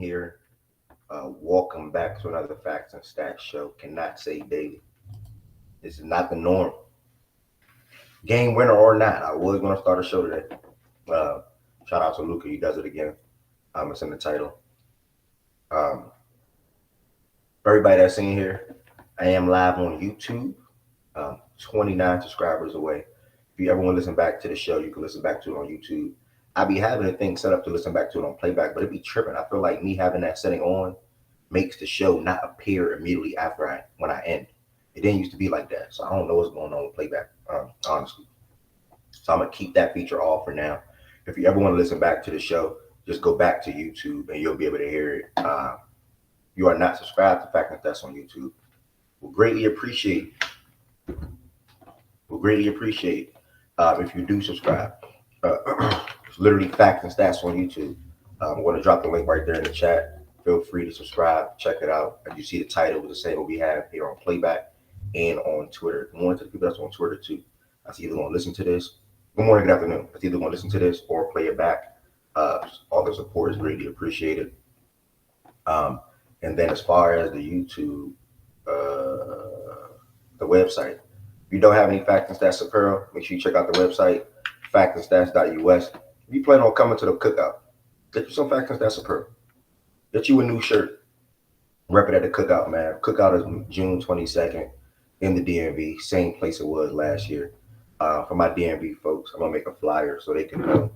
here. Welcome back to another Facts and Stats show. Cannot say daily. This is not the norm. Game winner or not, I was going to start a show today. Uh, Shout out to Luka. He does it again. It's in the title. Um, for everybody that's in here, I am live on YouTube. 29 subscribers away. If you ever want to listen back to the show, you can listen back to it on YouTube. I be having a thing set up to listen back to it on playback, but it be tripping. I feel like me having that setting on makes the show not appear immediately after when I end. It didn't used to be like that, so I don't know what's going on with playback, honestly. So I'm gonna keep that feature off for now. If you ever want to listen back to the show, just go back to YouTube and you'll be able to hear it. You are not subscribed to Fact and Stats on YouTube. We'll greatly appreciate. We'll greatly appreciate if you do subscribe. It's literally Facts and Stats on YouTube. I'm going to drop the link right there in the chat. Feel free to subscribe, check it out. As you see, the title is the same what we have here on Playback and on Twitter. Good morning to the people that's on Twitter too. I see either going to listen to this. Good morning, good afternoon. It's either going to listen to this or play it back. All the support is greatly appreciated. And then as far as the YouTube, the website, if you don't have any Facts and Stats apparel, make sure you check out the website, factandstats.us. If you plan on coming to the cookout, get you some Facts and Stats apparel. Get you a new shirt. Rep it at the cookout, man. Cookout is June 22nd in the DMV, same place it was last year. For my DMV folks, I'm gonna make a flyer so they can know.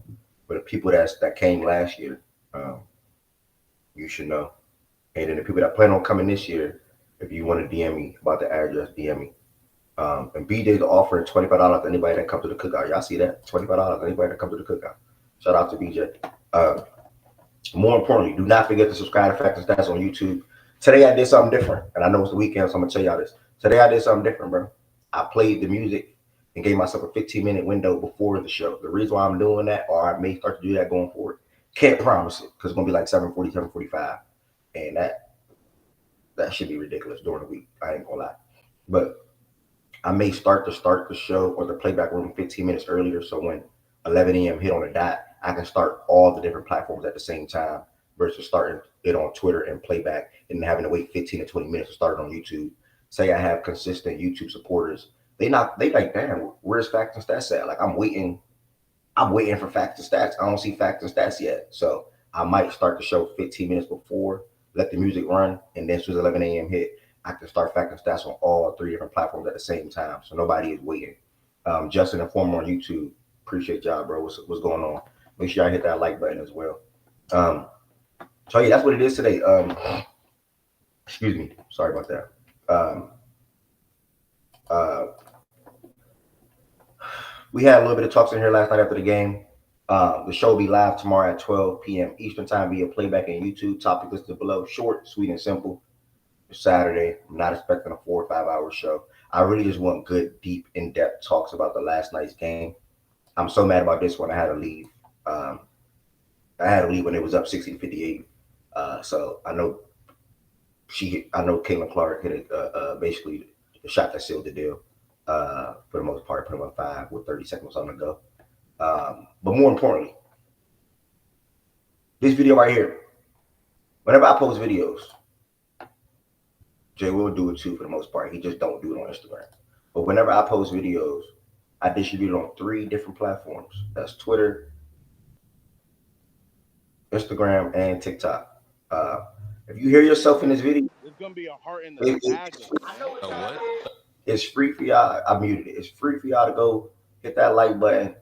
For the people that came last year, you should know. And then the people that plan on coming this year, if you want to DM me about the address, DM me. And BJ's offering $25 to anybody that comes to the cookout. Y'all see that? $25 to anybody that comes to the cookout. Shout out to BJ. More importantly, do not forget to subscribe to Facts and Stats on YouTube. Today I did something different, and I know it's the weekend, so I'm gonna tell y'all this. Today I did something different, bro. I played the music and gave myself a 15-minute window before the show. The reason why I'm doing that, or I may start to do that going forward, can't promise it because it's gonna be like 7:40, 7:45, and that should be ridiculous during the week. I ain't gonna lie, but I may start the show or the playback room 15 minutes earlier, so when 11 a.m. hit on the dot, I can start all the different platforms at the same time versus starting it on Twitter and playback and having to wait 15 to 20 minutes to start it on YouTube. Say I have consistent YouTube supporters. They like, damn, where's Facts and Stats at? Like I'm waiting for Facts and Stats. I don't see Facts and Stats yet. So I might start the show 15 minutes before, let the music run, and then as soon as 11 a.m. hit, I can start Facts and Stats on all three different platforms at the same time. So nobody is waiting. Justin Informer on YouTube. Appreciate y'all, bro. What's going on? Make sure y'all hit that like button as well. So yeah, that's what it is today. Excuse me. Sorry about that. We had a little bit of talks in here last night after the game. The show will be live tomorrow at 12 p.m. Eastern time via playback and YouTube. Topic listed below. Short, sweet, and simple. It's Saturday. I'm not expecting a 4 or 5 hour show. I really just want good, deep, in-depth talks about the last night's game. I'm so mad about this one. I had to leave. I had to leave when it was up 60-58. So I know Caitlin Clark hit basically the shot that sealed the deal. For the most part, put him up 5 with 30 seconds on the go. But more importantly, this video right here. Whenever I post videos, Jay will do it too for the most part. He just don't do it on Instagram. But whenever I post videos, I distribute it on 3 different platforms. That's Twitter, Instagram, and TikTok. If you hear yourself in this video, there's gonna be a heart in the bag. What? It's free for y'all. I muted it. It's free for y'all to go hit that like button,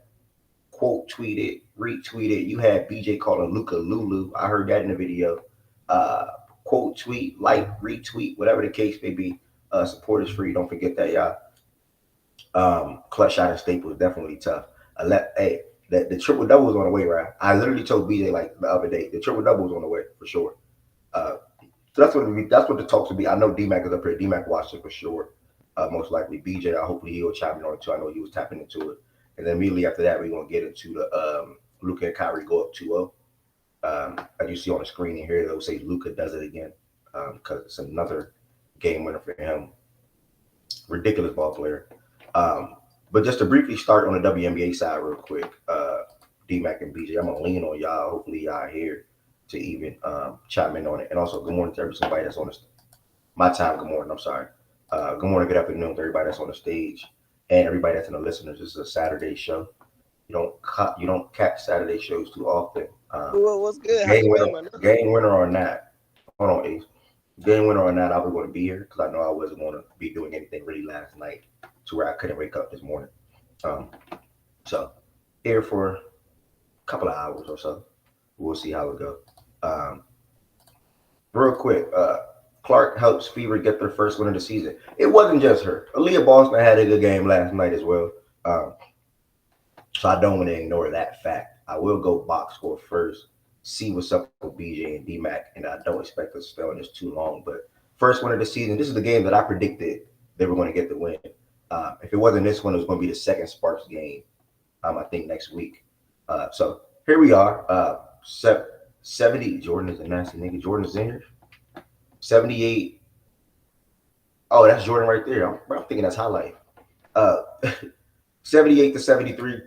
quote tweet it, retweet it. You had BJ calling Luka Lulu. I heard that in the video. Quote tweet, like, retweet, whatever the case may be. Support is free. Don't forget that, y'all. Clutch shot and staple is definitely tough. The triple double was on the way, right? I literally told BJ like the other day, the triple double was on the way for sure. So that's what the talks will be. I know D-Mac is up here. D-Mac watched it for sure. Most likely BJ. Hopefully he'll chime in on it too. I know he was tapping into it. And then immediately after that, we're gonna get into the Luka and Kyrie go up 2-0. As you see on the screen in here, they'll say Luka does it again because it's another game winner for him. Ridiculous ball player. But just to briefly start on the WNBA side real quick, D-Mac and BJ, I'm gonna lean on y'all. Hopefully y'all here to even chime in on it. And also, good morning to everybody that's on the my time. Good morning. I'm sorry. Good morning, good afternoon to everybody that's on the stage and everybody that's in the listeners. This is a Saturday show. You don't catch Saturday shows too often. Well, what's good? How Game you winner, been, my nigga? game winner or not. Hold on, Ace. Game winner or not, I was going to be here because I know I wasn't going to be doing anything really last night to where I couldn't wake up this morning. Um, so here for a couple of hours or so. We'll see how it goes. Um, real quick, Clark helps Fever get their first win of the season. It wasn't just her. Aaliyah Boston had a good game last night as well. Um, so I don't want to ignore that fact. I will go box score first, see what's up with BJ and DMAC, and I don't expect us to stay on this too long. But first win of the season. This is the game that I predicted they were going to get the win. If it wasn't this one, it was going to be the second Sparks game. I think next week. So here we are. 70. Jordan is a nasty nigga. Jordan is in here. 78. Oh, that's Jordan right there. I'm thinking that's highlight. Uh, 78 to 73.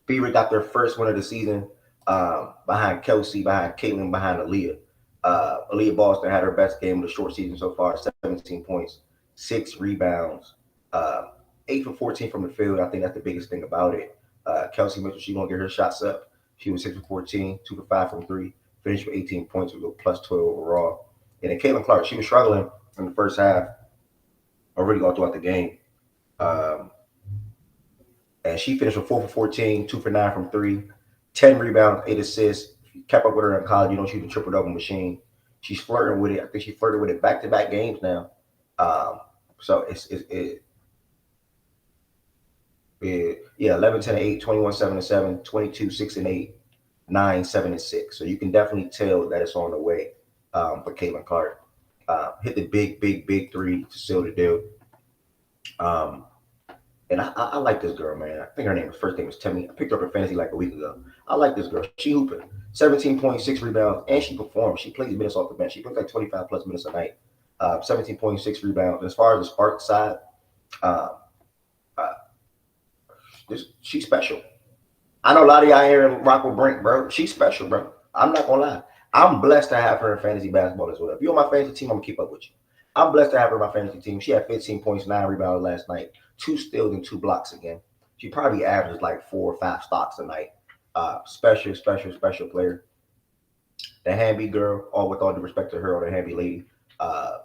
Fever got their first win of the season behind Kelsey, behind Caitlin, behind Aaliyah. Aaliyah Boston had her best game of the short season so far, 17 points, 6 rebounds, uh, 8 for 14 from the field. I think that's the biggest thing about it. Kelsey Mitchell, she's going to get her shots up. She was 6 for 14, 2 for 5 from 3, finished with 18 points with a plus 12 overall. And then Caitlin Clark, she was struggling in the first half, already all throughout the game. Um, and she finished with 4 for 14, 2 for 9 from 3, 10 rebounds, 8 assists. Kept up with her in college. She's a triple double machine. She's flirting with it. I think she flirted with it back to back games now. So yeah, 11, 10, and 8, 21, 7, and 7, 22, 6, and 8, 9, 7, and 6. So you can definitely tell that it's on the way for Caitlin Clark. Hit the big three to seal the deal. And I like this girl, man. I think first name was Timmy. I picked her up in fantasy like a week ago. I like this girl. She hooping. 17.6 rebounds, and she performs. She plays minutes off the bench. She plays like 25 plus minutes a night. 17.6 rebounds. As far as the spark side, uh, uh, she's special. I know a lot of y'all here in rock with Brink, bro. She's special, bro. I'm not gonna lie. I'm blessed to have her in fantasy basketball as well. If you're on my fantasy team, I'm gonna keep up with you. I'm blessed to have her in my fantasy team. She had 15 points, 9 rebounds last night, 2 steals and 2 blocks again. She probably averages like 4 or 5 stocks a night. Special player. The Hamby girl, all with all due respect to her or the Hamby lady, uh,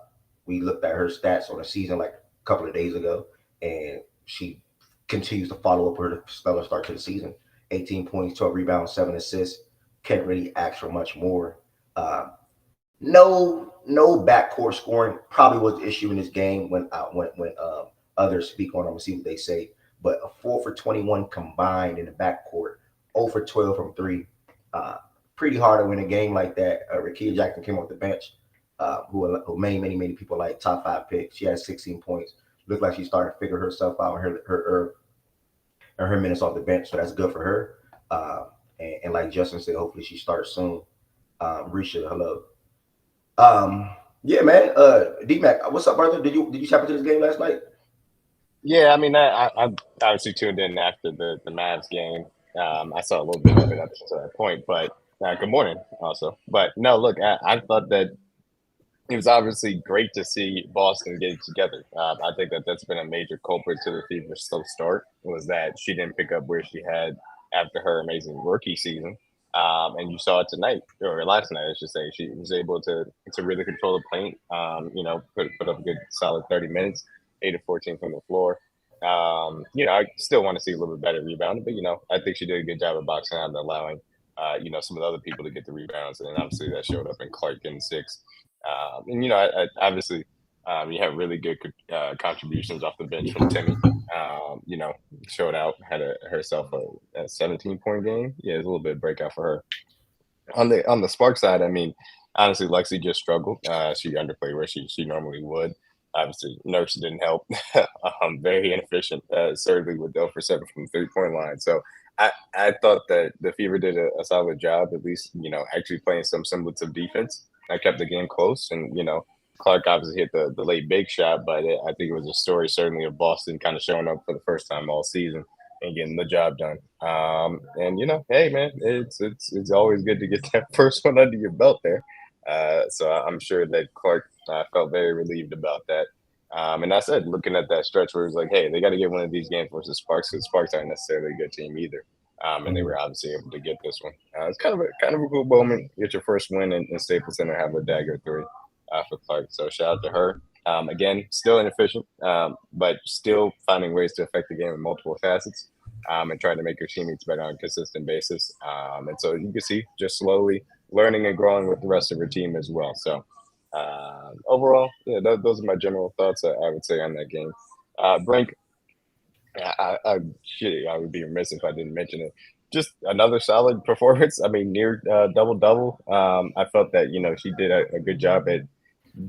we looked at her stats on the season like a couple of days ago, and she continues to follow up her stellar start to the season. 18 points, 12 rebounds, 7 assists. Can't really ask for much more. Uh, no backcourt scoring probably was the issue in this game when others speak on them and see what they say. But a 4 for 21 combined in the backcourt, 0 for 12 from three. Uh, Pretty hard to win a game like that. Rakia Jackson came off the bench, who many people like top 5 pick. She had 16 points. Looked like she started to figure herself out. Her minutes off the bench, so that's good for her. And like Justin said, hopefully she starts soon. Risha, hello. Yeah, man. D-Mac, what's up, brother? Did you tap into this game last night? Yeah, I mean, I obviously tuned in after the Mavs game. I saw a little bit of it up to that point, but good morning also. But no, look, I thought that it was obviously great to see Boston get together. I think that that's been a major culprit to the Fever's slow start was that she didn't pick up where she had after her amazing rookie season. And you saw it tonight or last night, I should say. She was able to really control the paint. Put up a good solid 30 minutes, 8 of 14 from the floor. I still want to see a little bit better rebounding, but I think she did a good job of boxing out and allowing some of the other people to get the rebounds, and then obviously that showed up in Clark getting 6. Obviously, you have really good contributions off the bench from Timmy. Showed out, had herself a 17-point game. Yeah, it's a little bit of breakout for her. On the Spark side, I mean, honestly, Lexi just struggled. She underplayed where she normally would. Obviously, Nurse didn't help. Very inefficient, certainly with 0 for 7 from the 3-point line. So I thought that the Fever did a solid job, at least, actually playing some semblance of defense. I kept the game close, and, Clark obviously hit the late big shot, but I think it was a story certainly of Boston kind of showing up for the first time all season and getting the job done. And hey man, it's always good to get that first one under your belt there. So I'm sure that Clark felt very relieved about that. And I said, looking at that stretch where it was like, hey, they got to get one of these games versus Sparks because Sparks aren't necessarily a good team either. And they were obviously able to get this one. It's kind of a cool moment. Get your first win in Staples Center, have a dagger three for Clark. So shout out to her. Again, still inefficient, but still finding ways to affect the game in multiple facets and trying to make your teammates better on a consistent basis. And so you can see just slowly learning and growing with the rest of her team as well. So overall, yeah, those are my general thoughts. I would say on that game. Brink, I would be remiss if I didn't mention it. Just another solid performance. I mean, near double double. I felt that she did a good job at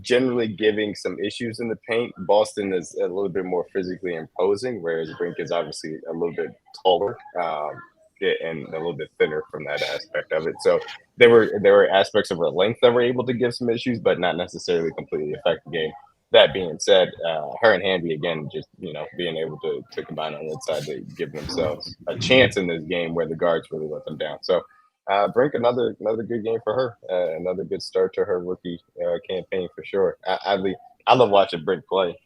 generally giving some issues in the paint. Boston is a little bit more physically imposing, whereas Brink is obviously a little bit taller and a little bit thinner from that aspect of it. So there were aspects of her length that were able to give some issues, but not necessarily completely affect the game. That being said, her and Handy again, just being able to combine on the inside to give themselves a chance in this game where the guards really let them down. So Brink, another good game for her. Another good start to her rookie campaign for sure. I love watching Brink play.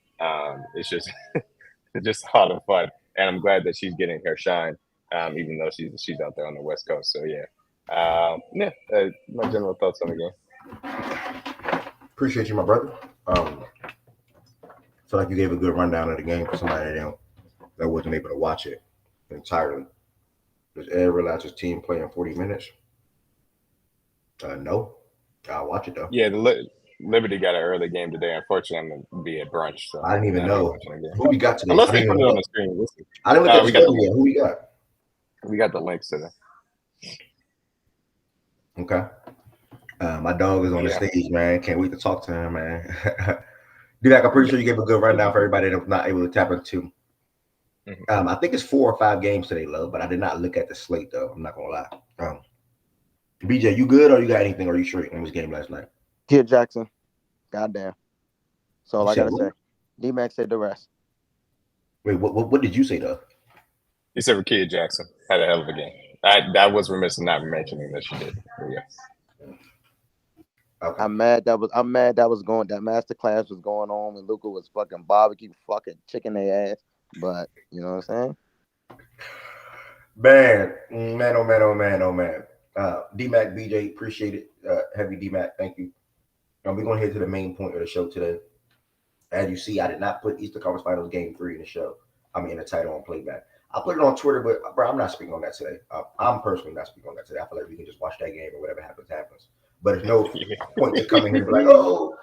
It's just it's just a lot of fun, and I'm glad that she's getting her shine, even though she's out there on the West Coast. So my general thoughts on the game. Appreciate you, my brother. Feel like you gave a good rundown of the game for somebody that wasn't able to watch it entirely. Does Ed realize his team playing 40 minutes? No. I'll watch it though. Yeah, Liberty got an early game today. Unfortunately, I'm gonna be at brunch, so I didn't even know who we got today. Unless they put it on the screen. Listen. I didn't look at the schedule yet. Who we got? We got the links today. Okay. My dog is on the stage, man. Can't wait to talk to him, man. D-Mac, I'm pretty sure you gave a good rundown for everybody that was not able to tap into. I think it's 4 or 5 games today, love, but I did not look at the slate though. I'm not gonna lie. BJ, you good or you got anything? Or are you straight on this game last night? Kid Jackson, goddamn. So all I gotta say, D-Mac said the rest. Wait, what did you say though? He said Kid Jackson had a hell of a game. I was remiss in not mentioning that she did. Okay. I'm mad that master class was going on when Luka was fucking barbecue fucking chicken their ass. But you know what I'm saying? Man, oh man. D-Mac, BJ, appreciate it. Heavy D-Mac, thank you. We're going to head to the main point of the show today. As you see, I did not put Eastern Conference Finals Game 3 in the show. In the title on playback. I put it on Twitter, but bro, I'm not speaking on that today. I'm personally not speaking on that today. I feel like we can just watch that game and whatever happens. But there's no point to come in here and be like, oh,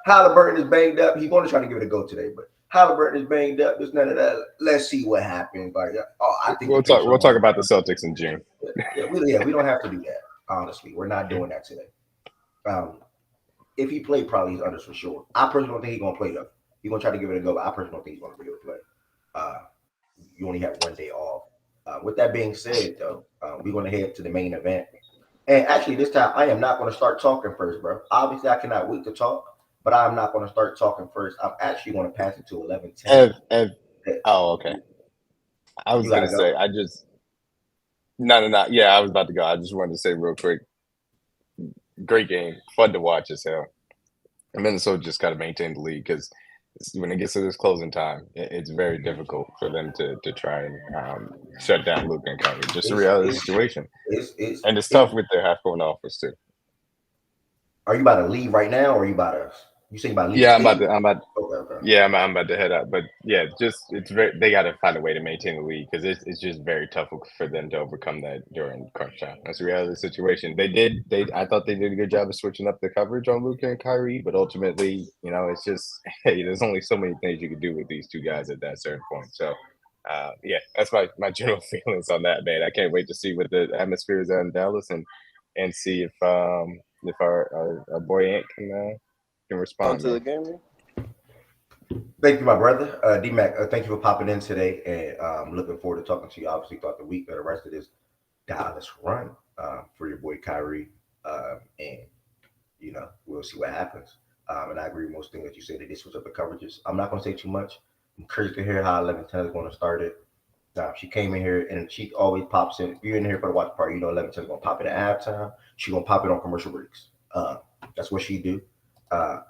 Halliburton is banged up. He's going to try to give it a go today, but Halliburton is banged up. There's none of that. Let's see what happens. Like, I think we'll talk about the Celtics in June. We don't have to do that. Honestly, we're not doing that today. If he played, probably he's under for sure. I personally don't think he's gonna play though. He's gonna try to give it a go, but I personally don't think he's gonna be able to play. You only have one day off. With that being said, though, we're gonna head to the main event. And actually, this time I am not gonna start talking first, bro. Obviously, I cannot wait to talk, but I'm not gonna start talking first. I'm actually gonna pass it to 11:10. Oh, okay. I was gonna say, No. Yeah, I was about to go. I just wanted to say real quick. Great game, fun to watch as hell. And Minnesota just got to maintain the lead because when it gets to this closing time, it's very difficult for them to try and shut down Luka and Kyrie. Just the reality of the situation. It's tough with their half-court offense too. Are you about to leave right now, or are you about to? You saying about leaving? Yeah, I'm about. Okay. Yeah, I'm about to head out. But yeah, they got to find a way to maintain the lead because it's just very tough for them to overcome that during crunch time. That's the reality of the situation. I thought they did a good job of switching up the coverage on Luka and Kyrie, but ultimately, it's just there's only so many things you can do with these two guys at that certain point. So. That's my general feelings on that, man. I can't wait to see what the atmosphere is at in Dallas and see if our boy Ant can respond to the game. Thank you, my brother. D-Mac, thank you for popping in today, and looking forward to talking to you obviously throughout the week for the rest of this Dallas run for your boy Kyrie, and we'll see what happens. And I agree with most things that you said that this was up the coverages. I'm not going to say too much. I'm curious to hear how 11:10 is going to start it. She came in here and she always pops in. If you're in here for the watch party, 11 10 is gonna pop it at halftime. She gonna pop it on commercial breaks. That's what she do. Uh,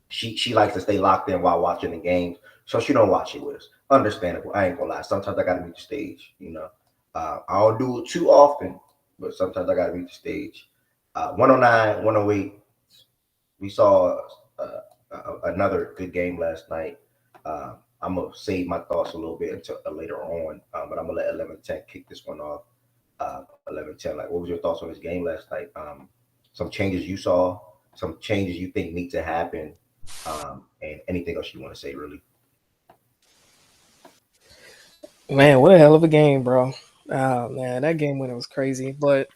she likes to stay locked in while watching the games, so she don't watch it with us. Understandable. I ain't gonna lie. Sometimes I gotta meet the stage. I don't do it too often, but sometimes I gotta meet the stage. 109, 108. We saw another good game last night. I'm gonna save my thoughts a little bit until later on, but I'm gonna let 11-10 kick this one off. 11-10. Like, what was your thoughts on this game last night? Some changes you saw, some changes you think need to happen, and anything else you want to say, really. Man, what a hell of a game, bro. Oh man, that game winner was crazy. But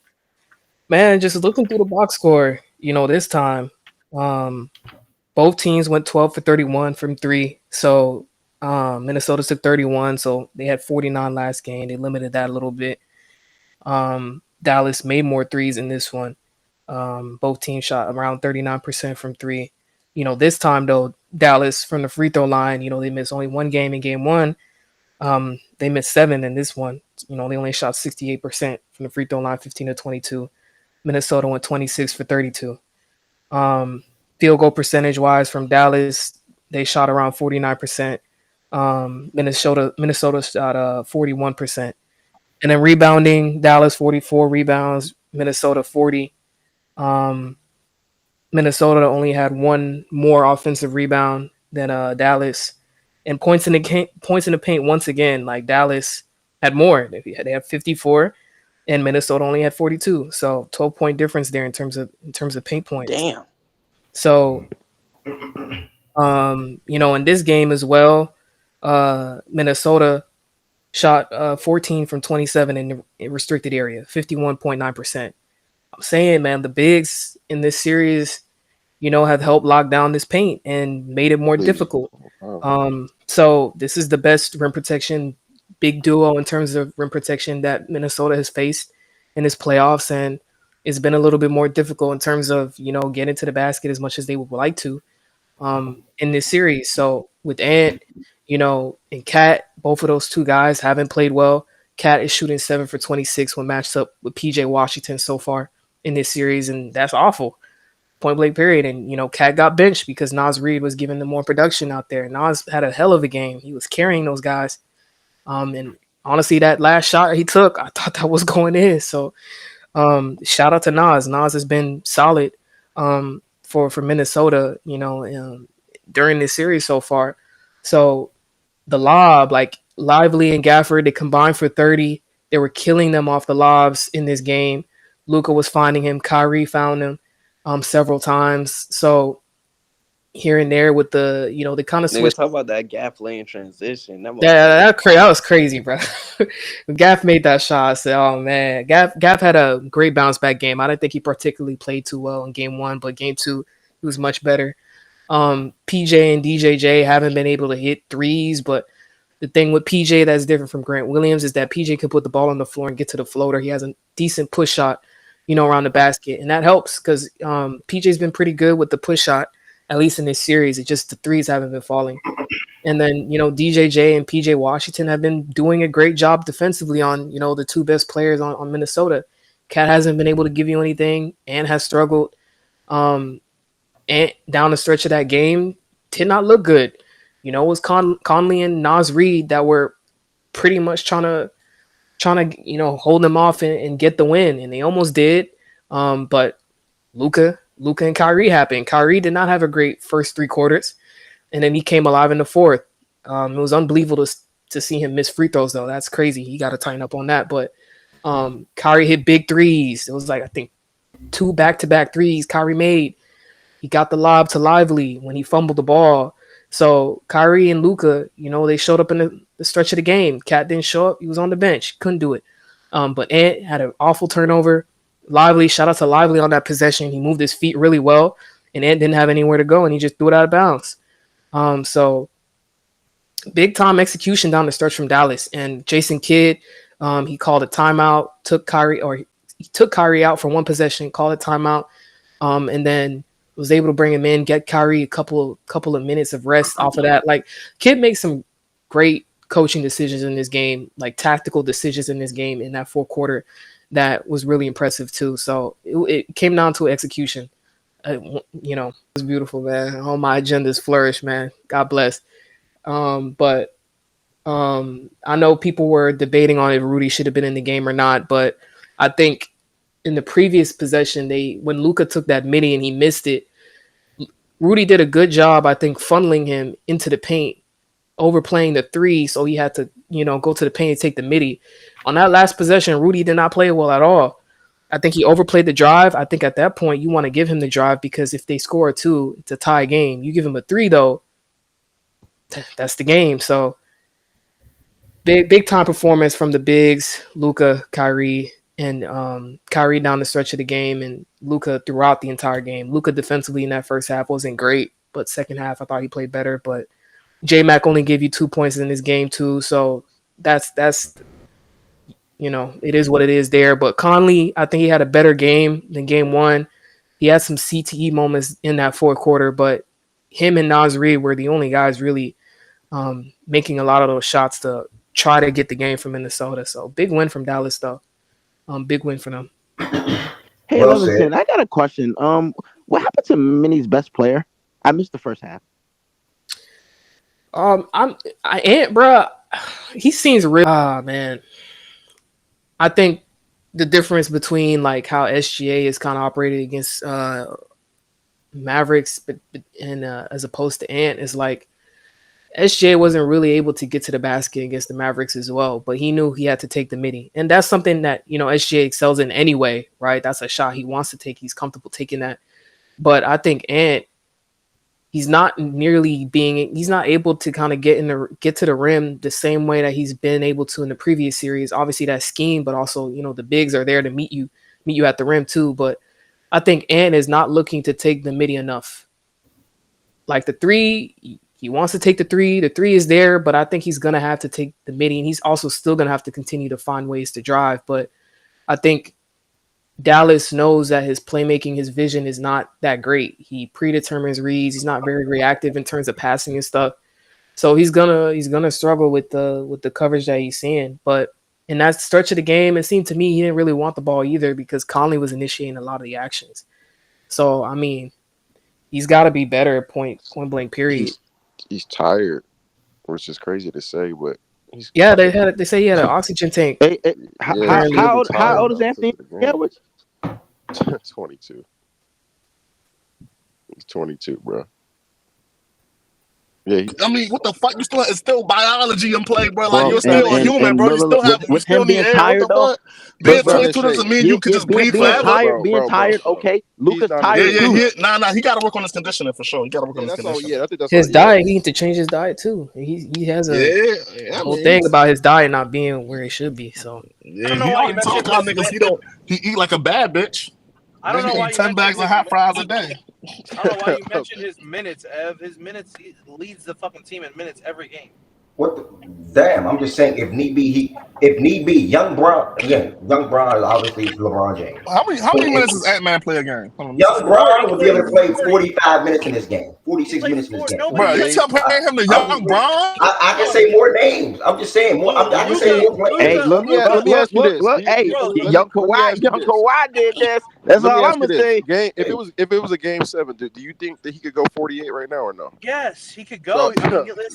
man, just looking through the box score, this time, um, both teams went 12 for 31 from three. So Minnesota took 31, so they had 49 last game. They limited that a little bit. Dallas made more threes in this one. Both teams shot around 39% from three. This time though, Dallas from the free throw line, they missed only one game in game one. They missed seven in this one. They only shot 68% from the free throw line, 15 to 22. Minnesota went 26 for 32. Field goal percentage wise from Dallas, they shot around 49%. Minnesota shot 41%. And then rebounding, Dallas 44 rebounds, Minnesota 40. Minnesota only had one more offensive rebound than Dallas. And points in the paint once again, like Dallas had more. They had 54, and Minnesota only had 42. So 12-point difference there in terms of paint points. Damn. So, in this game as well, Minnesota shot 14 from 27 in the restricted area, 51.9%. I'm saying, man, the bigs in this series, have helped lock down this paint and made it more difficult. So this is the best rim protection big duo in terms of rim protection that Minnesota has faced in this playoffs, and it's been a little bit more difficult in terms of getting to the basket as much as they would like to in this series. So with Ant, and Cat, both of those two guys haven't played well. Cat is shooting 7 for 26 when matched up with PJ Washington so far in this series, and that's awful. Point blank period. And Cat got benched because Naz Reid was giving them more production out there. Naz had a hell of a game. He was carrying those guys. And honestly, that last shot he took, I thought that was going in. So shout out to Naz. Naz has been solid for Minnesota, during this series so far. So the lob, like Lively and Gafford, they combined for 30. They were killing them off the lobs in this game. Luka was finding him. Kyrie found him several times. So here and there with the, the kind of Nigga, switch. talk about that gap lane transition. That That was crazy, bro. Gaff made that shot. I said, oh, man. Gaff had a great bounce back game. I didn't think he particularly played too well in game one, but game two, he was much better. PJ and DJJ haven't been able to hit threes, but the thing with PJ that's different from Grant Williams is that PJ can put the ball on the floor and get to the floater. He has a decent push shot, around the basket, and that helps because PJ's been pretty good with the push shot, at least in this series. It's just the threes haven't been falling. And then, DJJ and PJ Washington have been doing a great job defensively on, the two best players on Minnesota. Cat hasn't been able to give you anything and has struggled. And down the stretch of that game, did not look good. It was Conley and Naz Reid that were pretty much trying to hold them off and get the win, and they almost did. But Luka and Kyrie happened. Kyrie did not have a great first three quarters, and then he came alive in the fourth. It was unbelievable to see him miss free throws, though. That's crazy. He got to tighten up on that. But Kyrie hit big threes. It was like, I think, 2 back-to-back threes Kyrie made. He got the lob to Lively when he fumbled the ball. So Kyrie and Luka, they showed up in the stretch of the game. Cat didn't show up. He was on the bench. Couldn't do it. But Ant had an awful turnover. Lively, shout out to Lively on that possession. He moved his feet really well, and Ant didn't have anywhere to go, and he just threw it out of bounds. So big time execution down the stretch from Dallas. And Jason Kidd, he called a timeout, he took Kyrie out for one possession, called a timeout, and then was able to bring him in, get Kyrie a couple of minutes of rest off of that. Like, Kidd makes some great coaching decisions in this game, like tactical decisions in this game in that fourth quarter, that was really impressive too. So it came down to execution. It was beautiful, man. All my agendas flourish, man. God bless. But I know people were debating on if Rudy should have been in the game or not, but I think in the previous possession, when Luka took that midi and he missed it, Rudy did a good job, I think, funneling him into the paint, overplaying the three, so he had to, go to the paint and take the midi. On that last possession, Rudy did not play well at all. I think he overplayed the drive. I think at that point you want to give him the drive because if they score a 2, it's a tie game. You give him a 3 though, that's the game. So big time performance from the bigs, Luka, Kyrie, and Kyrie down the stretch of the game, and Luka throughout the entire game. Luka defensively in that first half wasn't great, but second half I thought he played better. But J-Mac only gave you 2 points in this game too, so that's it is what it is there. But Conley, I think he had a better game than game one. He had some CTE moments in that fourth quarter, but him and Naz Reid were the only guys really making a lot of those shots to try to get the game from Minnesota. So big win from Dallas, though. Big win for them. Hey, Livingston, I got a question. What happened to Minnie's best player? I missed the first half. Bro, he seems real. Man, I think the difference between like how SGA is kind of operated against Mavericks, and as opposed to Ant, is like SGA wasn't really able to get to the basket against the Mavericks as well, but he knew he had to take the midi, and that's something that SGA excels in anyway, right? That's a shot he wants to take. He's comfortable taking that, but I think Ant, he's not able to kind of get to the rim the same way that he's been able to in the previous series. Obviously that scheme, but also, the bigs are there to meet you at the rim too. But I think Ant is not looking to take the midi enough. Like the three, he wants to take the three. The three is there, but I think he's going to have to take the midi, and he's also still going to have to continue to find ways to drive. But I think Dallas knows that his playmaking, his vision is not that great. He predetermines reads. He's not very reactive in terms of passing and stuff. So he's gonna struggle with the coverage that he's seeing. But in that stretch of the game, it seemed to me he didn't really want the ball either because Conley was initiating a lot of the actions. So I mean, he's got to be better at point blank. Period. He's tired, which is crazy to say, but they say he had an oxygen tank. How old is Anthony? Yeah, 22. He's 22, bro. Yeah, I mean, what the fuck? It's still biology in play, bro. Like you're still a human, bro. You still have with him being tired though. Being 22 doesn't mean you can just breathe forever. Being tired, okay. Luka's tired too. He got to work on his conditioning for sure. He got to work on his conditioning. I think that's his diet. He needs to change his diet too. He has a whole thing about his diet not being where it should be. So yeah, he don't talk about niggas. He eat like a bad bitch. I don't know why 10 bags of hot fries a day. I don't know why you mentioned his minutes, Ev. His minutes, he leads the fucking team in minutes every game. Damn, I'm just saying, if need be, young Bron is obviously LeBron James. How many minutes does Ant-Man play a game? Young Bron was able to play 45 minutes in this game, 46 minutes in this game. Bro, you comparing him to Young Bron? I can say more names. I'm just saying more. I can say more names. Hey, let me ask you this. Hey, young Kawhi did this. That's all I'm gonna say. If it was a game 7, do you think that he could go 48 right now or no? Yes, he could go.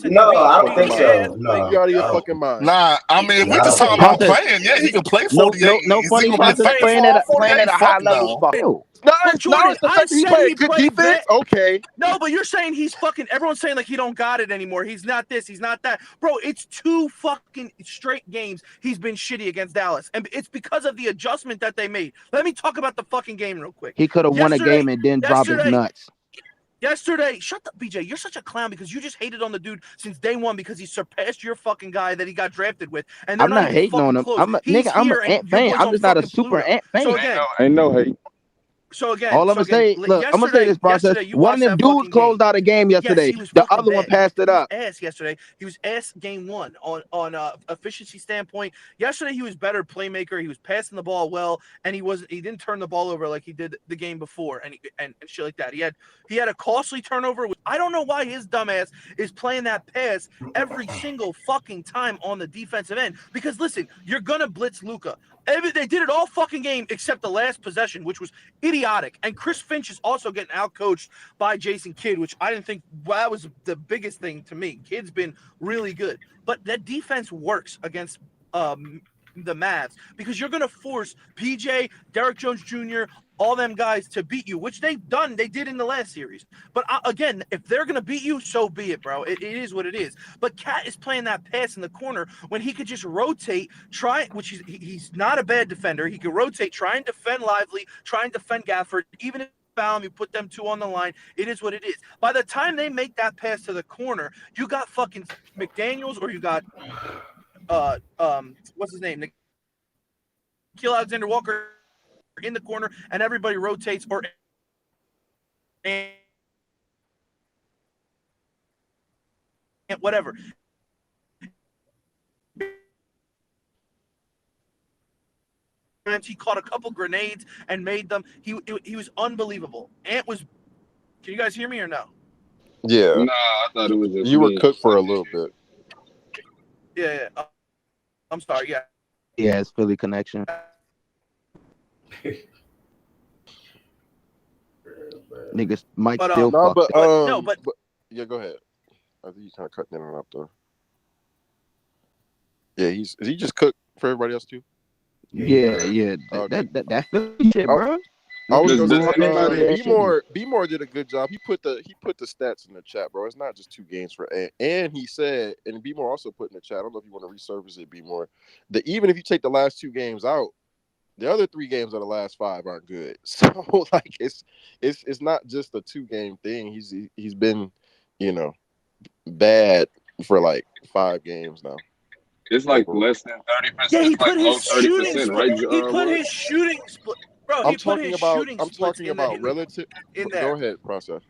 No, I don't think so. No, you out of your fucking mind. Nah, I mean, if we're just talking about playing, yeah, he can play 48. No funny process playing at a high level. No, Jordan, it's the fact that he played good defense. Okay. No, but you're saying he's fucking. Everyone's saying like he don't got it anymore. He's not this. He's not that. Bro, it's 2 fucking straight games he's been shitty against Dallas, and it's because of the adjustment that they made. Let me talk about the fucking game real quick. He could have won a game and then dropped his nuts. Yesterday, shut up, BJ. You're such a clown because you just hated on the dude since day one because he surpassed your fucking guy that he got drafted with. And I'm not hating on him. I'm an Ant fan. I'm just not a super Ant fan. So again, I know hate. So again, All I'm gonna say, look, I'm gonna say this process. yesterday you One of watched them that dudes fucking closed game. out a game Yes, yesterday. he was The fucking other one bad. passed it He was up. ass yesterday. He was ass game one on efficiency standpoint. Yesterday he was better playmaker. He was passing the ball well, and he didn't turn the ball over like he did the game before, and shit like that. He had a costly turnover. I don't know why his dumbass is playing that pass every single fucking time on the defensive end. Because listen, you're gonna blitz Luka. They did it all fucking game except the last possession, which was idiotic. And Chris Finch is also getting outcoached by Jason Kidd, which I didn't think that was the biggest thing to me. Kidd's been really good, but that defense works against the Mavs because you're going to force PJ, Derek Jones Jr., all them guys to beat you, which they've done. They did in the last series. But again, if they're going to beat you, so be it, bro. It is what it is. But Cat is playing that pass in the corner when he could just rotate, which he's not a bad defender. He could rotate, try and defend Lively, try and defend Gafford, even if you put them two on the line. It is what it is. By the time they make that pass to the corner, you got fucking McDaniels or you got what's his name? Nikhil Alexander-Walker in the corner, and everybody rotates and whatever. He caught a couple grenades and made them. He was unbelievable. Ant was. Can you guys hear me or no? Yeah. Nah, I thought it was just You were me. cooked for a little bit. Yeah. I'm sorry. Yeah. Yeah, it's Philly connection. Niggas might still No, fuck. but yeah, go ahead. I think you kind of cut that one up though. Yeah, is he just cooked for everybody else too? Yeah. Okay. That Philly shit, bro. I was Does gonna say, anybody- B More did a good job. He put the stats in the chat, bro. It's not just 2 games for Ant. And he said, and B More also put in the chat. I don't know if you want to resurface it, B More. That even if you take the last 2 games out, the other 3 games of the last 5 aren't good. So like it's not just a 2-game thing. He's been, bad for like 5 games now. It's like less than 30%. Yeah, he it's put like his low shooting 30%, split. right? He put his shooting split. Bro, I'm talking about relative. in there. Go ahead, process.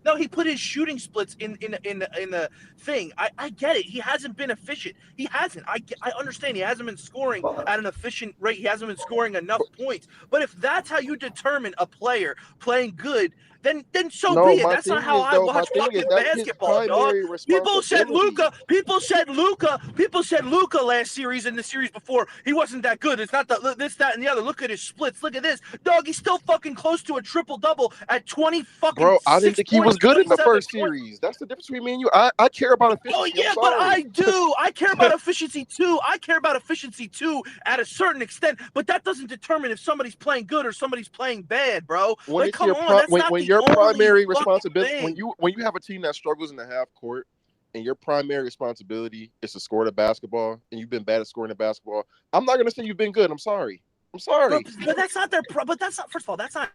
No, he put his shooting splits in the thing. I get it. He hasn't been efficient. He hasn't. I understand. He hasn't been scoring at an efficient rate. He hasn't been scoring enough points. But if that's how you determine a player playing good, then so be it. That's not how I watch fucking basketball, dog. People said Luka last series and the series before. He wasn't that good. It's not this, that, and the other. Look at his splits. Look at this. Dog, he's still fucking close to a triple-double at 20 fucking Bro, I didn't think he was good in the first 27 series. That's the difference between me and you. I care about efficiency. Oh yeah, but I do. I care about efficiency too. At a certain extent, but that doesn't determine if somebody's playing good or somebody's playing bad, bro. When like, come on, that's not your primary responsibility. when you have a team that struggles in the half court and your primary responsibility is to score the basketball and you've been bad at scoring the basketball, I'm not gonna say you've been good. I'm sorry. But that's not but that's not. First of all, that's not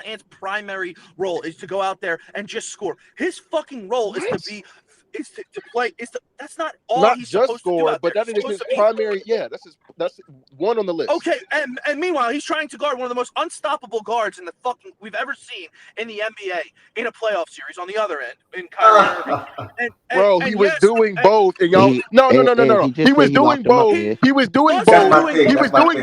Ant's primary role is to go out there and just score. His fucking role is to play. That's not all not he's just supposed score, to do. But that is his primary. Yeah, that's one on the list. Okay, and meanwhile, he's trying to guard one of the most unstoppable guards we've ever seen in the NBA in a playoff series. On the other end, in Kyrie Irving, he was doing both, and y'all. No. He was doing both. He was doing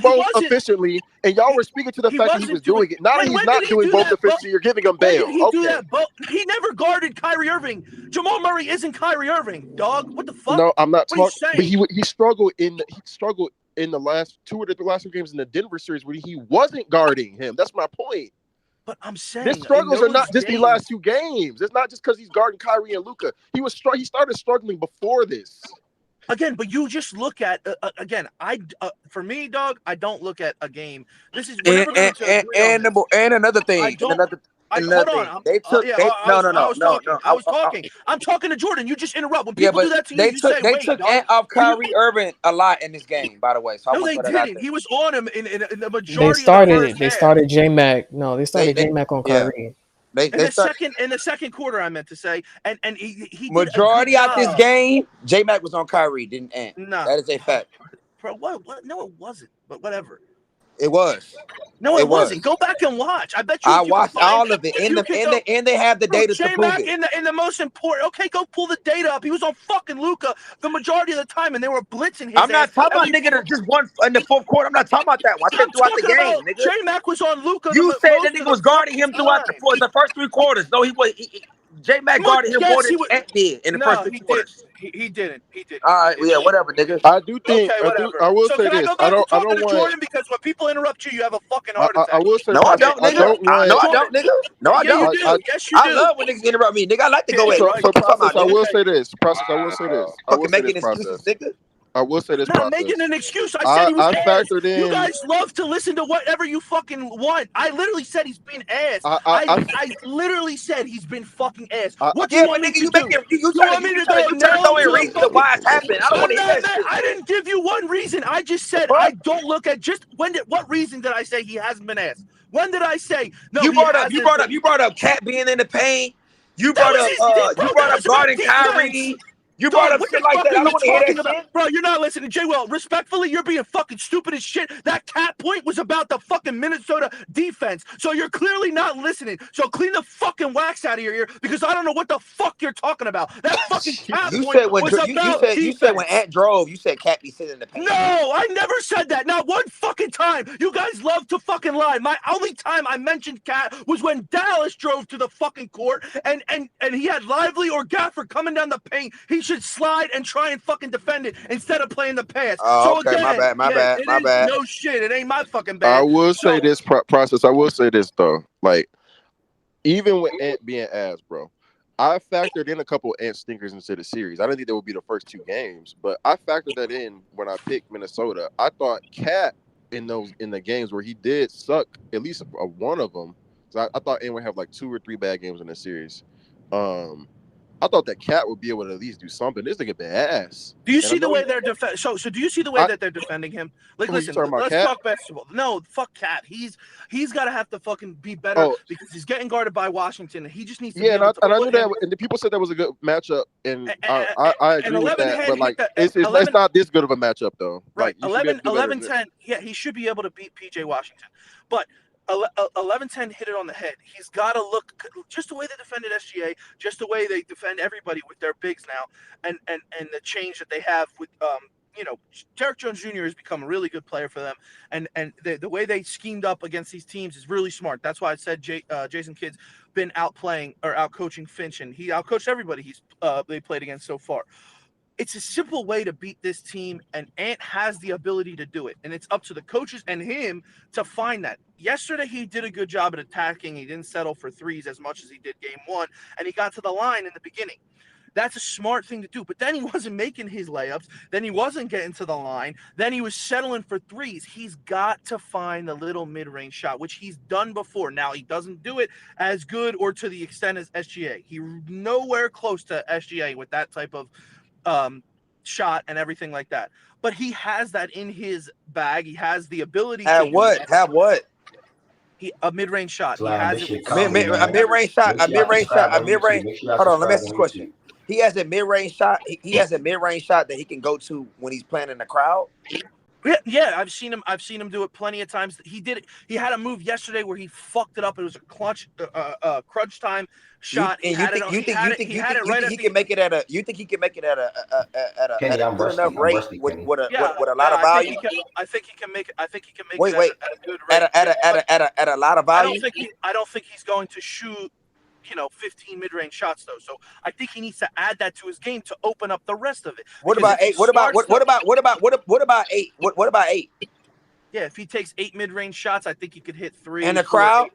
both efficiently, and y'all were speaking to the fact that he was doing it. Now that he's not doing both efficiently, you're giving him bail. Do that? He never guarded Kyrie Irving. Jamal Murray isn't Kyrie Irving, dog. What the fuck? No, I'm not talking. But he struggled in the last 2 games in the Denver series where he wasn't guarding him. That's my point. But I'm saying his struggles are not just the last 2 games. It's not just because he's guarding Kyrie and Luka. He started struggling before this. Again, but you just look at for me, dog. I don't look at a game. This is and another thing. Hold on. I was talking. I'm talking to Jordan. You just interrupt. When people do that to you, they took Ant off Kyrie Irving a lot in this game, by the way. So no, they didn't. He was on him in the majority. They started J-Mac. No, they started J-Mac on Kyrie. In the second quarter, I meant to say, and he majority out this game, J-Mac was on Kyrie, didn't Ant. No, that is a fact. Bro, what? No, it wasn't. But whatever. It was. No, It it wasn't. was. Go back and watch. I bet you. I If you watched can find, all of it, if you can go, and they have the bro, data to prove J-Mac it. in the most important. Okay, go pull the data up. He was on fucking Luka the majority of the time, and they were blitzing his I'm not ass. talking about nigga that just one in the fourth quarter. I'm not talking about that one. I said I'm throughout the talking game, about nigga. J-Mac was on Luka. You said that most nigga of the was guarding fucking him throughout time. the first 3 quarters. No, he was. J-Mac guarded him more Yes, than he would. Ant did in the first No, 3 he did. quarters. He didn't. He didn't. All He right, didn't. yeah, whatever, nigga. I do Okay, think whatever. I will So say can I this. go back to I talking don't to want. Jordan, because when people interrupt you, you have a fucking heart I attack. will say No, I process. don't, I nigga. don't want. No, I don't, nigga. No, I Yeah, you don't. do. Yes, you I do. love when niggas interrupt me, nigga. I like to go Yeah, at it. So right. so What you talking process. about, I nigga? will say this. Process. I will say this. I will Fucking say this. making excuses, Process. nigga. I will say this. Not making Process. an excuse. I said he was I ass. factored You in. guys love to listen to whatever you fucking want. I literally said he's been ass. I I literally said he's been fucking ass. I- What do Yeah, you but want me nigga, to you do? making you You trying want to me you to trying go to you trying to throw nail in to the reasons of fucking? why it's happened. I don't want to hear that shit. I didn't give you one reason. I just said Fuck. I don't look at just what reason did I say he hasn't been ass? When did I say no? You He brought hasn't. up Cat being in the paint. You That brought was up his bro. you brought That up was about guarding defense. Kyrie. You brought Dog, up what shit the like fuck that. are I you don't want to hear talking that about? shit. Bro, you're not listening. Jay, well, respectfully, you're being fucking stupid as shit. That cat point was about the fucking Minnesota defense. So you're clearly not listening. So clean the fucking wax out of your ear, because I don't know what the fuck you're talking about. That fucking cat You point said when was about you said when defense. Ant drove, you said Cat be sitting in the paint. No, I never said that. Not one fucking time. You guys love to fucking lie. My only time I mentioned Cat was when Dallas drove to the fucking court and he had Lively or Gaffer coming down the paint. He should slide and try and fucking defend it instead of playing the pass. Oh, So okay, again, my bad. it is no shit. It ain't my fucking I bad. will So say this process. I will say this though. Like even with Ant being ass, bro. I factored in a couple Ant stinkers into the series. I didn't think they would be the first 2 games, but I factored that in when I picked Minnesota. I thought Cat in the games where he did suck, at least one of them. So I thought Ant would have like 2 or 3 bad games in the series. I thought that Cat would be able to at least do something. This nigga been ass. do you see the way they're so do you see the way that they're defending him? Like, listen, let's talk basketball. No, fuck Cat. He's got to have to fucking be better because he's getting guarded by Washington. And he just needs to be able to and I knew that, him. and the people said that was a good matchup, and I agree with that. But like, it's not this good of a matchup though. Right, like, 11-10. Yeah, he should be able to beat PJ Washington, but 11-10 hit it on the head. He's got to look just the way they defended SGA, just the way they defend everybody with their bigs now, and the change that they have with Derek Jones Jr. has become a really good player for them, and the way they schemed up against these teams is really smart. That's why I said Jason Kidd's been out-coaching Finch, and he outcoached everybody they played against so far. It's a simple way to beat this team, and Ant has the ability to do it. And it's up to the coaches and him to find that. Yesterday, he did a good job at attacking. He didn't settle for threes as much as he did game 1, and he got to the line in the beginning. That's a smart thing to do. But then he wasn't making his layups. Then he wasn't getting to the line. Then he was settling for threes. He's got to find the little mid-range shot, which he's done before. Now, he doesn't do it as good or to the extent as SGA. He's nowhere close to SGA with that type of shot and everything like that, but he has that in his bag. He has the ability to have what a mid-range shot. He has a mid-range shot. Hold on, let me ask this question. He has a mid-range shot. He has a mid-range shot that he can go to when he's playing in the crowd. Yeah, I've seen him do it plenty of times. He did it. He had a move yesterday where he fucked it up. It was a crunch time shot. You think he can make it at a good enough rate with a lot of value? I think he can make it. I think he can make it at a good rate. At a lot of value. I don't think he's going to shoot 15 mid-range shots though. So I think he needs to add that to his game to open up the rest of it. What about 8? What about 8? What about 8? Yeah, if he takes 8 mid-range shots, I think he could hit 3. In the crowd?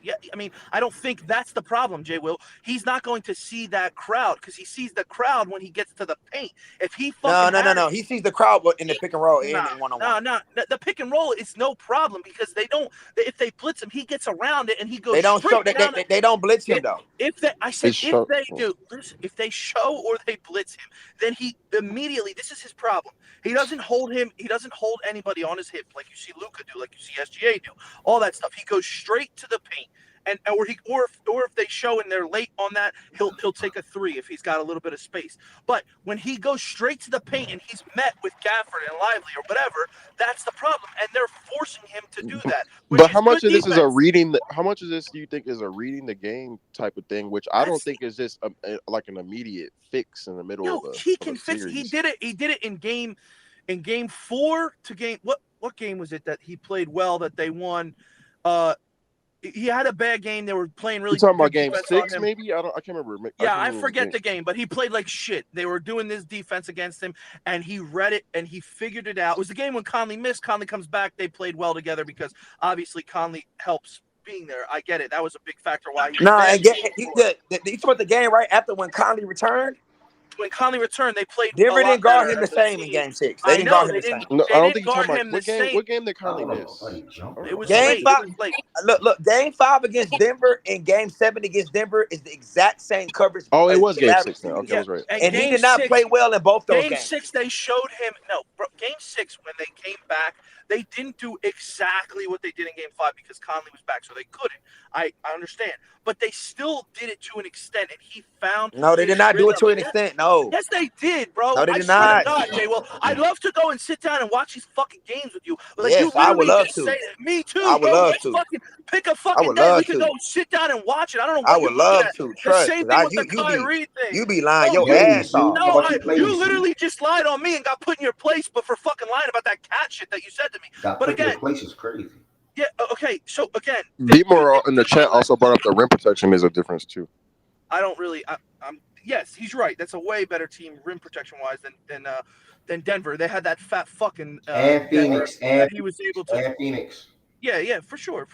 Yeah, I mean, I don't think that's the problem, Jay Will. He's not going to see that crowd because he sees the crowd when he gets to the paint. If he No. He sees the crowd in the pick and roll and in one-on-one. No. The pick and roll is no problem because they don't. If they blitz him, he gets around it and he goes. They don't blitz him though. If they show or they blitz him, then he immediately. This is his problem. He doesn't hold him. He doesn't hold anybody on his hip like you see Luka do, like you see SGA do, all that stuff. He goes straight to the paint or if they show and they're late on that, he'll take a 3 if he's got a little bit of space. But when he goes straight to the paint and he's met with Gafford and Lively or whatever, that's the problem, and they're forcing him to do that. But how much of this is a reading? How much of this do you think is a reading the game type of thing? Which I don't think is just like an immediate fix in the middle of a he can fix. series. He did it in game 4 to game what game was it that he played well that they won? He had a bad game. They were playing really. You talking about game 6, maybe? I can't remember. I forget the game, but he played like shit. They were doing this defense against him, and he read it and he figured it out. It was the game when Conley missed. Conley comes back. They played well together because obviously Conley helps being there. I get it. That was a big factor why he. No, and he took the game right after when Conley returned. When Conley returned, they played. Denver didn't guard him the same in game 6. They didn't guard him the same. No, I don't think you're talking about what game did Conley miss? It was game 5. Look, game 5 against Denver and game 7 against Denver is the exact same coverage. Oh, it was game 6 now. Okay, I was right. And he did not play well in both those games. Game 6, they showed him. No, bro, game 6 when they came back, they didn't do exactly what they did in game 5 because Conley was back, so they couldn't. I understand, but they still did it to an extent, and he found. No, they did not do it to an extent. No. Yes, they did, bro. No, they did not. Jay, well, I'd love to go and sit down and watch these fucking games with you. But like, yes, you I would love to. Say, me too. I would love to. Pick a fucking day. We can go sit down and watch it. I don't know. What I would love to. Trust. The same thing with the Kyrie thing. You be lying your ass off. No, you literally just lied on me and got put in your place, but for fucking lying about that cat shit that you said to me. But again, your place is crazy. Yeah. Okay. So again, B-More in the chat also brought up the rim protection is a difference too. I don't really. I'm. Yes, he's right. That's a way better team rim protection wise than Denver. They had that fat fucking and Phoenix and he was able to. And Phoenix. Yeah, for sure.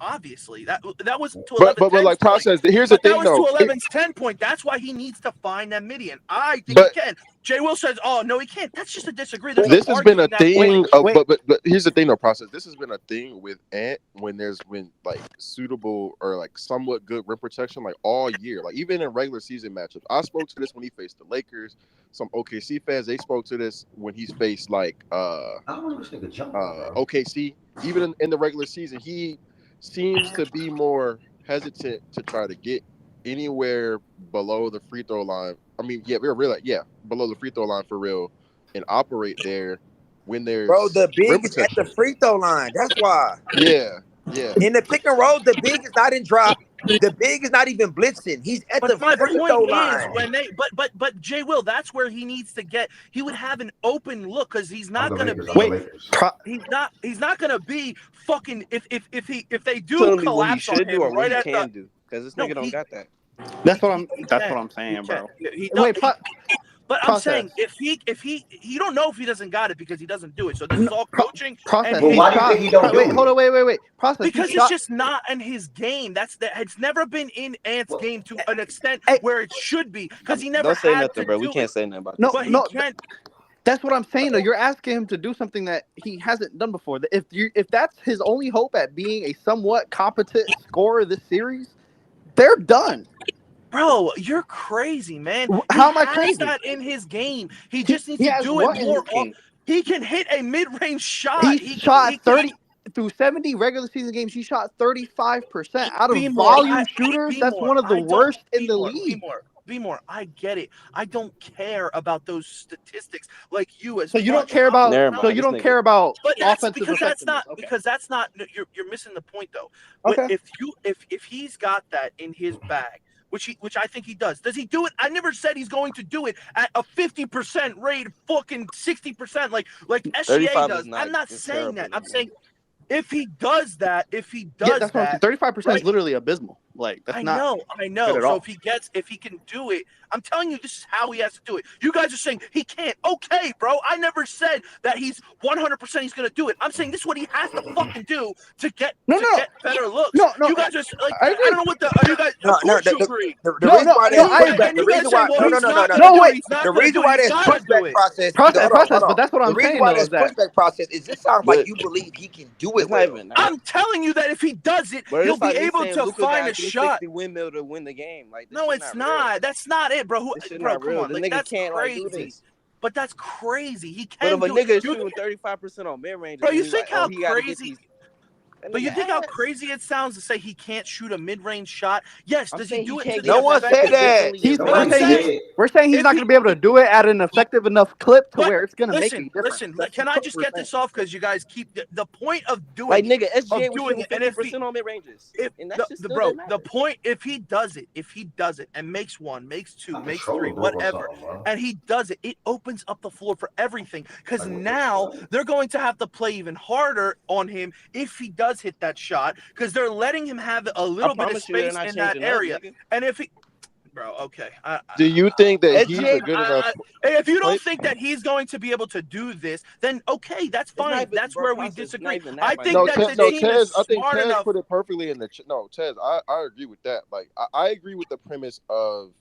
Obviously, that was to 11. But like process. Here's the thing, though. That was to 11's 10 point. That's why he needs to find that median. I think he can. Jay Will says, "Oh no, he can't." That's just a disagree. This has been a thing. But here's the thing, though. Process. This has been a thing with Ant when there's been like suitable or like somewhat good rim protection like all year. Like even in regular season matchups, I spoke to this when he faced the Lakers. Some OKC fans they spoke to this when he's faced like OKC. Even in the regular season, he seems to be more hesitant to try to get anywhere below the free throw line. I mean, below the free throw line for real, and operate there when there's the big is at the free throw line. That's why. Yeah. In the pick and roll, the big is not in drop. The big is not even blitzing. He's at the free throw line. But Jay Will, that's where he needs to get. He would have an open look because he's not going to be. He's not going to be fucking if they do collapse on him right at the. Because this nigga don't got that. That's what I'm saying, bro. But I'm saying if he you don't know if he doesn't got it because he doesn't do it. So this is all coaching. Process. Well, why do you think he don't do it? Hold on, wait. Process. Because it's just not in his game. It's never been in Ant's game to an extent where it should be. Because he never don't say had nothing, to bro. do We can't it. say nothing about that. No. That's what I'm saying, though. You're asking him to do something that he hasn't done before. If that's his only hope at being a somewhat competent scorer this series, they're done. Bro, you're crazy, man. How am I crazy? That in his game. He just needs to do it more. He can hit a mid-range shot. He shot 30 through 70 regular season games. He shot 35% out of volume shooters. That's one of the worst in the league. B-More, I get it. I don't care about those statistics like you as. So you don't care about. So you don't care about offensive because that's not because that's not. You're missing the point though. Okay. If he's got that in his bag. Which I think he does. Does he do it? I never said he's going to do it at a 50% rate, fucking 60%, like SGA does. I'm not saying that. I'm saying if he does that, that's what I'm saying. 35% is literally abysmal. Like that's I know. So if he can do it, I'm telling you, this is how he has to do it. You guys are saying he can't. Okay, bro. I never said that he's 100% he's gonna do it. I'm saying this is what he has to fucking do to get better looks. No. You guys are like, I don't know what the you guys. The reason why there's pushback process. But that's what I'm saying. The reason why there's pushback process is this sounds like you believe he can do it. I'm telling you that if he does it, he'll be able to find a shot. Windmill to win the game. Like no, it's not. That's not it, bro. Bro, come on. Like, that's crazy. But that's crazy. He can. But if a nigga is shooting 35% on mid range, bro, you think how crazy? But you think how crazy it sounds to say he can't shoot a mid-range shot? Yes. Does he do it to the No one said that. We're saying he's not going to be able to do it at an effective enough clip to where it's going to make a difference. Listen, can I just get this off because you guys keep the point of doing like nigga SGA of was doing shooting it, and if 50% on mid ranges. And that's just the point, if he does it and makes one, makes two, makes three, whatever, and he does it opens up the floor for everything. Because now they're going to have to play even harder on him if he does hit that shot, because they're letting him have a little bit of space in that area. And if he, bro, okay. Do you think that he's a good enough? If you don't think that he's going to be able to do this, then okay, that's fine. That's where we disagree. I think that the team is I think smart Tez enough. put it perfectly in the Tez. I agree with that. Like I agree with the premise of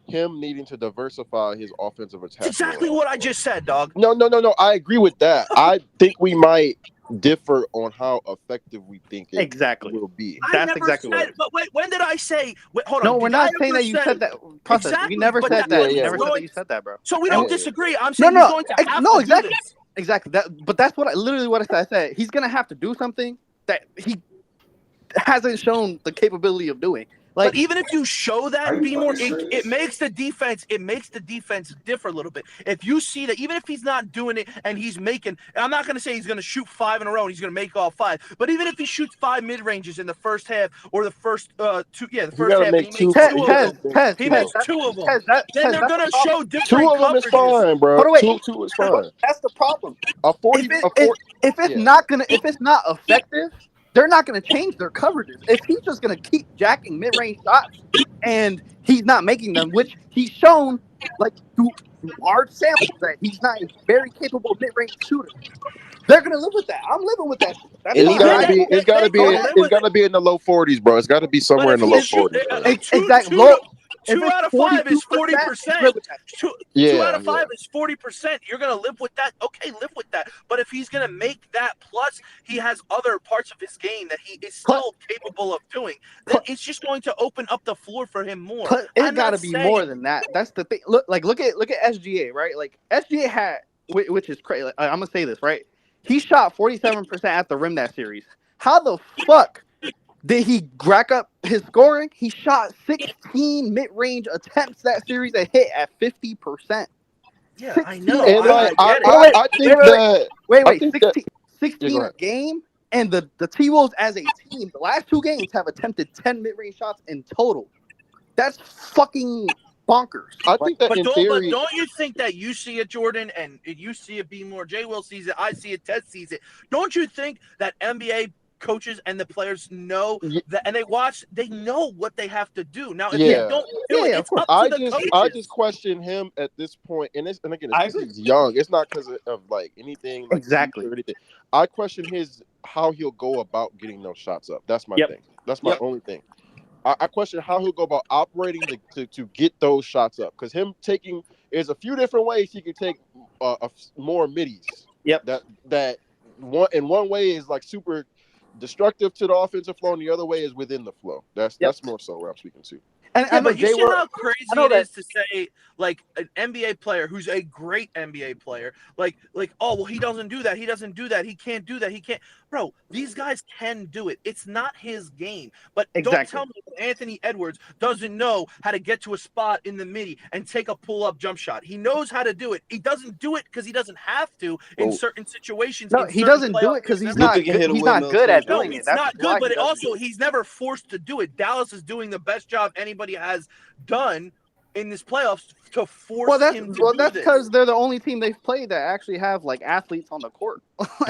him needing to diversify his offensive attack. That's exactly what I just said, dog. No. I agree with that. I think we might differ on how effective we think it will be. That's exactly what. But wait, when did I say? Hold no, on. we're not saying that you said that. Process. Exactly, we never said that. We never said going, that you said that, bro. So we don't disagree. I'm saying he's going to have to exactly. do this. Exactly. But that's what literally what I said. He's going to have to do something that he hasn't shown the capability of doing. Like, but even if you show that, be more, it makes the defense differ a little bit. If you see that, even if he's not doing it and he's making, I'm not going to say he's going to shoot 5 in a row and he's going to make all 5, but even if he shoots 5 mid ranges in the first half or the first the first half, he makes 2 of them. Then they're going to show different 2 of them is fine, bro. Two is fine. That's the problem. If it's not effective, they're not going to change their coverages. If he's just going to keep jacking mid-range shots and he's not making them, which he's shown like through large samples that he's not a very capable mid-range shooter, they're going to live with that. I'm living with that. It's got to be in the low 40s, bro. It's got to be somewhere in the low 40s. Exactly. 2 out of 5 is 40%. 2 out of 5 is 40%. You're gonna live with that. Okay, live with that. But if he's gonna make that, plus he has other parts of his game that he is still capable of doing, then it's just going to open up the floor for him more. But it's got to be more than that. That's the thing. Look at SGA, right? Like SGA had, which is crazy. I'm gonna say this, right? He shot 47% at the rim that series. How the fuck did he rack up his scoring? He shot 16 mid-range attempts that series and hit at 50%. Yeah, I know. And I think 16 a game, and the T-Wolves as a team, the last 2 games have attempted 10 mid-range shots in total. That's fucking bonkers. I think that but in theory, don't you think that you see it, Jordan, and you see it, B more, J Will sees it, I see it, Ted sees it. Don't you think that NBA coaches and the players know that, and they know what they have to do. Now, if they don't do it, it's up to the coaches. I just question him at this point, and again, he's young. It's not because of like anything like exactly or anything. I question how he'll go about getting those shots up. That's my thing. That's my only thing. I question how he'll go about operating to get those shots up, because there's a few different ways he can take more middies. That one way is like super destructive to the offensive flow, and the other way is within the flow. That's more so where I'm speaking to. But you see how crazy it is to say, like, an NBA player who's a great NBA player, like, oh, well, he doesn't do that. He doesn't do that. He can't do that. He can't. Bro, these guys can do it. It's not his game. But don't tell me that Anthony Edwards doesn't know how to get to a spot in the midi and take a pull-up jump shot. He knows how to do it. He doesn't do it because he doesn't have to in certain situations. No, he doesn't do it because he's not good. He's not good at doing it. It's not good, but also he's never forced to do it. Dallas is doing the best job anybody has done in this playoffs to force him to do that's because they're the only team they've played that actually have like athletes on the court.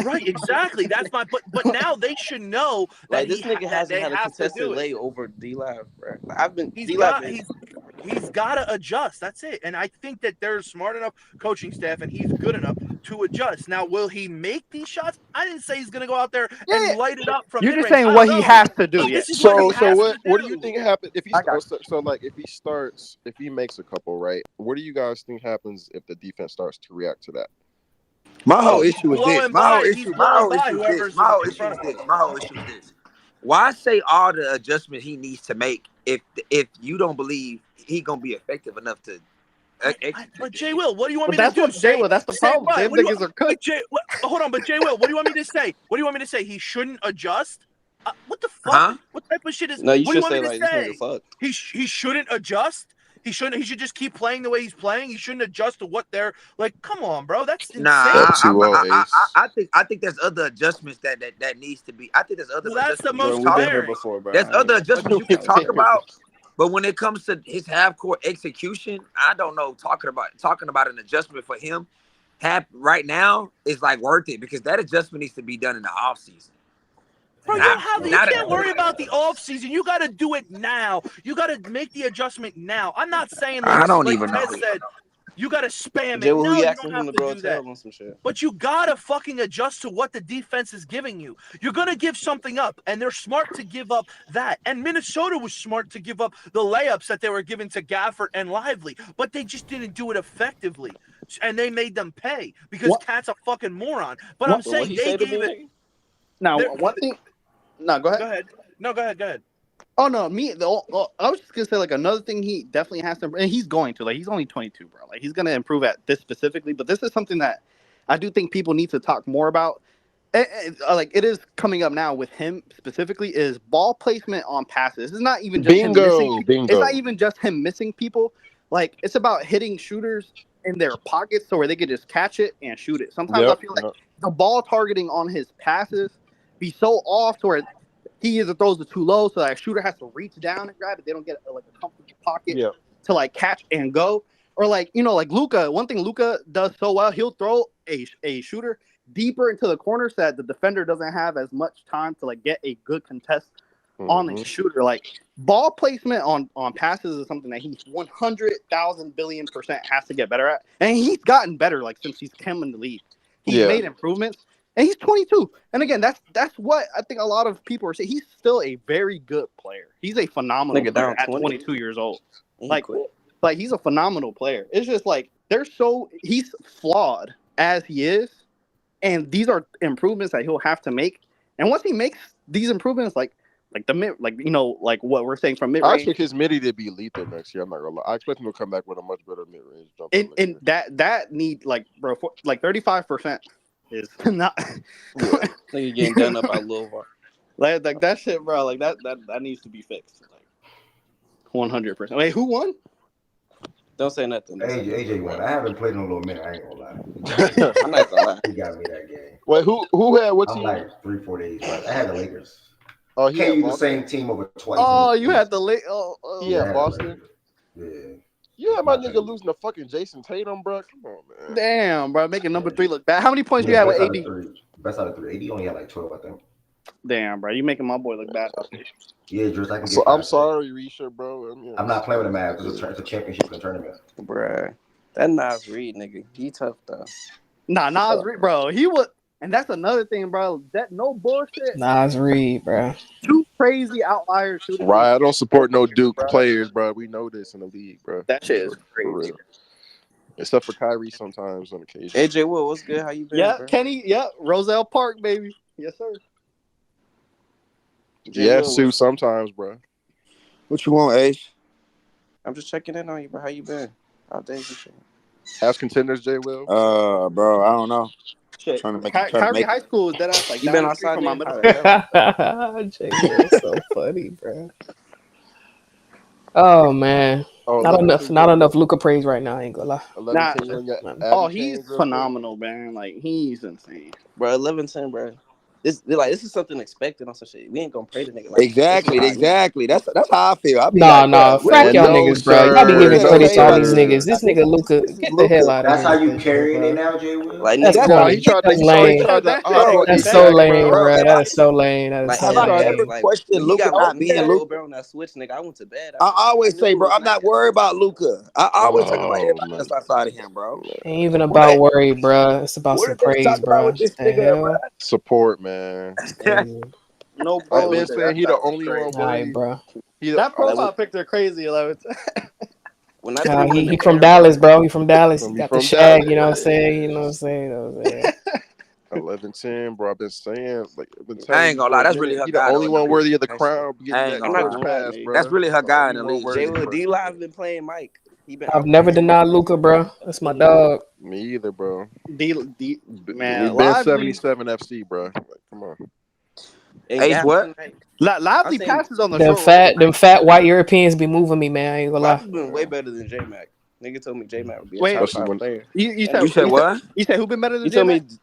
Right, exactly. That's my but now they should know that this nigga hasn't had a contested lay over D-Lab, bro. He's got to adjust. That's it. And I think that there's smart enough coaching staff and he's good enough to adjust. Now, will he make these shots? I didn't say he's going to go out there and light it up from You're just mid-range. saying what he has to do. Yeah. So what do you think happens if he if he makes a couple, right? What do you guys think happens if the defense starts to react to that? My whole issue is this. My whole issue is this. Why say all the adjustments he needs to make if you don't believe he gonna be effective enough to But Jay Will, what do you want But me to do? Jay Will, that's the problem. What? Them niggas are cooked. Hold on, but Jay Will, what do you want me to say? What do you want me to say? He shouldn't adjust? What the fuck? What type of shit is? No, you what do you should want say me to like say? this nigga fucked. He shouldn't adjust. He should just keep playing the way he's playing. He shouldn't adjust to what they're like. Come on, bro. That's insane. I think there's other adjustments that needs to be. I think there's other adjustments. That's the most We've been here before, bro. There's other adjustments you can talk about, but when it comes to his half-court execution, I don't know. Talking about an adjustment for him, right now is like worth it because that adjustment needs to be done in the offseason. Bro, you can't worry about the offseason. You got to do it now. You got to make the adjustment now. I'm not saying like, I don't like even Ted know. said, you got to spam Jay, it. who No, you you asking don't him have to to bro do tell that. him some shit? But you got to fucking adjust to what the defense is giving you. You're going to give something up, and they're smart to give up that. And Minnesota was smart to give up the layups that they were giving to Gafford and Lively, but they just didn't do it effectively. And they made them pay because Cat's a fucking moron. But I'm saying they gave it. Now, one thing. No, go ahead. Go ahead. No, go ahead. Oh no, I was just gonna say like another thing he definitely has to, and he's going to, like, he's only 22, bro. Like, he's gonna improve at this specifically, but this is something that I do think people need to talk more about. Like, it is coming up now with him specifically is ball placement on passes. It's not even just him missing. It's not even just him missing people. Like, it's about hitting shooters in their pockets so where they could just catch it and shoot it. Sometimes I feel like the ball targeting on his passes be so off to where he either throws it too low, so that a shooter has to reach down and grab it. They don't get like a comfortable pocket to like catch and go. Or like, you know, like Luka. One thing Luka does so well, he'll throw a shooter deeper into the corner so that the defender doesn't have as much time to like get a good contest on the shooter. Like, ball placement on passes is something that he's 100,000 billion% has to get better at, and he's gotten better like since he's come in the league. He's made improvements. And he's 22. And again, that's what I think a lot of people are saying. He's still a very good player. He's a phenomenal player at 22 years old. Like he's a phenomenal player. It's just like he's flawed as he is, and these are improvements that he'll have to make. And once he makes these improvements, like what we're saying from mid range, I expect his midi to be lethal next year. I'm not gonna lie. I expect him to come back with a much better mid range jump. And that need like 35%. Is not Nigga getting done up out Louisville. Like that shit, bro. Like that needs to be fixed. Like 100%. Wait, who won? Don't say nothing. AJ won. I haven't played in a little minute. I ain't gonna lie. I'm not gonna lie. He got me that game. Wait, who had what team? I'm like 3-4 days. I had the Lakers. Oh, he can't use the Boston? same team over twice. Oh, you had the late. Yeah, Boston. Yeah. You had my nigga losing to fucking Jason Tatum, bro. Come on, man. Damn, bro, making number 3 look bad. How many points you had with AD? Best out of 3. AD only had like 12, I think. Damn, bro, you making my boy look bad. Yeah, Driss, I can get I'm sorry, Risha, bro. I'm not playing with the Mavs. It's a championship in the tournament. Bruh. That Nas Reed, nigga. He tough, though. Nah, Nas Reed, bro. He was... And that's another thing, bro. That no bullshit. Nas Reed, bro. 2 crazy outliers. Right, I don't support no Duke players, bro. We know this in the league, bro. That shit is crazy. Except for Kyrie sometimes on occasion. AJ Will, what's good? How you been? Yeah, bro? Kenny. Yeah, Roselle Park, baby. Yes, sir. Yeah, Sue. Sometimes, bro. What you want, Ace? I'm just checking in on you, bro. How you been? How days and shit? As contenders, Jay Will. Bro, I don't know. Shit. Trying to make Kyrie High School is dead ass like you been outside from my middle. Jay Will's so funny, bro. Oh man, not enough Luka praise right now. I ain't gonna lie. He's phenomenal, man. Like, he's insane, bro. 11-10, bro. This is something expected on some shit. We ain't gonna pray the nigga. Like, exactly. That's how I feel. Frack y'all niggas, bro. Y'all be giving credit to all these niggas. This nigga Luka, get the hell out of here. That's how you carrying it now, Jay Will? Like, that's lame. That's so lame, bro. That's so lame. That's so Have I lame. ever questioned Luka not being Luka? On that switch, nigga, I went to bed. I always say, bro, I'm not worried about Luka. I always talk about everybody that's outside of him, bro. Ain't even about worry, bro. It's about some praise, bro. Support, man. No, I've been saying he the only one worthy, bro. That profile picture crazy, 11. He from Dallas, bro. He from Dallas. He got the shag, you know what I'm saying? You know what I'm saying? 11-10, bro. I've been saying, like, I ain't gonna lie, that's really her he guy. the only one worthy of the crown. I'm not pass, bro. That's really her guy in the league. Jay Will, D-Live been playing Mike. I've never denied Luka, bro. That's my dog. Me either, bro. Man, We've been Lively 77 FC, bro. Like, come on. Ace, what? Lively passes on the Them short roll. fat white Europeans be moving me, man. I ain't gonna lie. I've been way better than J Mac. Nigga told me J Mac would be a Wait, top 5 player. You That said nigga- what? You said who been better than You told J-Mac? me.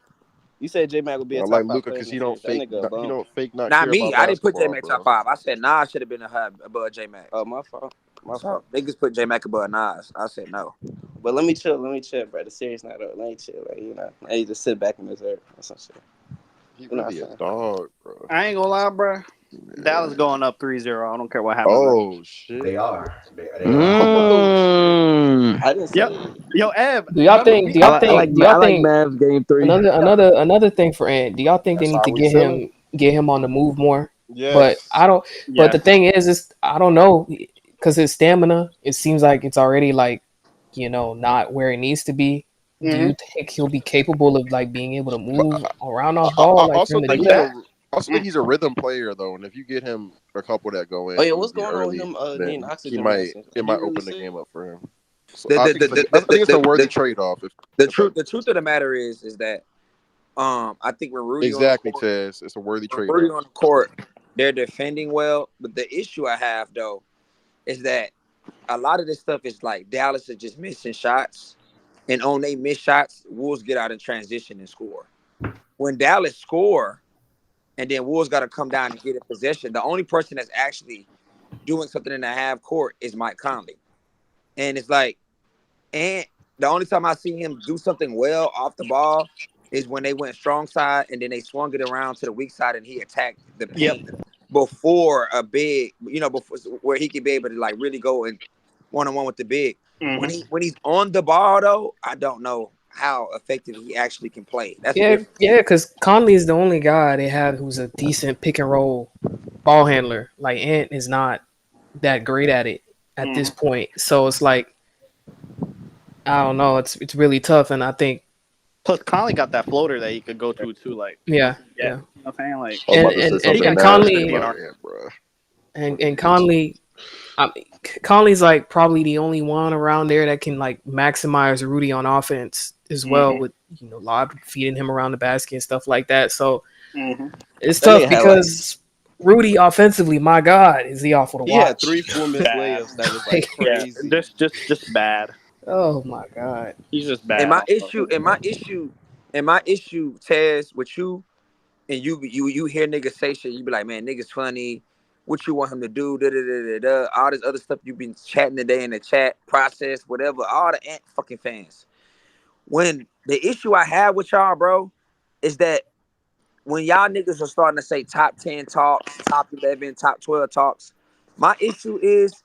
You said J Mac would be a I top like 5 Luka player. because he don't fake. That nigga a bum. He don't fake not Not care me. about I didn't put J basketball, Mac bro. top 5. I said Nas should have been above J Mac. Oh, my fault. My fault. Niggas put J Mac above Nas. I said no. But let me chill, bro. The series not over. Let me chill, like, you know. I need to sit back and observe or some shit. He really a dog, bro. I ain't gonna lie, bro. Dallas going up 3-0. I don't care what happens. Oh shit. They are. They are. I didn't say Yo, Ev. Do y'all think? Do y'all think? Do y'all think? Mavs game 3. Another thing for Ant. Do y'all think That's they need how to we get him on the move more? Yes. But I don't. Yeah. But the thing is I don't know, because his stamina, it seems like it's already like, not where it needs to be. Do you think he'll be capable of like being able to move around off ball? I Like also for him to think do that? he's a rhythm player though, and if you get him a couple that go in, Oh yeah, what's early, going on with him then getting oxygen? it might really open the sick? game up for him. So I think it's a worthy trade-off. The truth of the matter is that I think when Rudy Exactly, on the court, Tez. It's a worthy when Rudy trade-off. on the court, they're defending well. But the issue I have though is that a lot of this stuff is like Dallas is just missing shots, and on they miss shots, Wolves get out in transition and score. When Dallas score, and then Wolves got to come down and get in possession, the only person that's actually doing something in the half court is Mike Conley, and it's like, and the only time I see him do something well off the ball is when they went strong side and then they swung it around to the weak side and he attacked the paint before a big, before where he could be able to like really go and one-on-one with the big. Mm-hmm. When he's on the ball though, I don't know how effective he actually can play. That's Yeah, because Conley is the only guy they have who's a decent pick and roll ball handler. Like Ant is not that great at it at this point. So it's like, I don't know. It's really tough, and I think. Plus, Conley got that floater that he could go to too. Like, yeah. You know what I'm saying? Like, And Conley, and Conley, Conley's like probably the only one around there that can like maximize Rudy on offense as well, with lob feeding him around the basket and stuff like that. So it's tough because Rudy offensively, my God, is he awful to watch? He had 3 full missed layups that was like crazy. Just bad. Oh my God, he's just bad. And my issue, Taz, with you, and you hear niggas say shit, you be like, man, niggas funny. What you want him to do? Da, da, da, da, da. All this other stuff you've been chatting today in the chat process, whatever. All the Ant fucking fans. When the issue I have with y'all, bro, is that when y'all niggas are starting to say top 10 talks, top 11, top 12 talks, my issue is,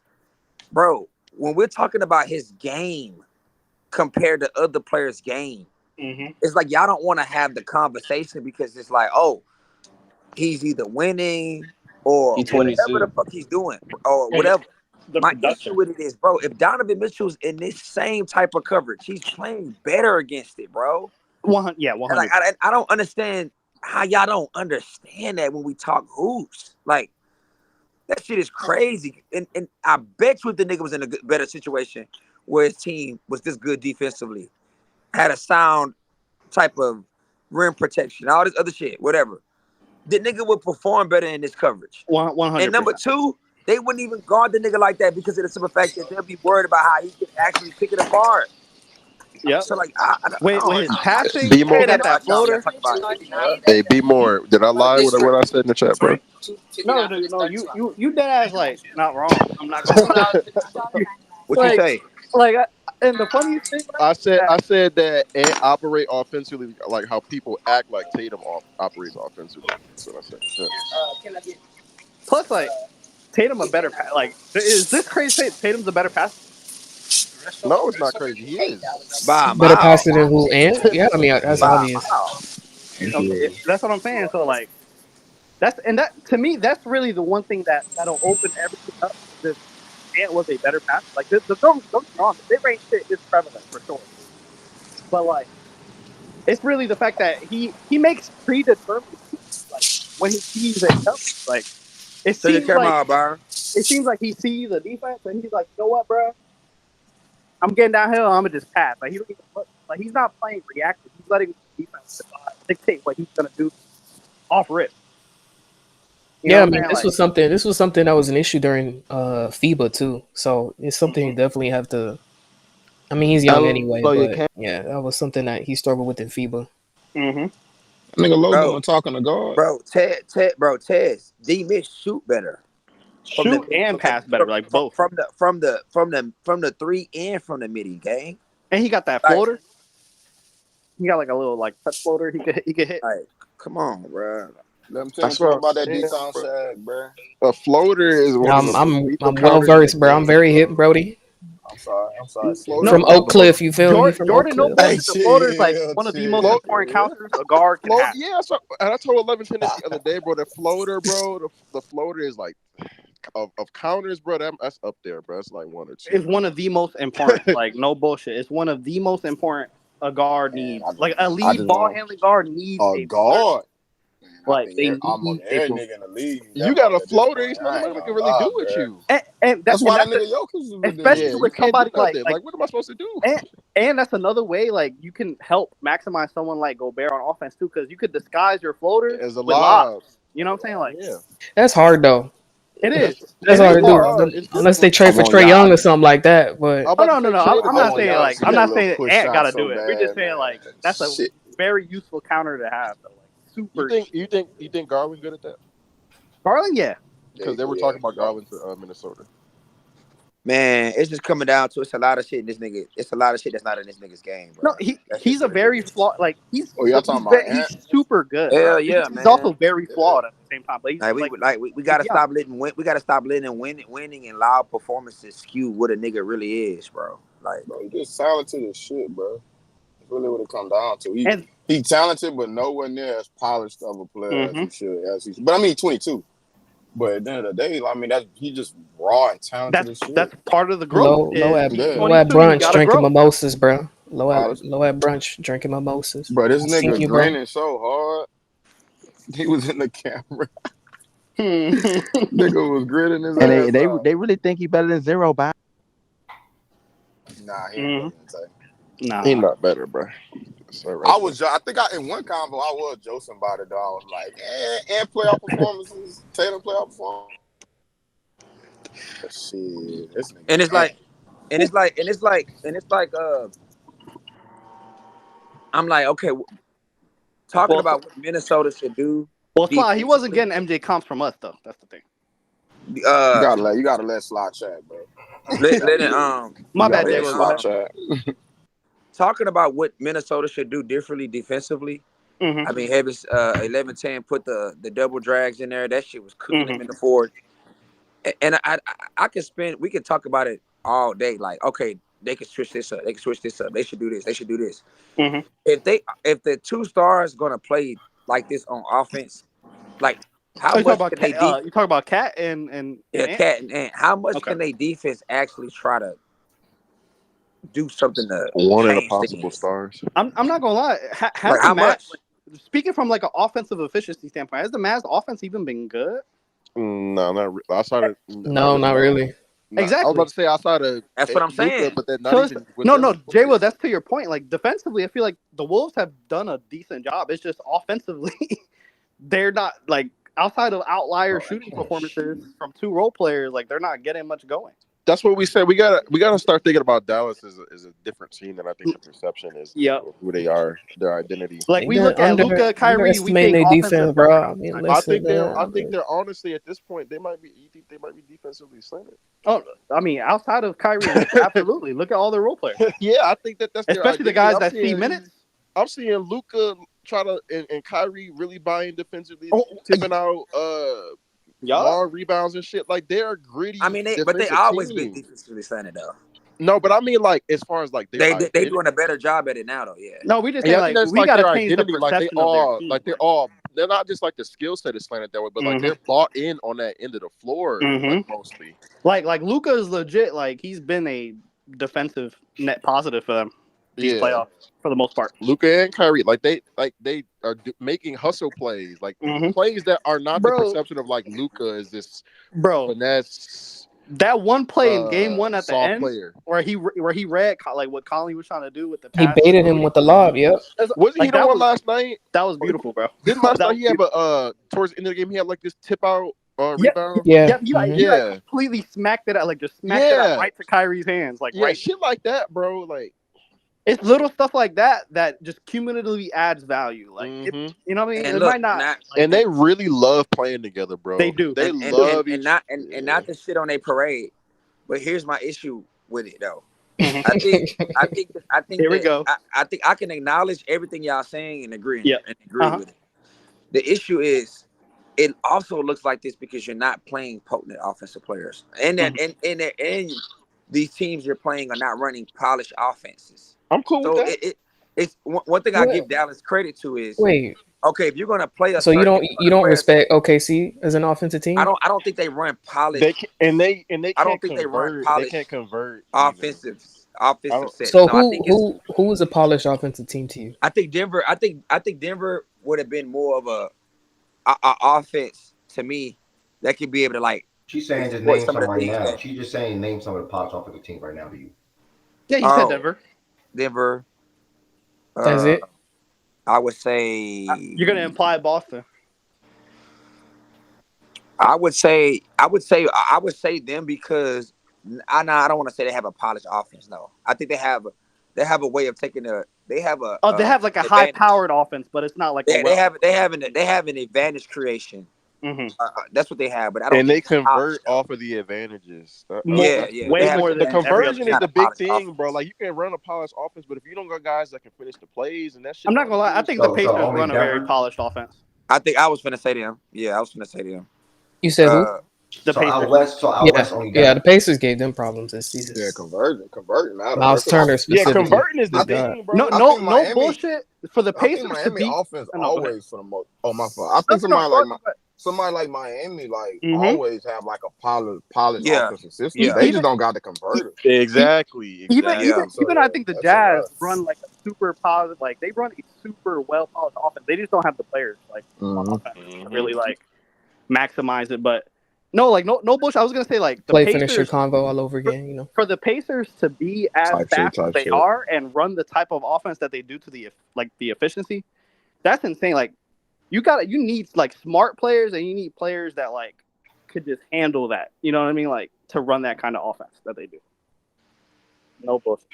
bro, when we're talking about his game compared to other players' game, it's like y'all don't want to have the conversation because it's like, oh, he's either winning or whatever the fuck he's doing or whatever. My issue with it is, bro, if Donovan Mitchell's in this same type of coverage, he's playing better against it, bro. 100. Like, I don't understand how y'all don't understand that when we talk hoops. Like, that shit is crazy. And I bet you if the nigga was in a better situation where his team was this good defensively, had a sound type of rim protection, all this other shit, whatever, the nigga would perform better in this coverage. 100%. And number two, they wouldn't even guard the nigga like that because of the simple fact that they'll be worried about how he can actually pick it apart. Yeah. So like, with his passing, Be more. he got that floater. Hey, be more. Did I lie with what I said in the chat, bro? No, you dead ass like not wrong. I'm not gonna. What you say? Like, and the funniest thing, I said that Ant operate offensively like how people act like Tatum operates offensively. That's what I said. Yeah. Plus, like, Tatum a better like. Is this crazy? Tatum's a better passer. No, it's not crazy. He is better passer than who? Ant? Yeah, I mean that's obvious. That's what I'm saying. So like, that to me, that's really the one thing that'll open everything up. This Ant was a better passer. Like, don't get wrong, the mid-range shit is prevalent for sure. But like, it's really the fact that he makes predetermined, like, when he sees it coming. Like, it seems like he sees the defense and he's like, you know what, bro? I'm getting downhill. I'm gonna just pass. Like he don't even look, like he's not playing reactive. He's letting the defense dictate what he's gonna do off rip. You know Yeah, I what I'm mean saying? this Like, was something. This was something that was an issue during FIBA too. So it's something you definitely have to. I mean, he's young anyway, Hello, you but can. yeah, that was something that he struggled with in FIBA. Nigga low bro, doing talking to God. Tez, D Mitch shoot better from the shoot and pass better, like both. from the three and from the midi game. And he got that Like, floater. He got like a little like touch floater. He could hit. like, come on, bro. Let me tell That's you what I'm about that saying, decon bro. shag, bro. A floater is one of the most lethal I'm well counters versed, in the bro. I'm game, very hip, bro. Brody. I'm sorry. Floaters From are Oak the Cliff, you feel me? From Oak Jordan, no Cliff. Hey, bullshit. The floater is like one of the most chill. important counters a guard can have. Yeah, so, and I told 11 Tennis the other day, bro. The floater, bro. The floater is like of counters, bro. That's up there, bro. It's like one or two. It's one of the most important. Like no bullshit. It's one of the most important a guard needs. Like a lead ball handling guard needs a guard. Like they almost need every a nigga in the league. You got a at this floater. point. There's I ain't nothing gonna can really lie, do with bruh. you. and That's why that that's nigga Jokic is ridiculous. especially Yeah, you with can't do somebody nothing. like What am I supposed to do? and that's another way like you can help maximize someone like Gobert on offense too, because you could disguise your floater As a with lob. lobs. You know what I'm saying? Like Yeah. That's hard though. it is. That's It hard is to do. hard. Unless they trade for Come on, Trae Young y'all. or something like that. But I'm Oh about no, to say Trae I'm to not go. saying like to I'm get a not little saying push Ant shot gotta so do it. We're just bad, saying like man. that's a Shit. very useful counter to have. Though. Like super. You think Garland good at that? Garland, yeah. Because they were talking about Garland to Minnesota. Man, it's just coming down to it's a lot of shit in this nigga. It's a lot of shit that's not in this nigga's game, bro. No, he's a very flawed. Like he's Oh, y'all talking about he's Ant? super good. Hell yeah, He's man. also very flawed at the same time. But he's We gotta yeah. stop letting we gotta stop letting winning and loud performances skew what a nigga really is, bro. Like, Bro, he just talented as shit, bro. That's really what it come down to. And He talented, but nowhere near as polished of a player as he should. But I mean, 22. But at the end of the day, I mean, he just raw and talented as shit. That's part of the growth. low at Yeah. brunch drinking grow. mimosas, bro. Low at brunch drinking mimosas. Bro, this I seen nigga you, bro. grinning so hard. He was in the camera. Nigga was grinning his And ass off. they really think he better than Zero by. Nah, he ain't Nah, he not better, bro. I think in one convo I was joking about it though. I was like, and playoff performances, Tatum playoff performance. Shit, this nigga. and it's like I'm like, okay, talking about what Minnesota should do. Well, Sly, he wasn't getting MJ comps from us though. That's the thing. You gotta let Sly chat, bro. My bad, Jay. Talking about what Minnesota should do differently defensively. I mean, having 11-10 put the double drags in there, that shit was cooking them in the fourth. And I could we could talk about it all day. Like, okay, they could switch this up. They could switch this up. They should do this. They should do this. If the two stars gonna play like this on offense, like how much can they you talk about Cat and Cat and Ant. How much can they defense actually try to do something to one of the change possible things? stars? I'm not gonna lie. Like, how much? Speaking from like an offensive efficiency standpoint, has the Mavs offense even been good? No, not outside of not really. Exactly. I was about to say outside of that's what I'm saying. Luka, but then not even no, Jay Will, that's to your point. Like defensively, I feel like the Wolves have done a decent job. It's just offensively, they're not like outside of outlier shooting performances from two role players. Like they're not getting much going. That's what we said. We gotta start thinking about Dallas as a different team than I think the perception is. Of who they are, their identity. Like we look at Luka, Kyrie, we think their defense, bro. I mean, I think they're honestly at this point they might be defensively slanted. Oh, I mean, outside of Kyrie, absolutely. Look at all their role players. Yeah, I think that's especially the guys that see minutes. I'm seeing Luka try to and Kyrie really buying defensively, tipping out long rebounds and shit. Like they're gritty. I mean, but they always been defensively slanted though. No, but I mean, like as far as like they doing a better job at it now though. Yeah. No, we just saying, like we gotta change the perception of their team. They're not just like the skill set is slanted that way, but like they're bought in on that end of the floor like, mostly. Like Luka is legit. Like he's been a defensive net positive for them these playoffs for the most part. Luka and Kyrie, they are making hustle plays, like plays that are not the perception of like Luka is this finesse. That one play in game one at the soft end player. where he read like what Conley was trying to do with the He pass. baited him with the lob. Yep. Wasn't he the one last night? That was beautiful, bro. Didn't last That night was he have a towards the end of the game he had like this tip out rebound? Yeah. He completely smacked it out, like just smacked it out right to Kyrie's hands, like right. Shit like that, bro. Like it's little stuff like that that just cumulatively adds value. Like you know what I mean? And it look, might not. And they really love playing together, bro. They do. They and love and not to shit on a parade, but here's my issue with it though. I think Here we go. I think I can acknowledge everything y'all saying and agree with it. The issue is it also looks like this because you're not playing potent offensive players, and and these teams you're playing are not running polished offenses. I'm cool with that. It's one thing I give Dallas credit to is okay, if you're gonna play a so you don't respect OKC as an offensive team? I don't think they run polished. They I don't think they run polished. They can't convert offensive sets. So who is a polished offensive team to you? I think Denver. I think Denver would have been more of a offense to me that could be able to like. She's saying just name some right now. She's just saying name some of the polished offensive team right now to you. Yeah, you said Denver. Denver. That's it. I would say you're gonna imply Boston. I would say them because I don't want to say they have a polished offense. No, I think they have a way of taking they have like a high powered offense, but it's not like they have an advantage creation. Mm-hmm. That's what they have, but I don't. And they convert off of the advantages. Way more. The conversion is the big thing, bro. Like you can run a polished offense, but if you don't got guys that can finish the plays and that shit, I'm not gonna lie. I think the Pacers run a very polished offense. I was finna say them. Yeah, I was finna say them. You said who? The Pacers. Out west only Denver. Yeah, the Pacers gave them problems this season. Yeah, converting. Miles Turner specifically. Yeah, converting is the thing, bro. No bullshit for the Pacers. Miami offense always for the most. Oh my fault. I think somebody like Miami, always have like a polished offensive system. Yeah. They just don't got the converter. Exactly. Even I think the Jazz run like a super positive, like they run a super well polished offense. They just don't have the players on offense to really like maximize it. But no bullshit. I was gonna say like the play Pacers, finisher convo all over again. You know, for the Pacers to be as fast as they are and run the type of offense that they do to the efficiency, that's insane. Like. You need like smart players and you need players that like could just handle that. You know what I mean? Like to run that kind of offense that they do. No bullshit.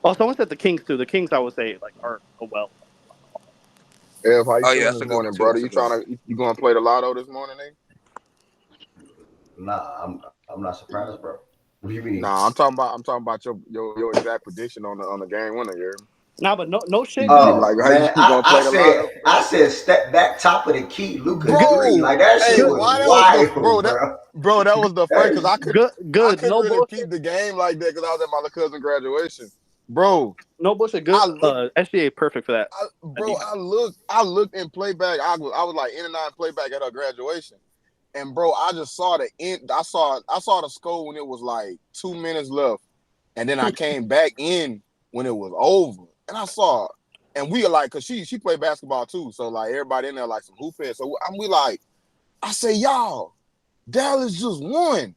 Oh, someone said the Kings too. The Kings, I would say, like are well. Ev, how you feeling this morning, brother? You going to play the lotto this morning, eh? Nah, I'm not surprised, bro. What do you mean? Nah, I'm talking about your exact prediction on the game winner, yeah. Nah, but no shit. Like how you gonna play the lotto? I said step back top of the key, Luka. Like that shit was wild, bro. That was the first because I couldn't no really bullshit. keep the game like that because I was at my cousin's graduation, bro. No bullshit. Good. SGA perfect for that. I looked in playback. I was like in and out playback at her graduation, and bro, I just saw the end. I saw the score when it was like 2 minutes left, and then I came back in when it was over. And I saw, and we are like, cause she played basketball too, so like everybody in there like some hoop heads. So we like, I say, y'all, Dallas just won.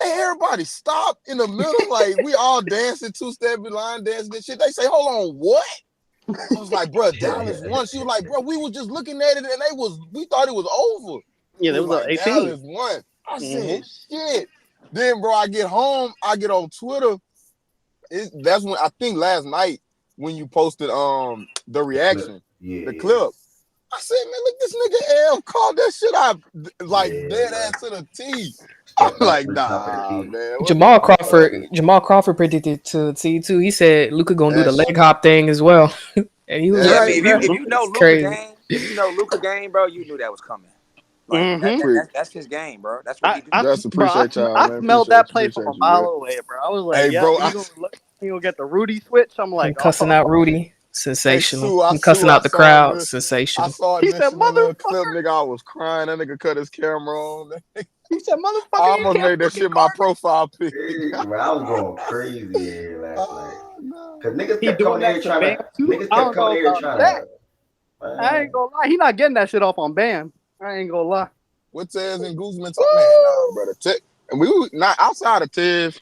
Hey, everybody stopped in the middle, like we all dancing, two-step line dancing and shit. They say, hold on, what? I was like, bro, Dallas won. She was like, bro, we were just looking at it and we thought it was over. Yeah, there was like 18. Dallas won. I said, shit. Then, bro, I get home, I get on Twitter. That's when I think last night. When you posted the reaction, the clip, I said, man, look, this nigga L called that shit out like dead ass to the T. I'm like, nah, man. Jamal Crawford predicted to T too. He said Luka gonna do the leg hop thing as well. And he was right. If you know Luka game, bro, you knew that was coming. Like, that's his game, bro. That's what he do. That's appreciate y'all. I smelled that play from a mile away, bro. I was like, hey, bro, he gonna get the Rudy switch. I'm like, cussing out Rudy, sensational. I'm cussing out the crowd, sensational. I saw it. He said, "Motherfucker, clip, nigga." I was crying. That nigga cut his camera on. He said, "Motherfucker." I almost made that shit my profile pic. I was going crazy here last night. Cause niggas kept coming here trying to. I ain't gonna lie. He not getting that shit off on Bam. I ain't gonna lie. What says in Guzman? Man, nah, brother. And we not outside of Tiff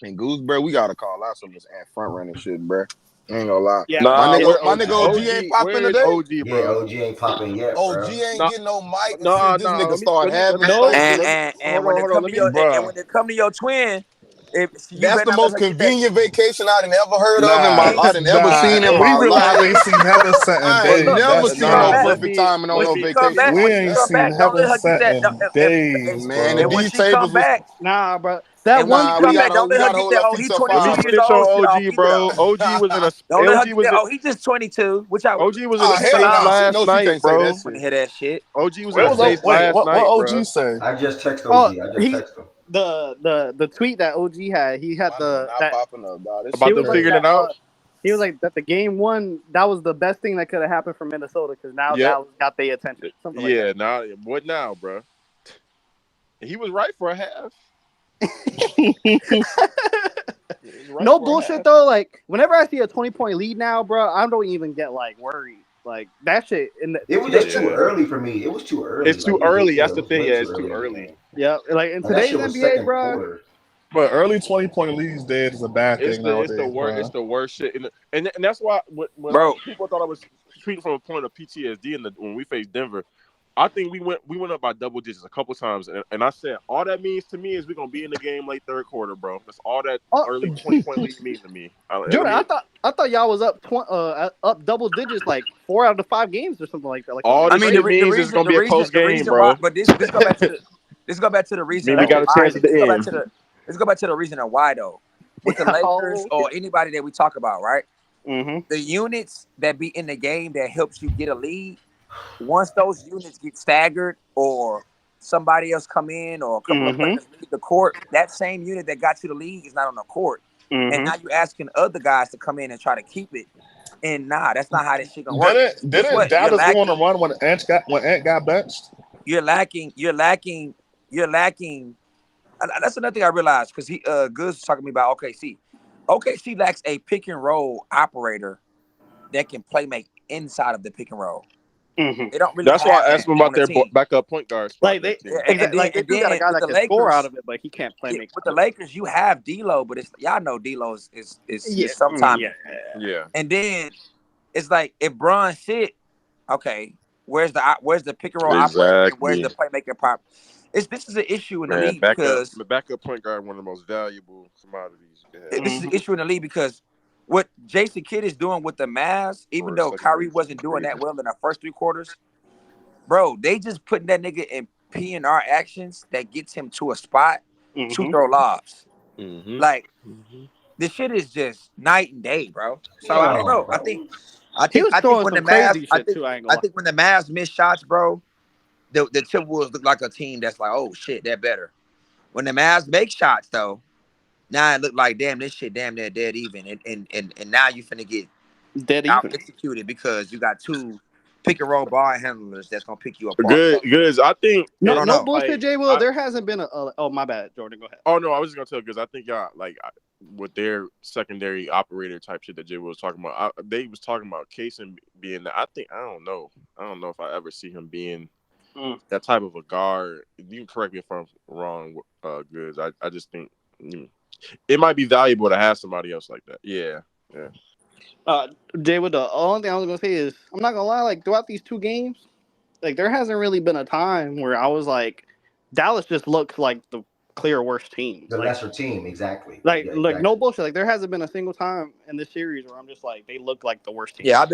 and Gooseberry, we gotta call out some of this front running shit, bro. Ain't gonna lie. Yeah, My Nah, nigga, where my OG? nigga OG ain't popping Where's today. OG, Yeah, bro? OG ain't popping yet, OG bro. ain't Nah, getting no mic and nah, shit. This nah. nigga start having No. fights. And Hold when on, it hold on. come Let to me, when Bruh. it come to your twin, if you That's better the not let most her get that. convenient vacation I done ever heard of in my Nah, life. I done ever And seen in we my really life. haven't seen heaven sent in I but ain't look, days. but never when That's she seen come no nah. back, Let perfect me. timing on when no Let she me. come vacation. back, we when she ain't come seen back, don't let heaven her get sent that. in days, Man, the And when bro. B she come tables was back, Nah, bro. That and when one she nah. We come tweet. back, gotta don't we let her gotta get hold that. our Oh, feet he's to the Let 22 me fire. years snitch old. Shit on off OG, either bro. though. Don't let her OG get was that. in. Oh, he's just 22. Which I OG was in leave the the Oh nigga hell States nah. alone. She last knows she night, can't say that bro. Want to shit. hear that shit? OG was in Where the I was just States wait? text. last What night, OG bro. say? I just text Oh, OG. I just he text him. the tweet that OG had. He had My nigga the not that popping up, dog. This he About shit was them like crazy. figuring that. it out. He was like that the game one. That was the best thing that could have happened for Minnesota because now Yep. Dallas got their attention. Something like Yeah. that. Now, what now, bro? And he was right for a half. He was right No for a bullshit half. though. Like whenever I see a 20-point lead now, bro, I don't even get like worried. Like that shit in the It was just today. too Yeah. early for me. It was too early. It's Like too it was, early. yeah, That's it the was thing. way Yeah, too it's too early in the early. game. Yeah, like in And that today's shit was NBA, second bro. quarter. But early 20-point leads dead is a bad It's thing the nowadays, worst. It's bro. the worst shit. And that's why when Bro, people thought I was tweeting from a point of PTSD when we faced Denver, I think we went up by double digits a couple times, and I said all that means to me is we're gonna be in the game late third quarter, bro. That's all that Oh, early 20-point lead means to me. I Jordan, mean, I thought y'all was up up double digits like 4 out of the 5 games or something like that. Like all I this mean shit means it's gonna be a close the game, reason why, bro. but this go back to the reason mean we of got a why. chance at the end. Let's go back to the reason of why though. With the Lakers oh, or anybody that we talk about, right? mm-hmm. The units that be in the game that helps you get a lead. Once those units get staggered or somebody else come in or a couple of Mm-hmm. players leave the court, that same unit that got you the lead is not on the court. And Mm-hmm. now you're asking other guys to come in and try to keep it. And nah, that's not how this shit gonna work. Guess Didn't what? Dallas go on a run when Ant got benched? You're lacking. That's another thing I realized because Goods was talking to me about OKC. OKC lacks a pick and roll operator that can play make inside of the pick and roll. Mm-hmm. They don't really That's why have I asked that them about on the their team. backup point guard spot. Like That they team. like they do got a guy With that the can score out Lakers, of it, but he can't play make. with the Lakers, you have D'Lo, but it's y'all know D'Lo Yeah, is sometime. yeah. Yeah. And then it's like if Bron shit, okay, where's the pick and roll operator and where's the Exactly. playmaker pop? This is an issue in the Man, league because backup point guard, one of the most valuable commodities you can have. this is an issue in the league because what Jason Kidd is doing with the Mavs, even Or though Kyrie secondary wasn't doing crazy. that well in the first 3 quarters, bro, they just putting that nigga in P&R actions that gets him to a spot to throw lobs. Mm-hmm. Like this shit is just night and day, bro. So I don't Damn, know. bro. He was I think throwing when the some Mavs, crazy shit too. I ain't gonna I lie. think when the Mavs miss shots, bro, the Timberwolves look like a team that's like, oh shit, they're better. When the Mavs make shots, though, now it look like damn, this shit damn near dead even, and now you finna get Dead out even. executed because you got 2 pick and roll ball handlers that's gonna pick you apart. So Good. I think I No, don't no know. bullshit, like J. Will. There hasn't been a. Oh, my bad, Jordan. Go ahead. oh no, I was just gonna tell because I think y'all like with their secondary operator type shit that Jay was talking about. They was talking about Kaysen being that. I don't know if I ever see him being that type of a guard. You can correct me if I'm wrong, Goods. I just think it might be valuable to have somebody else like that. Yeah. Jay, with the only thing I was gonna say is I'm not gonna lie. Like throughout these 2 games, like there hasn't really been a time where I was like, Dallas just looks like the clear worst team. The Like, lesser team, exactly. like, Yeah, like no exactly. bullshit. Like there hasn't been a single time in this series where I'm just like they look like the worst team. Yeah, I've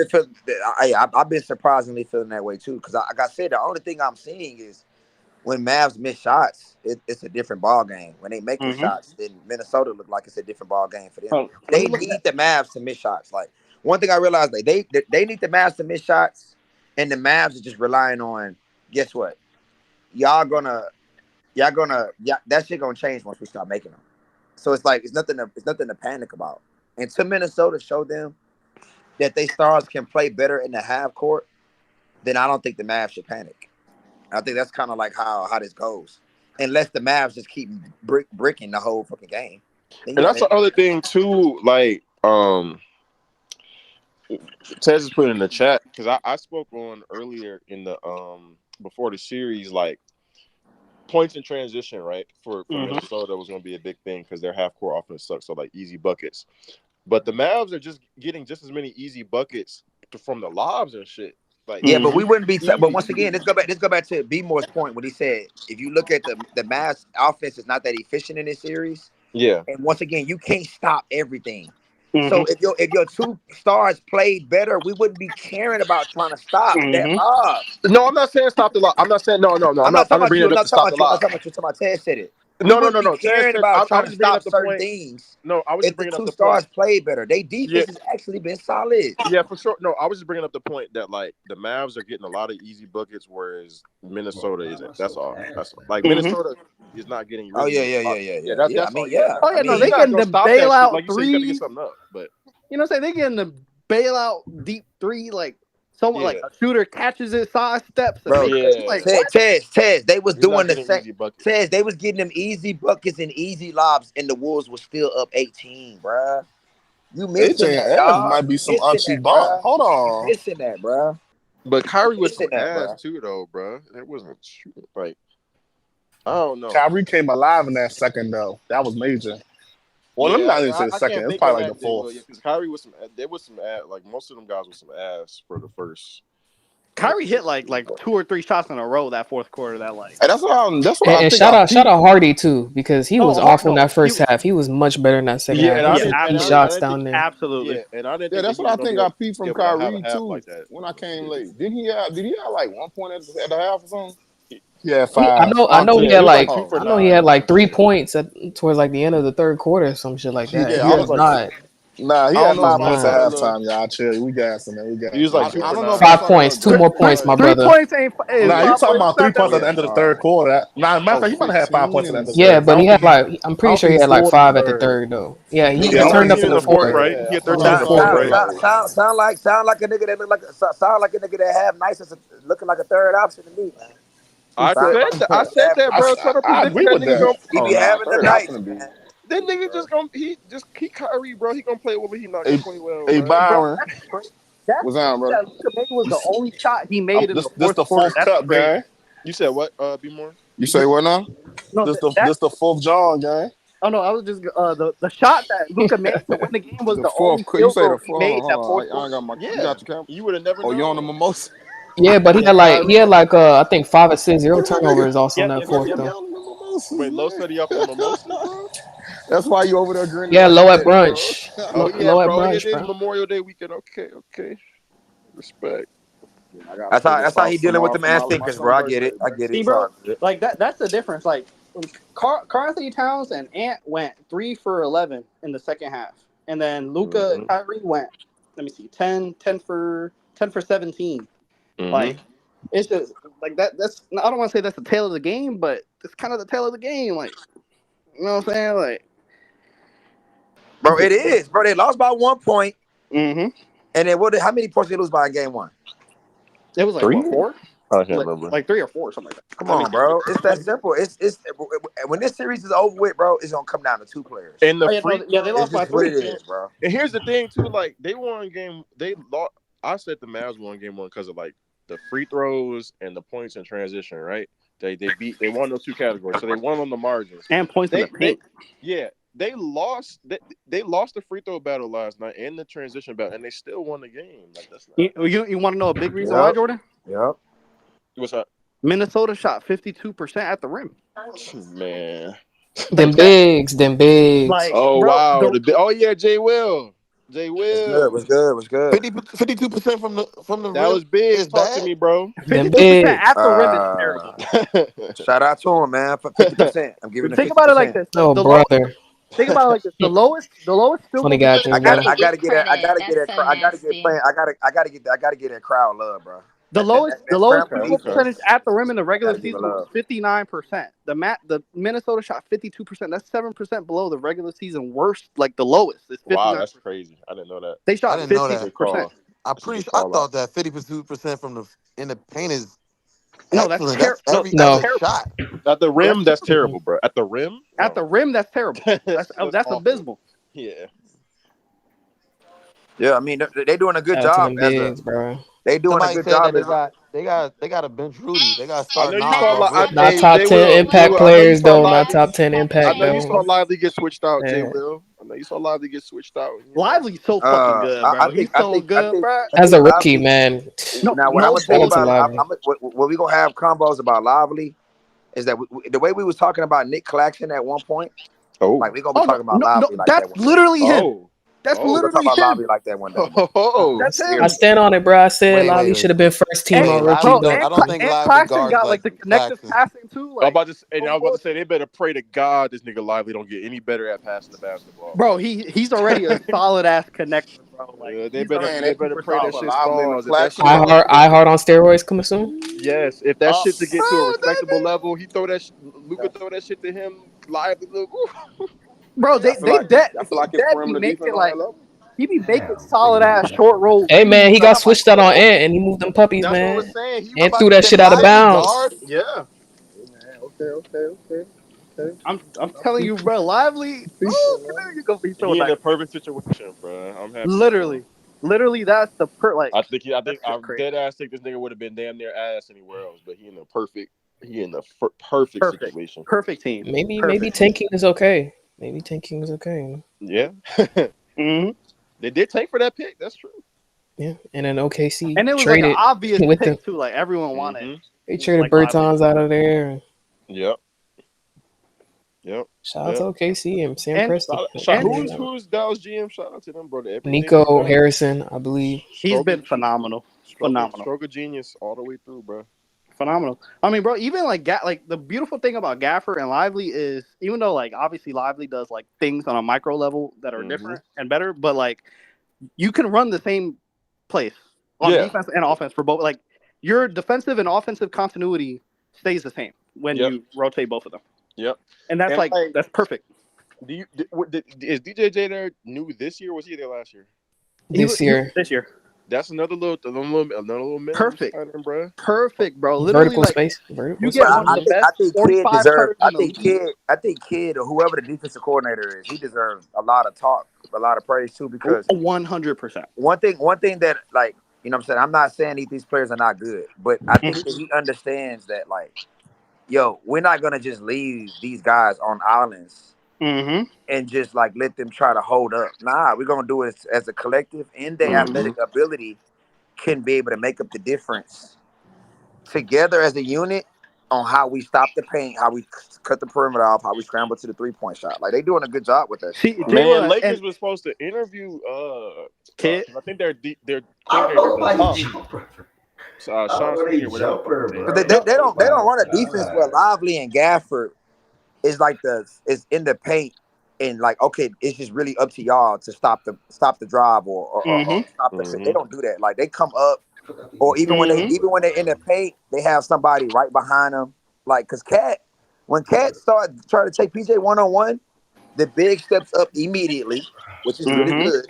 been surprisingly feeling that way too because like I said, the only thing I'm seeing is when Mavs miss shots, it's a different ball game. When they make the shots, then Minnesota look like it's a different ball game for them. Oh, let They me look need at. the Mavs to miss shots. Like one thing I realized, like they need the Mavs to miss shots, and the Mavs are just relying on. Guess what? Y'all gonna that shit gonna change once we start making them. So it's like it's nothing to panic about. Until Minnesota show them that they stars can play better in the half court, then I don't think the Mavs should panic. I think that's kind of like how this goes. Unless the Mavs just keep bricking the whole fucking game. Then And yeah, that's the other thing too. Like Tez is put in the chat because I spoke on earlier in the before the series like points in transition, right? For Mhm. Minnesota was going to be a big thing because their half court offense sucks. So like easy buckets, but the Mavs are just getting just as many easy buckets from the lobs and shit. Like Yeah, but we wouldn't be. But easy. once again, let's go back to B Moore's point when he said, if you look at the Mavs offense is not that efficient in this series. Yeah. And once again, you can't stop everything. Mhm. So if your two stars played better, we wouldn't be caring about trying to stop that Mhm. lob. No, I'm not saying stop the lob. I'm not saying no. I'm I'm not talking about bringing you. it I'm up not to talking stop the about you. I'm not lob. talking about you. I'm talking about Ted said it. We No. wouldn't be Ted caring said, about I trying was to just bringing stop up the certain point. things. No, I was just If the bringing up two the stars point. played better, they defense Yeah. has actually been solid. Yeah, for sure. No, I was just bringing up the point that like the Mavs are getting a lot of easy buckets, whereas Minnesota isn't. That's all. That's all. Like Minnesota is not getting Oh really. yeah. That's I all. mean, Yeah. Oh yeah, I no, mean, they You're not getting gonna the stop that shit. bailout Like you said, you got to get threes. something up. But You know what I'm saying? They getting the bailout deep three, like someone like a shooter catches it, side steps, and bro, makes it. Like what? Tez, they was You're not doing the getting same. easy buckets. Tez, they was getting them easy buckets and easy lobs, and the Wolves was still up 18, bruh. You missing AJ that, and Evans dog. might be You some missing unchy that, bump. bruh. Hold You on. missing that, bruh. But Kyrie You was some missing that, ass bruh. too, though, bro. That wasn't shooting. Like I don't know. Kyrie came alive in that second though. That was major. Well, let me not even say I second. can't It's think on probably like that the day, but fourth. yeah, because Kyrie was some. There was some ass. Like most of them guys was some ass for the first. Kyrie hit like 2 or 3 shots in a row that fourth quarter. That like. And that's what I And think. shout out Hardy too, because he was awful in that first he, half. He was much better in that second Yeah, and I half. didn't. He And shots I down think, there. Absolutely. Yeah, and I didn't. Yeah, think that's that what I he was think gonna I peeped from be able to have Kyrie a half too. like that. When I came late, did he have like 1 point at the half or something? Yeah, I 5. know he Yeah, had it was like 2 for I know he 9 had or like some 3 shit. points towards like the end of the third quarter or some shit like that. Yeah, He I was was not. Nah, he I had don't know if 5 I points saw at the little. halftime, y'all. Chill. We gassing it. We gassing He was like 2 I for don't know if 9. I 5 saw points, the 2 more points, Three, my three brother. points ain't. Is Nah, you 5 talking points about 3 not that points at much? the end of the Yeah, third quarter. Nah, matter of fact, he might have had 5 points at the end of the Yeah, third. but he had like I'm I pretty don't sure think he he had like scored in the 5 at the third. third though. Yeah, he Yeah, I don't turned think up he in in the the scored in fourth, the fourth. third. right? Yeah. He had In 13 the in the fourth, fourth, right? right? Sound like a nigga that sound like a nigga that have nice as looking like a third option to me, man. I Sound said like that. I said that, bro. Trevor I predicted agree that with nigga that. gonna. he Oh be nah, having the third nights, option to be. man. That nigga just gonna. He Kyrie, bro. He gonna play whether he not gonna Hey, play well, hey bro. Bro, Byron. that's crazy. That's What's crazy on, brother? that Luka May was the only shot he made in the This fourth the quarter. fourth That's cup, crazy. gang. You said what? Be more. You say what now? No, This the fourth John, gang. oh no, I was just the shot that Luka made to win the game was The the fourth only quarter. You field say goal the he fourth. made Hold that on. fourth I ain't quarter. got my. You Yeah, got your camera? you would have never Oh, you on the known. mimosa? Yeah, but he had like I think 5 assists, 0 turnovers also in Yep, that yep, yep, fourth yep, though. yep. On the mimosas, Wait, Low said he off the mimosas, man. bro. That's why you over there grinning Yeah, like a low at bitch, bro. brunch. Oh yeah, Low at bro. It brunch, is bro. Memorial Day weekend. Okay. Respect. I gotta pay the That's how he sauce dealing with tomorrow the for man my stinkers, bro. son's I get birthday, it. man. See, It's all bro, good. like that's the difference. Like Carl Anthony Towns and Ant went 3 for 11 in the second half, and then Luka and Kyrie went. Let me see, 10 for 17. Like it's just like that. That's I don't want to say that's the tail of the game, but it's kind of the tail of the game. Like you know what I'm saying? Like, Bro, it is. Bro, they lost by 1 point. mm-hmm. And then how many points did they lose by in game one? It was like 3? what, 4? I can't remember. Like 3 or 4, something like that. Come on, bro. It's that simple. It's when this series is over with, bro, it's gonna come down to 2 players. And the Oh, yeah, free they throw. lost It's by just what 3. it is, bro. And here's the thing too. Like they won game. They lost. I said the Mavs won game 1 because of like the free throws and the points in transition. Right? They won those 2 categories. So they won on the margins. And points in the paint. They lost. They lost the free throw battle last night and the transition battle, and they still won the game. Like that's not. You want to know a big reason why, Jordan? Yep. What's up, Minnesota shot 52% at the rim. man? Them bigs. Like, Oh bro, wow! Oh yeah, Jay Will. What's good? 52% from the That rim was big. is Talk bad. to me, bro. 52% at the rim is terrible. Shout out to him, man, for 50%. I'm giving him 50%. Think about it like this. Oh, brother. Think about it like this. The lowest field Funny goal guy, percentage. I gotta get that crowd love, bro. The lowest field goal percentage at the rim in the regular Gotta give season it was love. 59%. The Minnesota shot 52%. That's 7% below the regular season worst, like the lowest. It's 59%. Wow, that's crazy. I didn't know that. They shot I didn't know that. 50%. I'm pretty sure. I thought that 52% from in the paint is No, that's excellent. terrible. That's No. a shot. At the rim, that's terrible, bro. At the rim? At the rim, that's terrible. That's awful. abysmal. Yeah. Yeah, I mean they're doing a good Shout out job to them bigs, bro. They doing a Somebody good said job. that they got a bench Rudy. They got to I start know you Nas saw off like rip. Not hey top Jay 10 Will, Jay impact Will. I know you players saw though. Not Lively. top 10 I impact know you though. saw Lively get switched out, Jay Yeah. Will. I know you saw Lively get switched out. You know. Lively's so fucking good, I bro. He's so good, bro. As a rookie, Lively. man. No, Now, what I'm no gonna tell Shout you out to bullshit. about, Lively. what we gonna have combos about Lively is that the way we was talking about Nick Claxton at one point, like we gonna be Oh no, talking about no, no, Lively like that that's one day. literally him. Oh. That's We gonna talk literally about him. Lively like that one day, man. That's I him. stand on it, bro. I said Wait, Lively wait, should wait. have been first team Wait, on Lively. rookie Bro, though. I don't think and Lively Claxton guards got like like the connective Claxton. passing too. I'm Like, about to say, and no I was about to bullshit. say they better pray to God this nigga Lively don't get any better at passing the basketball. Bro, he's already a solid ass connector, bro. Like They he's better already they better super pray that solid. shit Lively and the falls. If that shit Claxton to get to I heart on steroids, come soon. yes, if that shit to get to a Bro, respectable level, he throw that Luka throw that shit to him Lively. Look, bro, I feel like he his dead be perimeter defense making on that like level. he be making Damn, solid nigga, ass short roll Hey threes. man, he Bro. got I'm like, switched out on bro, Ant and he moved them puppies, that's what I was man. saying. He was And about threw to that say shit out of Lively bounds. guard. Yeah. Hey, man, okay. I'm telling you, bro, Lively. Oh, you're gonna be so He in nice. the perfect situation, bro. I'm happy. Literally, that's the like. I think That's I just crazy. dead ass think this nigga would have been damn near ass anywhere else, but he in the perfect situation. Perfect team. Maybe tanking is okay. Maybe tanking is okay. Yeah. Mm-hmm. They did tank for that pick. That's true. Yeah, and then OKC And it was like an traded obvious with pick them. too. Like everyone wanted. They traded like, Lively. Bertans out of there. Yep. Shout out to OKC and Sam And- Presti. Who's Dallas GM? Shout out to them, bro. Everything Nico they've done. Harrison, I believe. He's been phenomenal. Stroke of genius all the way through, bro. Phenomenal. I mean, bro, even like the beautiful thing about Gaffer and Lively is even though like obviously Lively does like things on a micro level that are different and better, but like you can run the same place on defense and offense for both. Like your defensive and offensive continuity stays the same when you rotate both of them. Yep. And that's that's perfect. Is DJJ there new this year or was he there last year? This year. That's another little minute. Perfect, bro. Perfect, bro. Literally, vertical like, space. You get one of the best 45 cutters in the league. I think Kid or whoever the defensive coordinator is, he deserves a lot of talk, a lot of praise too. Because 100%. One thing that like you know what I'm saying, I'm not saying these players are not good, but I think that he understands that like, yo, we're not gonna just leave these guys on islands. And just like let them try to hold up. Nah, we're gonna do it as a collective, and their athletic ability can be able to make up the difference together as a unit on how we stop the paint, how we cut the perimeter off, how we scramble to the 3-point shot. Like they doing a good job with that. Man, Lakers was supposed to interview Kid. I think their I don't know Sean Sweeney or whatever. They don't run a defense where Lively and Gafford is like is in the paint and like, okay, it's just really up to y'all to stop the drive or stop the They don't do that. Like they come up, or even when they're in the paint, they have somebody right behind them. Like because when Cat started trying to take PJ 1-on-1, the big steps up immediately, which is really good.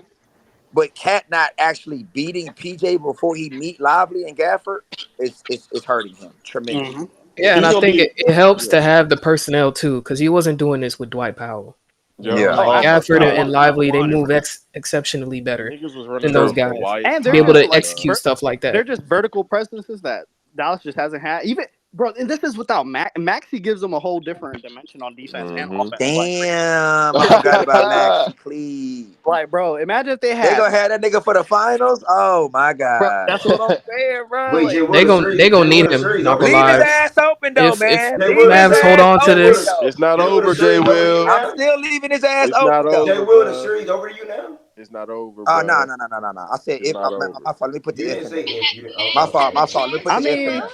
But Cat not actually beating PJ before he meet Lively and Gafford is hurting him tremendously. Yeah, and I think it helps to have the personnel too, because he wasn't doing this with Dwight Powell. Like Gafford and Lively, they move exceptionally better than those guys. And to be able to execute stuff like that. They're just vertical presences that Dallas just hasn't had. Even bro, and this is without Maxey gives them a whole different dimension on defense and offense. Damn, I forgot about Maxey, please. Like, bro, imagine if they had. They gonna have that nigga for the finals. Oh my god, bro, that's what I'm saying, bro. Wait, like, they gonna need him. Not gonna leave lie. his ass open though, man. If Mavs hold on to this, it's not over, Jay Will. I'm still leaving his ass It's open. not over, Jay Will, the series over to you now? It's not over. Oh no. I said if my fault. Let me put the if in there. My fault. Let me put the if in there.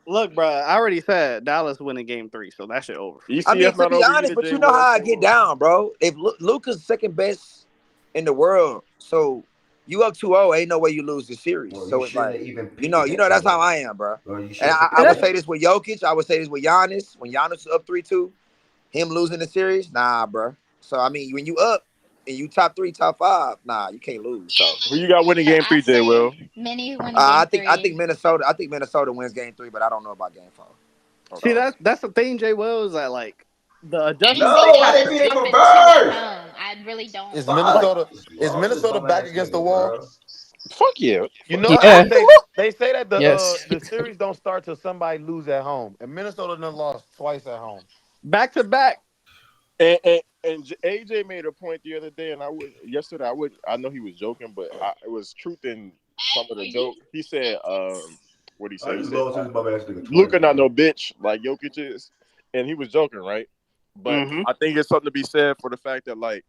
Look, bro, I already said Dallas winning game 3, so that shit over. I mean, to be honest, but you know how I get down, bro. If Luka's second best in the world, so you up 2-0, ain't no way you lose the series. Well, so it's like, you know, that's how I am, bro. Well, and I would say this with Jokic. I would say this with Giannis. When Giannis was up 3-2, him losing the series, nah, bro. So I mean, when you up and you top 3, top 5, nah, you can't lose. So who you got winning game 3, Jay Will? Many winning I think Minnesota. I think Minnesota wins game 3, but I don't know about game 4. See, that's the thing, Jay Will, is that like the adjustment. No, I didn't mean to convert. I really don't. Is Minnesota back against the wall? Fuck yeah. You know, Yeah. they say that Yes. the series don't start till somebody lose at home, and Minnesota done lost twice at home. Back to back. And AJ made a point the other day, and I know he was joking, but it was truth in some of the joke. He said, what he I said? He just said, lost his bum ass nigga twice. Luka not no bitch like Jokic is, and he was joking, right? But I think it's something to be said for the fact that like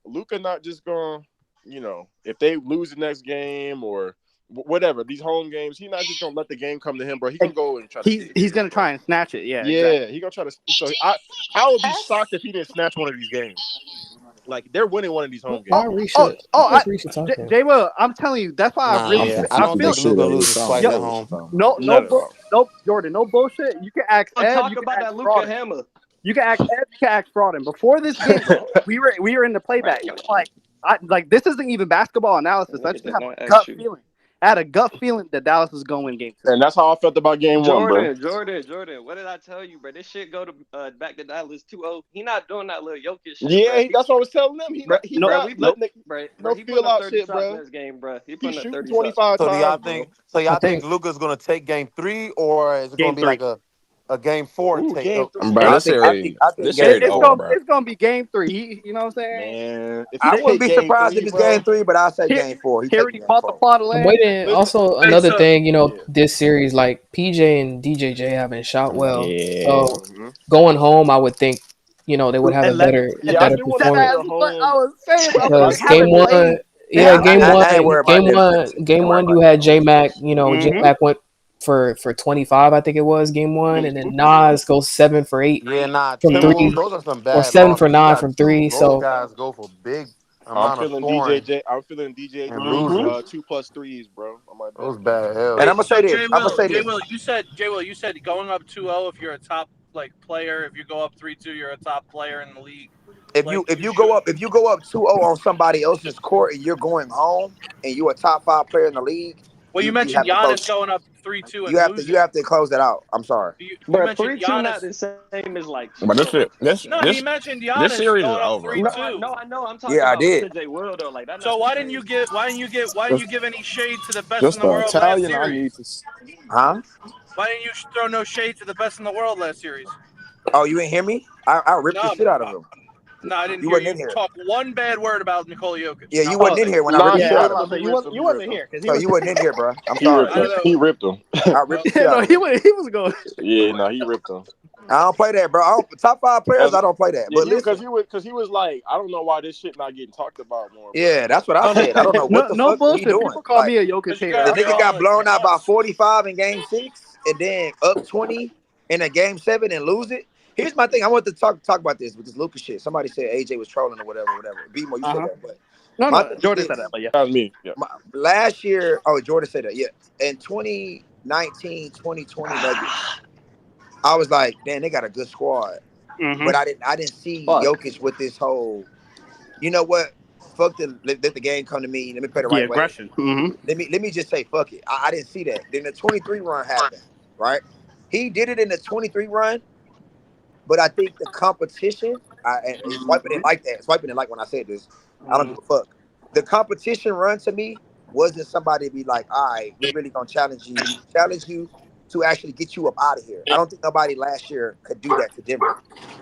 Luka not just going, if they lose the next game or whatever these home games, he's not just gonna let the game come to him, bro. He gonna go and try to. He's gonna try and snatch it. Yeah. Yeah, Exactly. he gonna try to. So I would be shocked if he didn't snatch one of these games. Like they're winning one of these home Why games. Reese talking? J Will, I'm telling you, that's why I really. I don't think Luka loses twice at Yo, home. no, Jordan, no bullshit. You can ask I'm Ed. talking You can about ask that Luka Fraud. hammer. You can ask Ed. You can ask Frauden. Before this game, we were in the playback. It was like this isn't even basketball analysis. I just have a gut feeling. I had a gut feeling that Dallas was going to win game 2. And that's how I felt about game 1, bro. Jordan, what did I tell you, bro? This shit go to back to Dallas 2-0. He not doing that little Jokic shit. Yeah, that's what I was telling them. He not letting he feel out 30 shit, shots bro. this game, bro. He He's putting up shooting 30 25 shots. times. So y'all think Luka's gonna take game 3, or is it gonna be like a game 4 take? Game 3. Bro, I think It's gonna be game 3. You know what I'm saying? Man, if I he wouldn't take be game surprised 3, if it's bro. game 3, but I'll say game 4. He already taking bought the plot of I'm land. waiting. Also, another so- thing, this series, like PJ and DJJ haven't shot well. Yeah. So going home, I would think, they would have a better I do want to see performance. a home. I was saying, bro, Because they haven't played. game one, you had J Mac. J Mac went for 25, I think it was game 1, and then Nas goes 7 for 8 from 3, those are some bad or 7 for losses. 9 from 3. Those So guys go for big I'm amount of feeling scoring. I'm feeling DJ and losing. 2+ threes, bro. Those bad hell. And I'm gonna say this. J Will, you said going up 2-0 if you're a top player. If you go up 3-2, you're a top player in the league. If you go up 2-0 on somebody else's court and you're going home and you're a top 5 player in the league. Well, you mentioned Giannis going up 3-2 and you have to close that out. I'm sorry. Bro, mentioned 3-2 Giannis. not the same as like. But he mentioned Giannis this series going is up over. 3-2. No, I know. I'm talking Yeah, I about did. J Will though. Like that. So why didn't you give any shade to the best in the world last Italian I series? need to. Huh? Why didn't you throw no shade to the best in the world last series? Oh, you didn't hear me? I ripped the shit out of him. No, I didn't You hear wasn't in you here. talk one bad word about Nikola Jokic. Yeah, you wasn't in here when I ripped the shit out of him. You wasn't here. So you wasn't in here, bro. I'm sorry. He ripped him. I ripped the shit out of him. He was going. Yeah, no, he ripped him. I don't play that, bro. Top 5 players, I don't play that. But listen, because he was like, I don't know why this shit not getting talked about more. Bro. yeah, that's what I said. I don't know what the no fuck bullshit. he doing. People call me a Jokic hater. The nigga got blown out by 45 in game 6 and then up 20 in a game 7 and lose it. Here's my thing. I want to talk about this with this Luka shit. Somebody said AJ was trolling or whatever. B-Mo, you said that, but no, Jordan said that, but yeah. That was me. Yeah. Last year, Jordan said that, yeah. In 2019, 2020 Nuggets, I was like, damn, they got a good squad. But I didn't see Jokic with this whole, you know what? Fuck let the game come to me. Let me play the right way. Aggression. Let me just say fuck it. I didn't see that. Then the 23 run happened, right? He did it in the 23 run, but I think the competition, and swiping it like that, swiping it like when I said this, I don't give a fuck. The competition run to me wasn't somebody to be like, all right, we really gonna challenge you to actually get you up out of here. I don't think nobody last year could do that to Denver.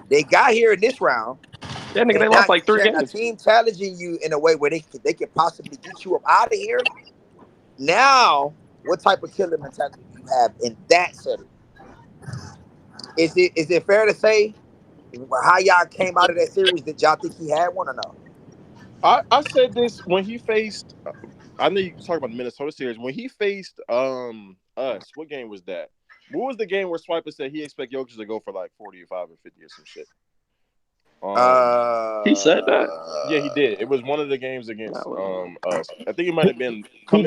They got here in this round. Yeah, nigga, they lost like 3 games. A team challenging you in a way where they can possibly get you up out of here. Now, what type of killer mentality do you have in that setting? Is it fair to say how y'all came out of that series? Did y'all think he had one or no? I said this when he faced. I know you talk about the Minnesota series. When he faced us, what game was that? What was the game where Swiper said he expect Jokic to go for like 45 or 50 or some shit? He said that. Yeah, he did. It was one of the games against us. I think it might have been. He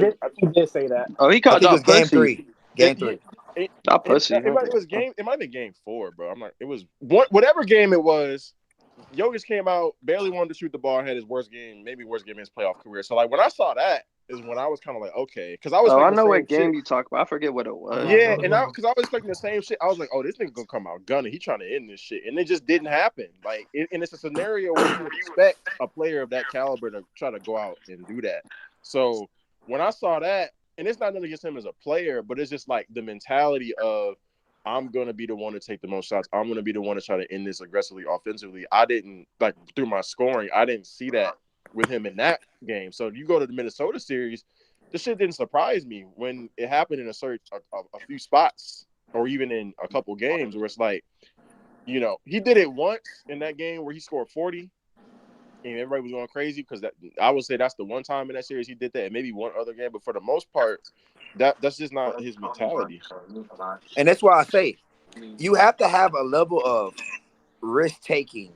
did say that. Oh, he called out game pussy. 3. Game 3. It was game. It might have been game 4, bro. I'm not. It was whatever game it was. Jokic came out, barely wanted to shoot the ball, had his worst game, maybe worst game in his playoff career. So like when I saw that is when I was kind of like, okay, because I was. I know what game you talk about. I forget what it was. Yeah, and because I was expecting the same shit. I was like, oh, this nigga gonna come out gunning. He trying to end this shit, and it just didn't happen. Like, and it's a scenario where you expect a player of that caliber to try to go out and do that. So when I saw that, and it's not nothing against him as a player, but it's just like the mentality of I'm gonna be the one to take the most shots. I'm gonna be the one to try to end this aggressively offensively. I didn't like through my scoring. I didn't see that with him in that game. So you go to the Minnesota series, this shit didn't surprise me when it happened in a few spots or even in a couple games where it's like, you know, he did it once in that game where he scored 40 and everybody was going crazy because that I would say that's the one time in that series he did that, and maybe one other game. But for the most part, that's just not his mentality. And that's why I say you have to have a level of risk taking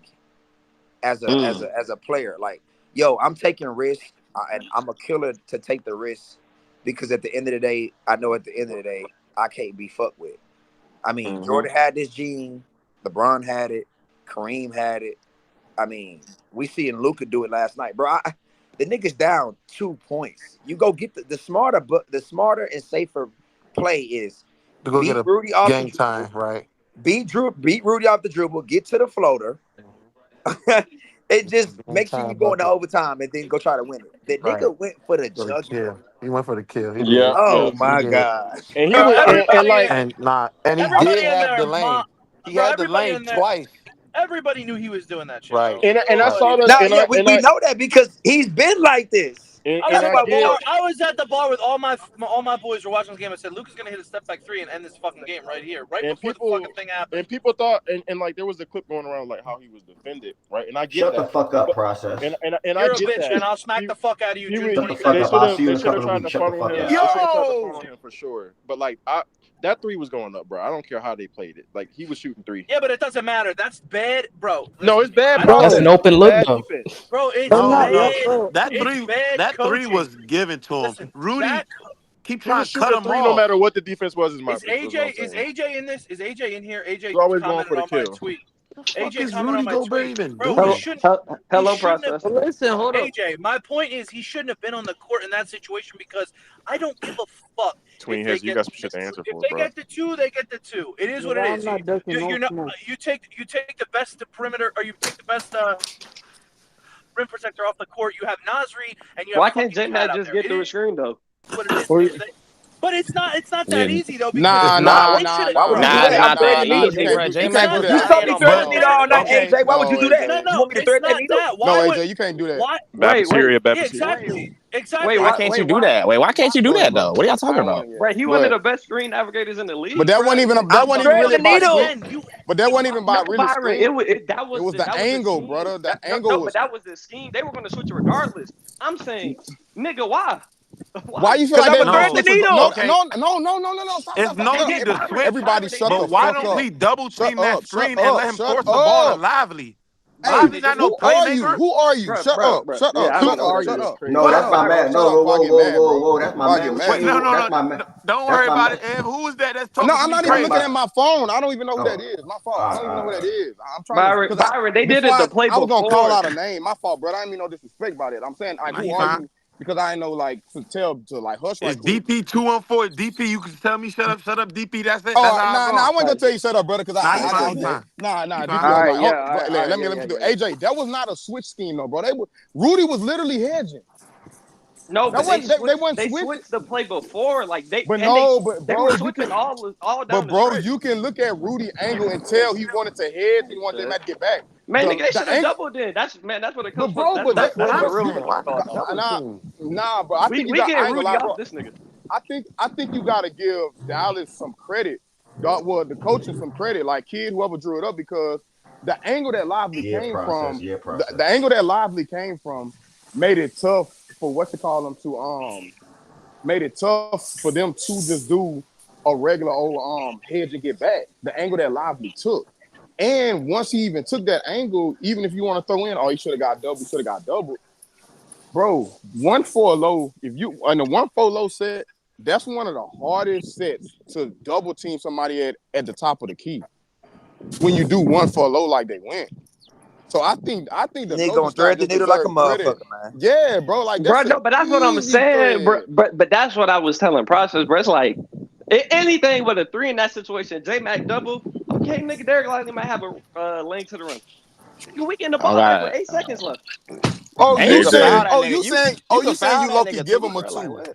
as a player. Like, yo, I'm taking risks, and I'm a killer to take the risk because at the end of the day, I know at the end of the day, I can't be fucked with. I mean, Jordan had this gene, LeBron had it, Kareem had it. I mean, we seen Luka do it last night, bro. The nigga's down 2 points. You go get the smarter and safer play is To go beat get a Rudy off the game time, dribble, right? beat Rudy off the dribble, get to the floater. It just Game makes sure you time go into bucket. overtime and then go try to win it. The Right. nigga went for the For the jugular. kill. He went for the kill. He Yeah, did. Oh yeah. my He did. gosh. And he Bro, was everybody, like And he everybody did in have the there, lane. He bro, had the everybody lane in there, twice. everybody knew he was doing that shit, Right. bro. and I saw the Now, and yeah, we I know that because he's been like this. I was and at I the get bar. I was at the bar with all my boys were watching this game. I said, Luka's gonna hit a step back three and end this fucking game right here, right and before the people fucking thing happened. and people thought and like there was a clip going around like how he was defended, right? And I get Shut the that. fuck up, But process. and I You're a get bitch, that. and I'll smack the fuck out of you June Shut the 22nd. fuck up. I'll see you They in a should have couple of tried to weeks. Shut the funnel fuck him. up. They should have tried to Yo! funnel him for sure. But like that three was going up, bro. I don't care how they played it. Like he was shooting three. Yeah, but it doesn't matter. That's bad, bro. No, it's bad I don't- process. That's an open It's look, bad though. defense. Bro, it's No, bad. no. That It's three bad coaching. was given to him. Listen, Rudy Zach, keep He trying was to cut shooting him three no off. matter what the defense was. Is what I'm is saying. AJ in this? Is AJ in here? AJ He's always going commented for the on my kill. tweet. What the fuck AJ is commented Rudy on my Gobert tweet. even Bro, doing? he shouldn't have. Listen, hold up. AJ, my point is he shouldn't have been on the court in that situation because I don't give a fuck. Tween If they heads, you get got some shit to answer if for, they bro. get the two, they get the two. It is what it I'm is. not ducking no You're not. smoke. You take the best perimeter, or you take the best rim protector off the court. You have Nasri, and you have Why can't fucking J-Mac Cat out just there. get It through a is screen though? what it is. But it's not that Yeah. easy though. Because Nah, Nah, they should've- Why would you do nah, that? nah, I'm threading nah, the you needle, can't nigga. do, you It's can't not. do You that. saw me threading the But needle all night, Okay, AJ. Why would you do that? no, You want me to it's thread that not needle? that. No, Why AJ, would? you can't do that. Why? Bad material, bad Yeah, material. exactly. Why can't you do that? Wait, why can't you do that though? What are y'all talking about? Right, he one of the best screen navigators in the league. But that wasn't even I'm threading really the about needle. screen. But that wasn't even No, about really Byron, screen. that was the that angle, was the brother. scheme. The No, angle but was. that was the scheme. They were going to switch it regardless. I'm saying, nigga, why? Why you feel like Because they I'm were a going to thread switch the it? needle. Okay. No. Stop. It's no They need did. to Byron, switch. Everybody they shut did. But the why fuck don't up. we double Shut team that up. Shut screen and up. let him Shut force the ball to up. Lively? Hey, Lively's not no who are you? playmaker. Who are you? Shut up. Bro. Shut Yeah, up. I Shut don't know up. that Shut is up. crazy. No, Shut that's my up, bro. man. Shut No, up before I get mad, bro. whoa. That's my Before I get man. mad. Wait, no. That's my man. Don't That's worry my about man. it, Ev. Who is that that's No, talking to I'm me not even crazy? looking at my phone. I don't even know who Oh. that is. My fault. I don't even know who that is. I'm trying to. Byron, they did it to play I was gonna call before. out a name. My fault, brother. I didn't mean no disrespect by that. I'm saying, like, Nah, who he are fine. you? Because I ain't know, like, to tell to like hush right It's quick. DP 214. DP, you can tell me shut up, DP. That's it. Oh, That's how nah, I I go. wasn't gonna tell you shut up, brother. Because Nah, he I fine. nah, He DP. fine. All right, Like, yeah, let me do it. AJ, that was not a switch scheme, though, bro. Rudy was literally hedging. No, That but they wasn't they switched. wasn't They switching. switched the play before, like they But and they no, but they were bro, you switching can. all down But the bro, stretch. you can look at Rudy angle and tell he wanted to hedge. He wanted them to get back. Man, nigga, they should have angle, doubled in. That's what it but comes bro, from. but That's that, the real Why fuck got off. double team? nah, bro. I think you We got getting angle, Rudy bro. off this nigga. I think you got to give Dallas some credit. Well, the coaching some credit, like kid, whoever drew it up, because the angle that Lively came from, the angle that Lively came from, made it tough for made it tough for them to just do a regular old hedge and get back. The angle that Lively took, and once he even took that angle, even if you want to throw in, he should have got double. Bro, 1-4 low. If you on the 1-4 low set, that's one of the hardest sets to double team somebody at the top of the key. When you do 1-4 low like they went. So I think the Nigga gonna thread the needle like a motherfucker, man. Yeah, bro. Like Bro, that's no, but that's what I'm saying, bro. But that's what I was telling Process, bro. It's like anything but a 3 in that situation. J-Mac double. Okay, nigga, Derek Lively might have a lane to the rim. We getting the ball back with 8 seconds left. Oh, And you you can saying? foul that Oh, nigga. you saying? You Oh, can you saying foul you that low key nigga give too, him a bro. Like, 2? what?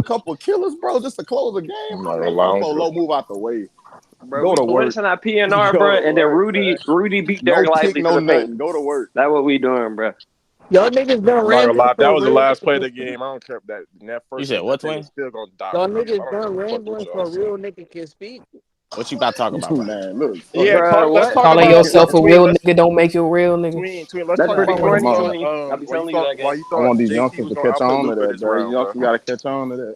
a couple of killers, bro, just to close the game. I'm I'm not like, gonna lie. Low, move out the way. Bro, Go we to work. coincident our PNR, Go bro, to and then work, man. Rudy beat No Derek pick, Lively no to the paint. nothing. Go to work. That's what we doing, bro. Y'all niggas done I'm not ran gonna lie. boys If that for was the real last play of niggas. the game, I don't care if that You first said hit what, that they Twin? was still gonna dock Y'all it. I niggas don't done give a ran fuck what boys y'all for say. real niggas can speak. What you about to talk about, bro? Man, look. Yeah, Bro, let's what? talk Calling about yourself a Twin. real Let's nigga don't make you a real nigga. Twin. Let's That's talk pretty about why you corny, thought Twin. I'll be why you telling you that, gang. thought I want these JT youngsters was to gonna catch outplay on to Luka that, this bro. These round, bro. youngsters gotta catch on to that.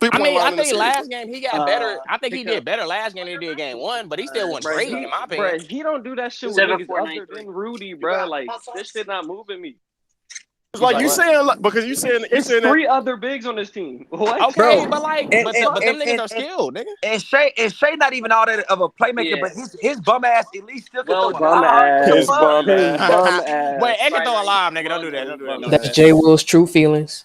3-point I line in the think series. last game he got better. I think he did better last game than he did game one, but he still wasn't great in my opinion. Bro, he don't do that shit with niggas other than Rudy, bro. Like this shit not moving me. It's like you saying because you saying It's that 3 other bigs on this team. What? Okay, Bro, but like, and- but and- them and- niggas and- are skilled, nigga. And Shea not even all that of a playmaker, but his bum ass at least still can throw a Bum lob. What the ass. fuck? His bum ass. Wait, I can throw a lob, nigga. Don't do that. Don't do that. Don't do That's that. Jay Will's true feelings.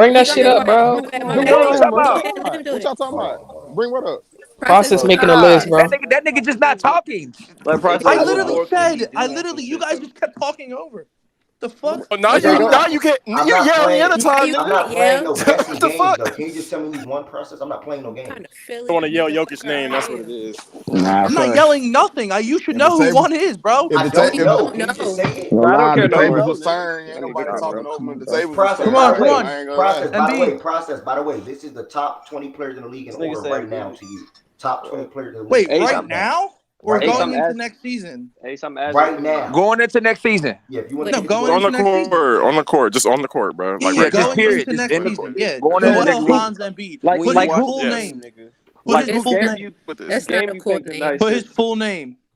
bring that He's on shit the up, court. bro. My What bad. you talking Let about? him do What it. y'all talking about? Bring what up? Process making a Nah, list, bro. that nigga just not talking. Let process I go literally for it. said, you guys just kept talking over. The fuck? Oh, now Hey, but you I'm now not. you get I'm you not yell the playing. other Now time, you I'm nigga. want not to playing yell? no guessing What the games fuck? though. Can you just tell me who's one process? I'm not playing no Trying games. to feel I it. want to yell The fuck Jokic out name. of That's what here. it is. Nah, I'm not son. yelling nothing. You should If the know who table, one is, bro. if I the don't You table, know. don't Can you just know. say it? no Bro, I don't lie, care the no tables more. was turned. That Ain't nigga nobody stop, talking bro. over him. The tables was Process. Come turned. By on, the come way, on. I ain't gonna lie. process. By the way, Embiid. process. By the way, this is the top 20 players in the league in This nigga order said right now Embiid. to you. Top 20 players in the league Wait, Ace, right right now. now or Right Ace, going I'm now. into asking. next season? Ace, I'm asking Right for you, bro. now. Going into next season. Yeah, if you want Like, to No, get the going On votes. into the next season. court, on the court, just on the court, bro. Like Yeah, right just now. Going period. into Just next in the season. Yeah. going into Who next Joel who season. Hans Embiid. like Put When you his like watch, full who yes. name. Put like his who full gave name. you Put this. who that's not gave a you cool think the name. Knights Put his could full name.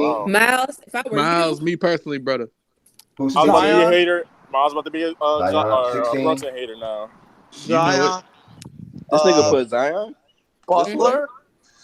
16. Miles, if I were Miles, you, me personally, brother. Who's I was about to be a Zion. hater. I was about to be a Zion, 16. Brunson hater now. You know it. Zion. This nigga Uh, put Zion. Butler.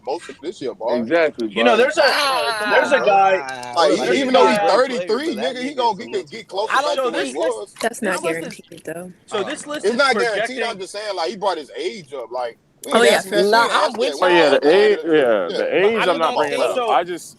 most of this year, boy. Exactly, You know, bro. there's a bro. guy. Like There's a even though guy. he's great player, 33, but that nigga, he nigga is a gonna little too get far. closer back So to what he this list, was. That's not this list is guaranteed though. so this list It's is not guaranteed. I'm projecting. just saying, like he brought his age up. Like we Oh ain't yeah, asking for that. We Nah, ain't sure. I'm asking that. with We Oh ain't yeah, y'all, the asking that but man age. to. Yeah, Yeah. the but age. I I'm just not don't bringing think up. So I just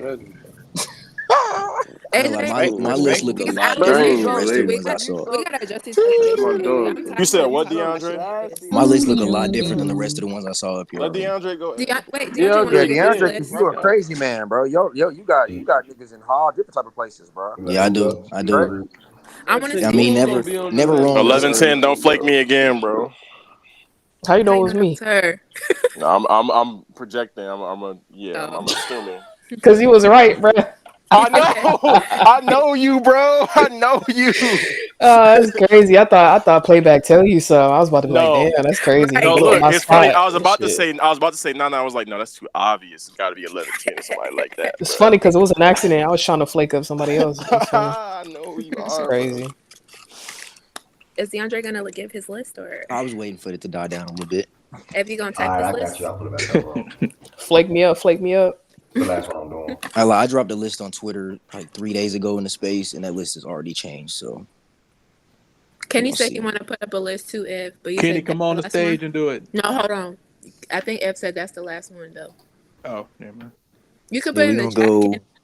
My list look a lot That different ain't than the rest of the related. ones I saw. We gotta adjust his situation. My Baby. dog. I'm You tired said of what, talking about DeAndre? shit. My list look a lot different than the rest of the ones I saw up here Let already. DeAndre go. Wait, DeAndre Yeah, wanna give his DeAndre, list. you a crazy man, bro. You got niggas in all different type of places, bro. Yeah, I do. I do. I wanna Texas I see mean, his gonna list. be on the never list wrong with for his. 11-10, don't flake bro. me again, bro. How you know How it you was know that me? was her? No, I'm projecting. I'm assuming. Because he was right, bro. I know you, bro. I know you. That's crazy. I thought playback tell you so. I was about to be like, No, damn, that's crazy. He no. blew up Look, my it's funny. spot. I was about to Shit. say. No. I was like, no, that's too obvious. It's got to be 11-10 or somebody like that, It's bro. funny because it was an accident. I was trying to flake up somebody else. It's funny. I know who you It's are, bro. crazy. Is DeAndre gonna give his list or I was waiting for it to die down a little bit. if you gonna All type right, his I got list? you. I'll put it back up, bro. Flake me up. Flake me up. It's the last one I'm doing. I dropped a list on Twitter like 3 days ago in the space, and that list has already changed. So Kenny we'll said see. he wanna put up a list too, If, but you Kenny, said that's come on the the last one? stage and do it. No, hold on. I think F said that's the last one though. Oh, never mind. You could Yeah, put it we're in the gonna chat, go. Kenny.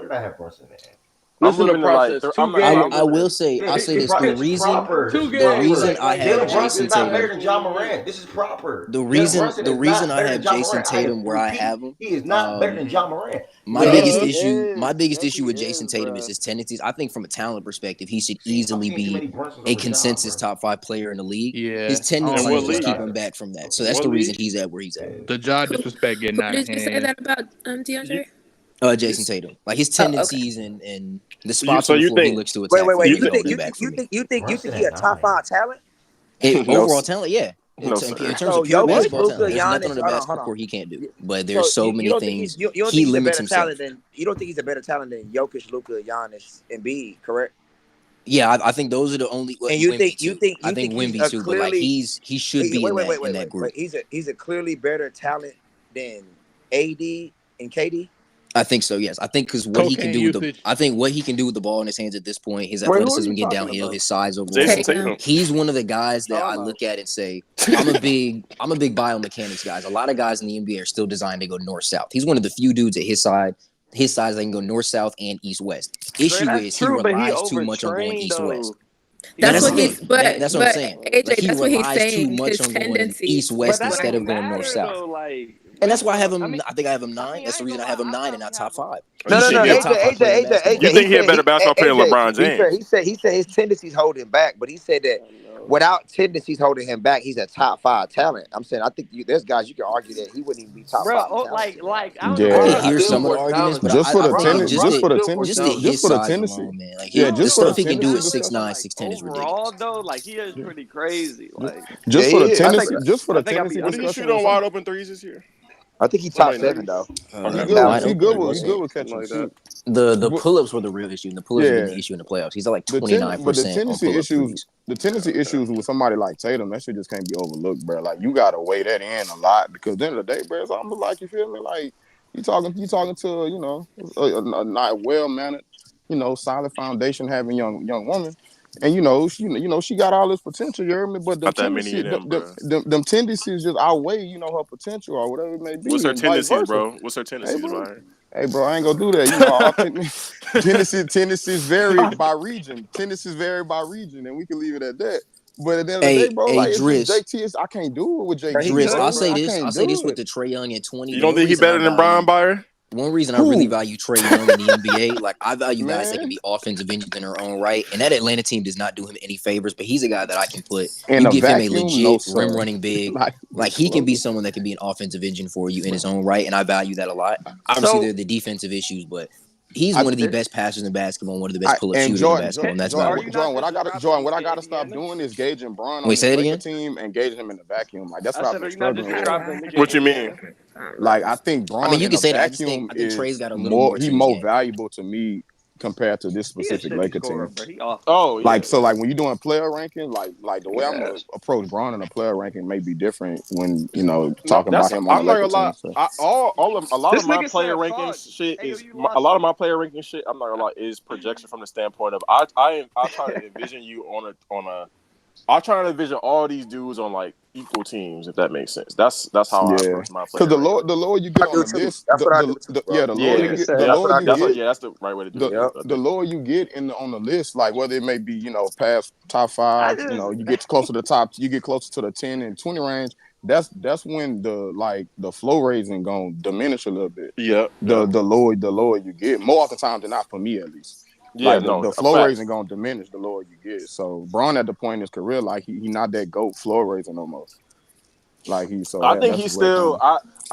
What did I have Brunson at? Listen to looking at like process. I'm Two not. games. I will say Yeah, I'll this say is this. it's proper. This is The reason proper. I have Jalen Brunson Jason is not better Tatum. than John Morant. This is proper. The Jalen reason Brunson the is reason not I better have than John Jason Morant. I Tatum where I repeat, have him. he is not better than John Morant. My Yes, biggest he issue, is. with Jason Tatum is his tendencies. I think from a talent perspective, he should I'm easily seeing too be many Brunsons a over John, consensus bro. top 5 player in the league. Yeah. His I don't In like tendencies what the just keep league? shot. him back from that. So In that's what the reason league? he's at where he's at. The jaw Who, disrespect getting who out of did you say hand. that about, DeAndre? Jason Tatum, like his Oh, okay. tendencies and the spots So on the you floor he think looks to Wait, attack wait, for wait. me You is think holding you him back think for you me. think you think you think Brunson he at a top 9? 5 talent? no, Overall talent, yeah. no, In sir. terms So of pure Jokic, basketball talent, Luka, there's nothing Giannis. on the Hold on, basketball hold on. court he can't do. You- But So there's so you many don't think he's things you don't he think he's a limits better himself. talent than you don't think he's a better talent than Jokic, Luka, Giannis, and Embiid, correct? Yeah, I think those are the only. And you Wemby think too. you I think think he's Wemby a too, but like clearly he should be in that group. He's a clearly better talent than AD and KD. I think so. Yes, I think because what he can Cocaine do with the, usage. I think what he can do with the ball in his hands at this point, his Wait, who are athleticism you getting talking downhill, about? his size overall. Jason Tatum. Tatum. He's one of the guys that Oh, I no. look at and say, I'm a big biomechanics guys. A lot of guys in the NBA are still designed to go north south. He's one of the few dudes at his size that can go north south and east west. Issue That's is he true, but he relies too much on going overtrained east west. though. That's That's what the he's, thing. but That's what I'm saying. AJ, Like he that's what he's relies too saying. much His on going tendencies east But west that instead don't of going north matter south. though. Like, And that's why I have Wemby, him. I think I have him 9. I mean, That's I the ain't reason gonna I have him lie. 9 I and not probably top have him. 5. You No, He no, should no. think be a he top 5 player in basketball. you think he a better basketball player than LeBron James? He said his tendencies hold him back, but he said that without tendencies holding him back, he's a top 5 talent. I'm saying I think there's guys you can argue that he wouldn't even be top Bro, 5 talent. like I don't know. I Like, can LeBron's I hear think still some of the more arguments, but talented. I think LeBron's just still more at talented. his size alone, man. Like Yeah, the just for the stuff he can do at tendency 6'9", like 6'10" is ridiculous. overall though, like he is pretty crazy. Like Just for the tendency, I think I'll be What did he honest. shoot on wide open threes this year? I think he's top Somebody 7 knows. though. Okay. Wide He open, good we'll with see. catching Like shoot. The pull-ups were the real issue, and the pull-ups have been Yeah, the issue in the playoffs. He's at like but 29% the on tendency pull-up issues, threes. the tendency issues with somebody like Tatum, that shit just can't be overlooked, bro. Like you gotta weigh that in a lot because at the end of the day, bro, it's almost like you feel me, like you talking to a not well mannered, solid foundation having young woman. And she got all this potential, you heard me. But them Not that many tendencies, of them, bro. them tendencies just outweigh, her potential or whatever it may What's be, her and vice tendencies, versa. bro? What's her tendencies, Ryan? Hey, bro, I ain't gonna do that. All tendencies vary by region. Tendencies vary by region, and we can leave it at that. But at the end of the day, bro, like it's just Driss. JT. I can't do it with JT. Driss, Bro. I'll say I this. can't I'll say do this with it. the Trae Young at 20. You don't think he better than Brian Byer? One reason I really value Trae Young in the NBA, like I value guys that can be offensive engines in their own right, and that Atlanta team does not do him any favors. But he's a guy that I can put. In You a give him a vacuum, legit no, sir. rim running big, like he can be someone that can be an offensive engine for you in his own right, and I value that a lot. Obviously, there are the defensive issues, but he's one of the best passers in basketball, one of the best pull-up shooters in basketball, and that's valuable. Jordan, what I gotta stop doing is gauging Bron on Wait, his say it Laker again? team and gauging him in the vacuum. Like that's what I've been Are you not struggling just with. describing niggas? What you mean? Like I think Bron you in can a say that. I vacuum think is Trae's got a little more to his more game. valuable to me compared to this specific Laker team. Oh, yeah. Like so, like when you're doing player ranking, like the way I'm gonna approach Bron in a player ranking may be different when talking about him on I'm the not Laker gonna lie. team. So. A lot This of my nigga player said ranking fuck. shit Hey, is you lost a lot of my player ranking shit. I'm not gonna lie is projection from the standpoint of I try to envision you on a. I try to envision all these dudes on like equal teams, if that makes sense. That's how I approach my player. Because the lower you get on the list, That's what I do too, bro. the lower you get, that's the right way to do it. The lower you get on the list, like whether it may be past top 5, you get closer to you get closer to the 10 and 20 range. That's when the flow raising gonna diminish a little bit. Yeah. The lower you get, more often times than not, for me at least. Yeah, like the flow raising gonna diminish the lower you get. So Bron at the point in his career, like he not that GOAT flow raising no more. Like I think he's still.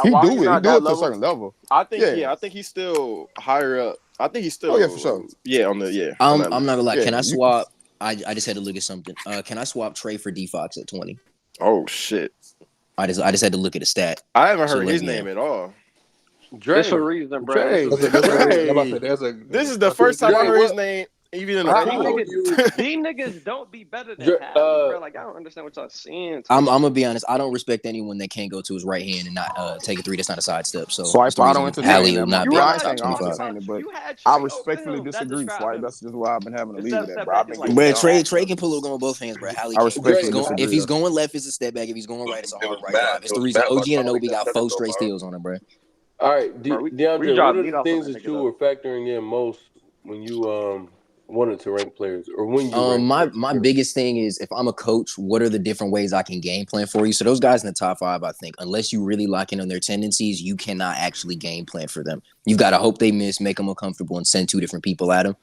He do it to a certain level. I think I think he's still higher up. I think he's still. Oh yeah, for sure. Yeah, I'm not gonna lie. Yeah, Can I swap? I just had to look at something. Can I swap Trae for D Fox at 20? Oh shit! I just had to look at a stat. I haven't heard his name at all. There's a reason, bro. This is the first time I heard his name, even in the pool. These niggas don't be better than Hallie, bro. Like I don't understand what y'all saying. I'm gonna be honest. I don't respect anyone that can't go to his right hand and not take a three. That's not a sidestep. So Swipe, I don't entertain Hallie that. will not be I top ain't gonna 25. entertain it, but I respectfully disagree. Swipe. That's just why I've been having to leave it at, bro. But Trae can pull it on both hands, bro. Hallie I can't. respectfully disagree. If he's going left, it's a step back. If he's going right, it's a hard right drive. It's the reason OG Anunoby got 4 straight steals on him, bro. All right, DeAndre, what are the things that you were factoring in most wanted to rank players, or when you rank players? My biggest thing is if I'm a coach, what are the different ways I can game plan for you? So those guys in the top 5, I think, unless you really lock in on their tendencies, you cannot actually game plan for them. You've got to hope they miss, make them uncomfortable, and send 2 different people at them.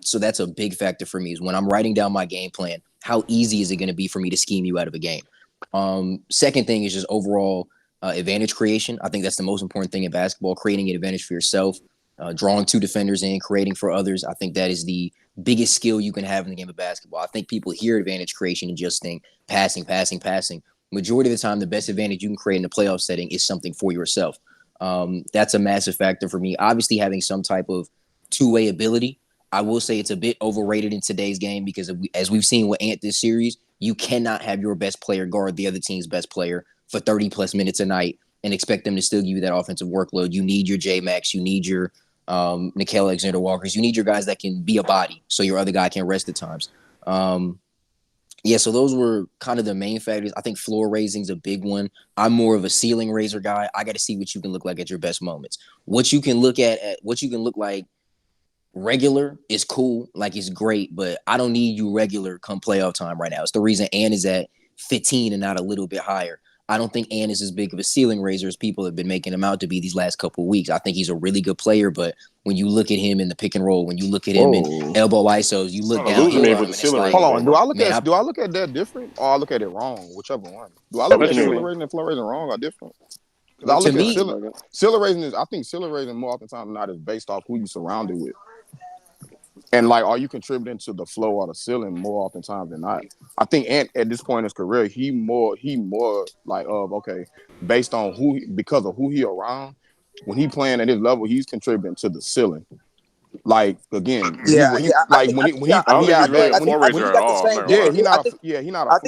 So that's a big factor for me is when I'm writing down my game plan, how easy is it going to be for me to scheme you out of a game? Second thing is just overall advantage creation. I think that's the most important thing in basketball, creating an advantage for yourself, drawing 2 defenders in, creating for others. I think that is the biggest skill you can have in the game of basketball. I think people hear advantage creation and just think passing. Majority of the time, the best advantage you can create in a playoff setting is something for yourself. That's a massive factor for me. Obviously, having some type of two-way ability. I will say it's a bit overrated in today's game because as we've seen with Ant this series, you cannot have your best player guard the other team's best player for 30-plus minutes a night and expect them to still give you that offensive workload. You need your J-Max. You need your Nickeil Alexander-Walkers. You need your guys that can be a body so your other guy can rest at times. So those were kind of the main factors. I think floor raising is a big one. I'm more of a ceiling raiser guy. I got to see what you can look like at your best moments. What you can look like regular is cool, like it's great, but I don't need you regular come playoff time right now. It's the reason Ant is at 15 and not a little bit higher. I don't think Ant is as big of a ceiling raiser as people have been making him out to be these last couple of weeks. I think he's a really good player, but when you look at him in the pick and roll, when you look at him in elbow ISOs, you look down here at him and it's like, hold on. Do I look at that different, or I look at it wrong? Whichever one. Do I look at ceiling raising and floor raising wrong or different? Because I look at ceiling raising is. I think ceiling raising more often times than not is based off who you surrounded with. And like, are you contributing to the flow or the ceiling more oftentimes than not? I think Ant at this point in his career, he more like based on because of who he around. When he playing at his level, he's contributing to the ceiling. Like again, he's not a think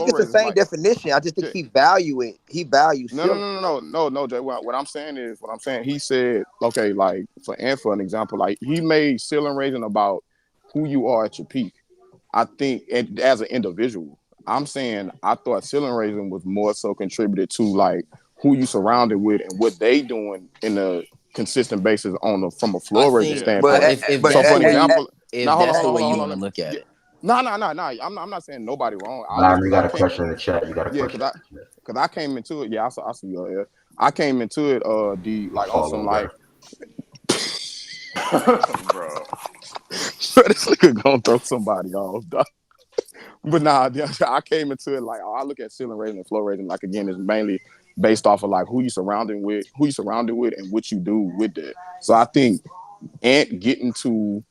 it's the same definition. I just think he values No, Jay. What I'm saying, he said, okay, like for an example, like he made ceiling raising about who you are at your peak. I think as an individual, I'm saying I thought ceiling raising was more so contributed to like who you surrounded with and what they doing in a consistent basis from a floor raising standpoint. If that's the way you want to look at it. No. I'm not saying nobody wrong. You got a question in the chat. You got a question. Because I came into it. Yeah, I see you here. I came into it. On some like. Bro, this nigga gonna throw somebody off, dog. But nah, I came into it like I look at ceiling raising and floor raising like again is mainly based off of like who you surrounded with, and what you do with that. So I think Ant getting to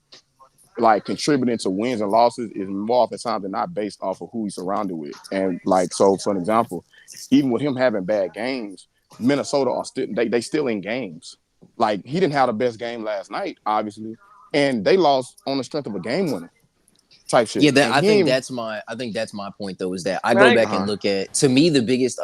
like contributing to wins and losses is more often times than not based off of who he's surrounded with. And like so, for an example, even with him having bad games, Minnesota are still they still in games. Like he didn't have the best game last night, obviously, and they lost on the strength of a game winner type shit. Yeah, I think that's my point though, is that I go back and look at, to me, the biggest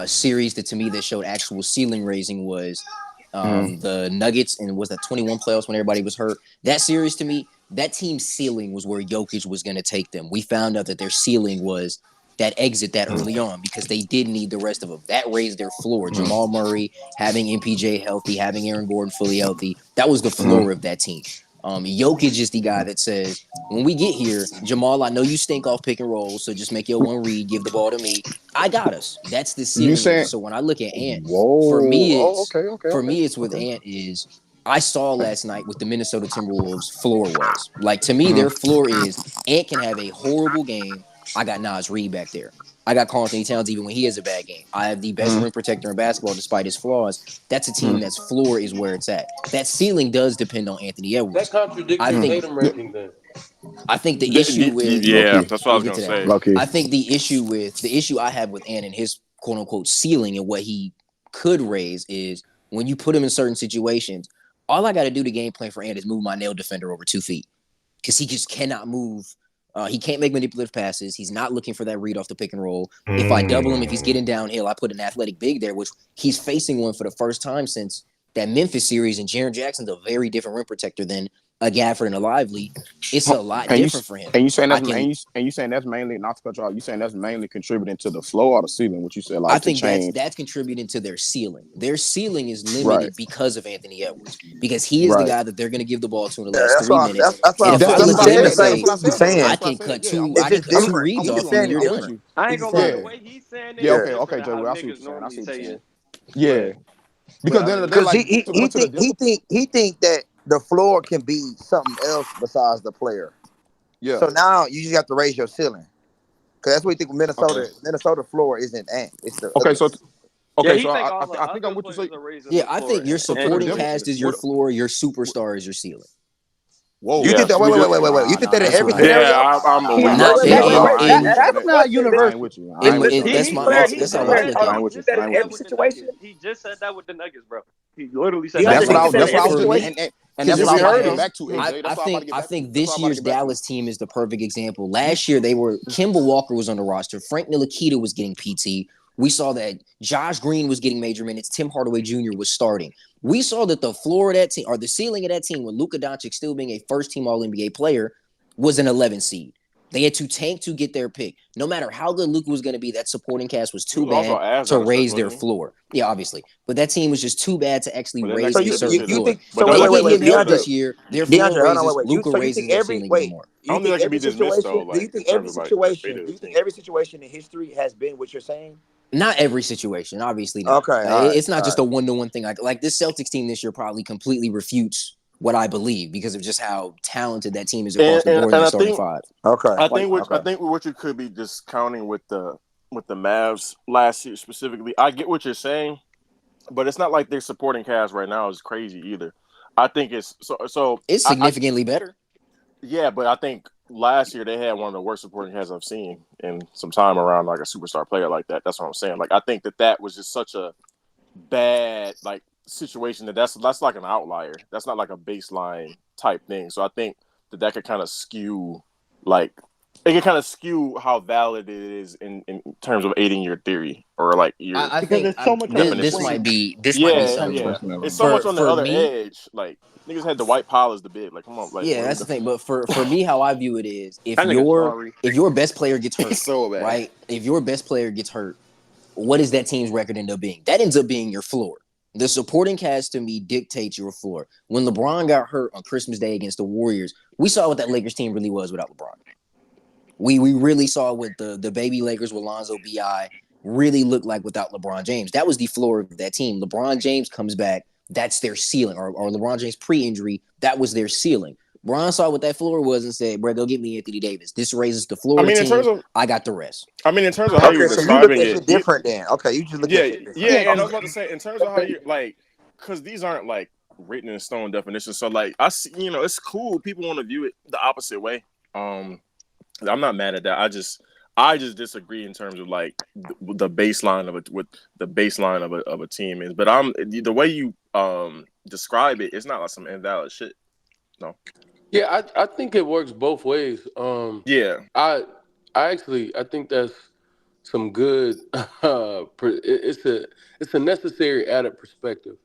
series that showed actual ceiling raising was the Nuggets, and was that 21 playoffs when everybody was hurt. That series, to me, that team's ceiling was where Jokic was going to take them. We found out that their ceiling was that exit that early on because they did need the rest of them. That raised their floor. Jamal Murray, having MPJ healthy, having Aaron Gordon fully healthy, that was the floor of that team. Jokic is the guy that says, when we get here, Jamal, I know you stink off pick and roll, so just make your one read, give the ball to me. I got us. That's the ceiling. So when I look at Ant, for me, it's with Ant is I saw last night what the Minnesota Timberwolves floor was. Like, to me, their floor is Ant can have a horrible game. I got Nas Reed back there. I got Karl Anthony Towns even when he has a bad game. I have the best rim protector in basketball despite his flaws. That's a team that's floor is where it's at. That ceiling does depend on Anthony Edwards. That contradicts your Tatum ranking then. I think the issue with that's what I was gonna say. I think the issue I have with Ant and his quote unquote ceiling and what he could raise is when you put him in certain situations, all I got to do to game plan for Ant is move my nail defender over 2 feet because he just cannot move. He can't make manipulative passes. He's not looking for that read off the pick and roll. If I double him, if he's getting downhill, I put an athletic big there, which he's facing one for the first time since that Memphis series. And Jaren Jackson's a very different rim protector than a Gafford and a Lively, it's a lot And you different for him. and you saying I that's can. and you saying that's mainly not to cut you off. You saying that's mainly contributing to the flow or the ceiling? What you said, like I to think change, that's contributing to their ceiling. Their ceiling is right? limited because of Anthony Edwards, because he is the Right. guy that they're going to give the ball to in the Yeah, last that's 3 why. minutes. That's why And I'm if saying. I That's You what look I at him said and the said. same That's say, what I thing you said though. I saying. That's what I can said. cut Yeah, two, It's I can just cut two different. reads I'm just off you, saying and it's you're I'm done. with different. you. I I'm ain't just gonna saying lie. Yeah. The it. way he's saying it Yeah. is Yeah. Okay. different Okay, than Jay. how Well, I see what niggas you're saying. I normally see what say you're saying. it. Yeah. But Because but then they're Because like, he but to the think different. he think that the floor can be something else besides the player. Yeah. So now you just have to raise your ceiling. Because that's what you think with Okay. Minnesota floor isn't Ant. It's the Okay. other. So yeah, okay. he So think all the I think I'm other with you. So players are raising Yeah, the I floor, think your so to the and supporting different. cast is your What? floor, your superstar is your ceiling. You Whoa. think Yeah. that? We just Wait. You think that in Nah. That's every what I Nah. think. scenario? Yeah, I'm Nah. away Nah. from Not that. Wait. Nah. I ain't with you on that. That's not I ain't universal. with you. I ain't with you on he that. that's he my said that's he that's just how I Right. said look I he at ain't it. with you. just I said ain't with that you. with the Nuggets. He just said that with the Nuggets, bro. He literally said that That's That's with what the what I. for, That's Nuggets. what I was for just. me. And Because that's Yeah, what this I we is was my about to heard get thing. him. back to, AJ. That's what I'm about to get I back to. think That's what this I'm about to year's get back to. Dallas team is the perfect example. Last year they were Kimball Walker was on the roster. Frank Ntilikina was getting PT. We saw that Josh Green was getting major minutes. Tim Hardaway Jr. was starting. We saw that the floor of that team, or the ceiling of that team, with Luka Doncic still being a first-team All-NBA player, was an 11 seed. They had to tank to get their pick. No matter how good Luka was going to be, that supporting cast was He too was also bad asked to out of first, raise their wasn't he? floor. Yeah, obviously. But that team was just too bad to actually But then that raise So a certain contributed you though. floor. think But so? don't They that get him contribute help though? this DeAndre. year. Their floor DeAndre, hold on, raises. wait. Luka So you think raises their every ceiling even wait? more. You I don't think think that can every be dismissed though, situation? Do you like in think terms every of like the fate situation? of Do the you think team. every situation in history has been what you're saying? Not every situation, obviously not. Okay, all right, It's not all just right. a one-to-one thing. Like this Celtics team this year probably completely refutes what I believe because of just how talented that team is across And the board in and their I starting think five. Okay, I okay. think what you could be discounting with the Mavs last year specifically. I get what you're saying, but it's not like their supporting cast right now is crazy either. I think it's It's I significantly better. yeah, but I think last year they had one of the worst supporting casts I've seen in some time around like a superstar player like that. That's what I'm saying. Like I think that was just such a bad like situation that's like an outlier. That's not like a baseline type thing. So I think that could kind of skew like it can kind of skew how valid it is in terms of aiding your theory or like your I Because think there's so much on the this definition. might swing. be Yeah, something yeah. It's so much for on the for other me. edge. Like niggas had the white pile as the bid. Like, come on, like Yeah, what are we that's the doing? thing. But for me, how I view it is That nigga sorry. if your best player gets hurt, It's so bad. right? If your best player gets hurt, what does that team's record end up being? That ends up being your floor. The supporting cast to me dictates your floor. When LeBron got hurt on Christmas Day against the Warriors, we saw what that Lakers team really was without LeBron. We really saw what the baby Lakers with Lonzo Bi really looked like without LeBron James. That was the floor of that team. LeBron James comes back, that's their ceiling. Or LeBron James pre-injury, that was their ceiling. Bron saw what that floor was and said, bro, go get me Anthony Davis. This raises the floor I of the mean, team. I got the rest. in terms of how you're Okay, so you look describing at shit it, different then. Okay, you just look at yeah, shit different. yeah, Yeah, and I was Okay. about to say in terms of how you like, because these aren't like written in stone definitions. So like, I see, it's cool. People want to view it the opposite way. I'm not mad at that. I just disagree in terms of like the baseline of what the baseline of a team is. But the way you describe it, it's not like some invalid shit. No. Yeah, I think it works both ways. Yeah. I I think that's some good. It's a necessary added perspective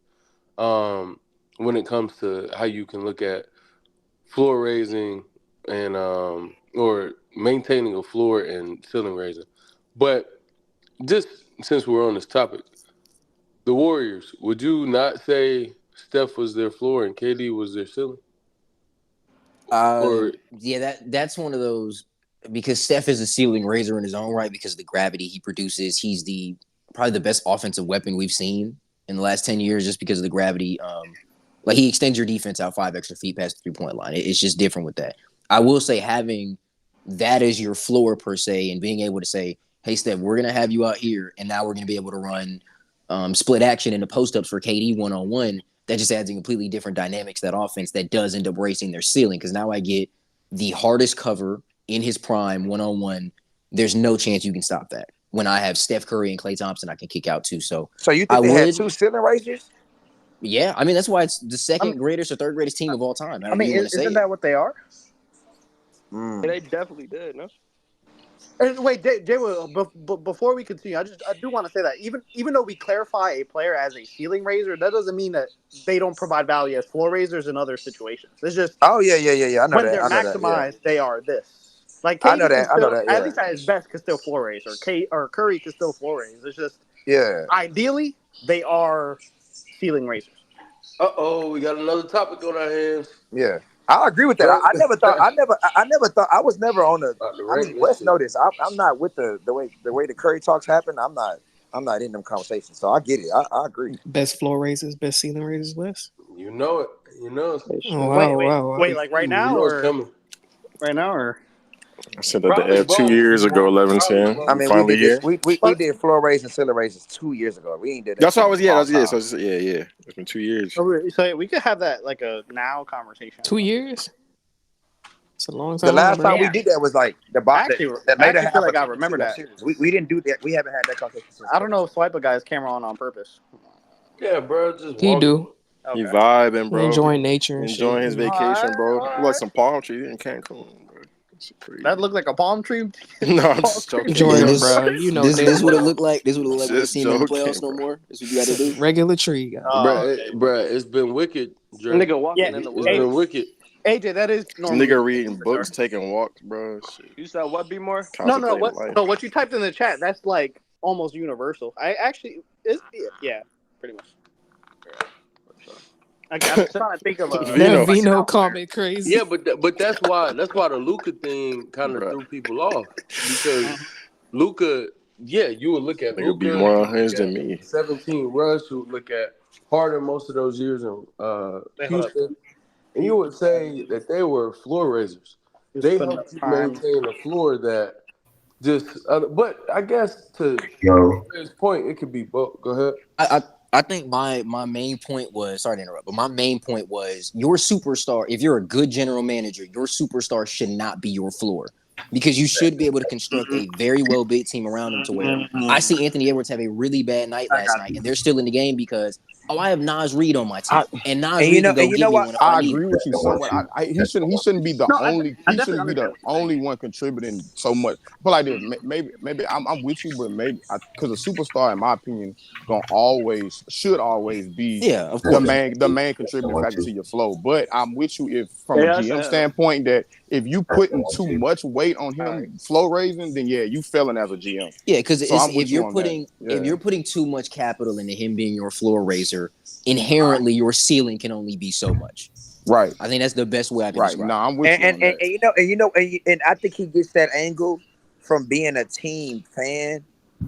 when it comes to how you can look at floor raising and or maintaining a floor and ceiling raising. But just since we're on this topic, the Warriors, would you not say Steph was their floor and KD was their ceiling? Or Yeah, that's one of those because Steph is a ceiling raiser in his own right because of the gravity he produces. He's probably the best offensive weapon we've seen in the last 10 years just because of the gravity. Like he extends your defense out 5 extra feet past the 3-point line. It's just different with that. I will say having that as your floor per se and being able to say, hey, Steph, we're going to have you out here and now we're going to be able to run split action in the post-ups for KD one-on-one. That just adds a completely different dynamics to that offense that does end up raising their ceiling because now I get the hardest cover in his prime one-on-one. There's no chance you can stop that. When I have Steph Curry and Klay Thompson, I can kick out too. So you I think they had would. 2 ceiling raisers? Yeah, I mean that's why it's the second greatest or third greatest team of all time. I However mean, you want to say isn't it. that what they are? they definitely did, no? Wait, Jay, before we continue, I do want to say that even though we clarify a player as a ceiling raiser, that doesn't mean that they don't provide value as floor raisers in other situations. It's just Oh yeah. I know when that. they're I know that. Yeah. maximized, they are this. Like I know KD can that. I know still, that. at Yeah. least at his best, can still floor raise, or Curry can still floor raise. It's just Yeah. ideally they are ceiling raisers. We got another topic on our hands. Yeah. I agree with that. I never thought. I never thought. I was never on the. I mean, Wes know this. I'm not with the way the Curry talks happen. I'm not in them conversations. So I get it. I agree. Best floor raisers, best ceiling raisers, Wes. You know it. You know it. Oh, wow, wow. Wait, like right now You know it's or coming. right now or? I said that the 2 years ago, 11-10. I mean, we finally did here. this. We did floor raises and ceiling raises 2 years ago. We ain't did that. That's what I was. Yeah, that's yeah. So yeah. It's been 2 years. So we could have that like a now conversation. 2 years. It's a long time. The last time we did that was like the later half feel like of I remember that. series. We didn't do that. We haven't had that conversation since. I don't know if Swiper guy's camera on purpose. Yeah, bro. Just He do. He vibing, bro. Enjoying nature and enjoying shit. his vacation, bro. Like some palm trees in Cancun, bro. That looked like a palm tree. No, I'm just joking. Jordan, bro. You know this would it look like. This would look like we Just seen in the joking, playoffs no more. This what you got to do. Regular tree, guy. Bro, it's been wicked. Dre. Nigga walking in the It's woods. been wicked. AJ, that is normal. Nigga reading books, taking walks, bro. Shit. You said what? Be more. No. Contemplating life. What you typed in the chat? That's like almost universal. I actually yeah, pretty much. I'm trying to think of a that Vino comment crazy. Yeah, but that's why the Luka thing kind of threw people off because Luka, you would look at Nigga Luka, be more on hands than me. 17 Rush, you would look at Harden most of those years in Houston, and you would say that they were floor raisers. They helped you maintain a floor that just. But I guess to his point, it could be both. Go ahead. I think my main point was, sorry to interrupt, but my main point was your superstar, if you're a good general manager, your superstar should not be your floor. Because you should be able to construct a very well built team around him to where I see Anthony Edwards have a really bad night last night, and they're still in the game because I have Nas Reed on my team, and Nas Reed can go give me one if I need agree him. with you somewhat. He shouldn't be the only one contributing so much. But like this, maybe I'm with you, but maybe because a superstar, in my opinion, should always be of course. the main contributing factor to your flow. But I'm with you if from a GM standpoint that if you putting too much weight on him flow raising, then you failing as a GM. Yeah, because if you're you're putting too much capital into him being your floor raiser, inherently your ceiling can only be so much. Right. I think that's the best way I can describe it. No, I'm with you. And I think he gets that angle from being a team fan,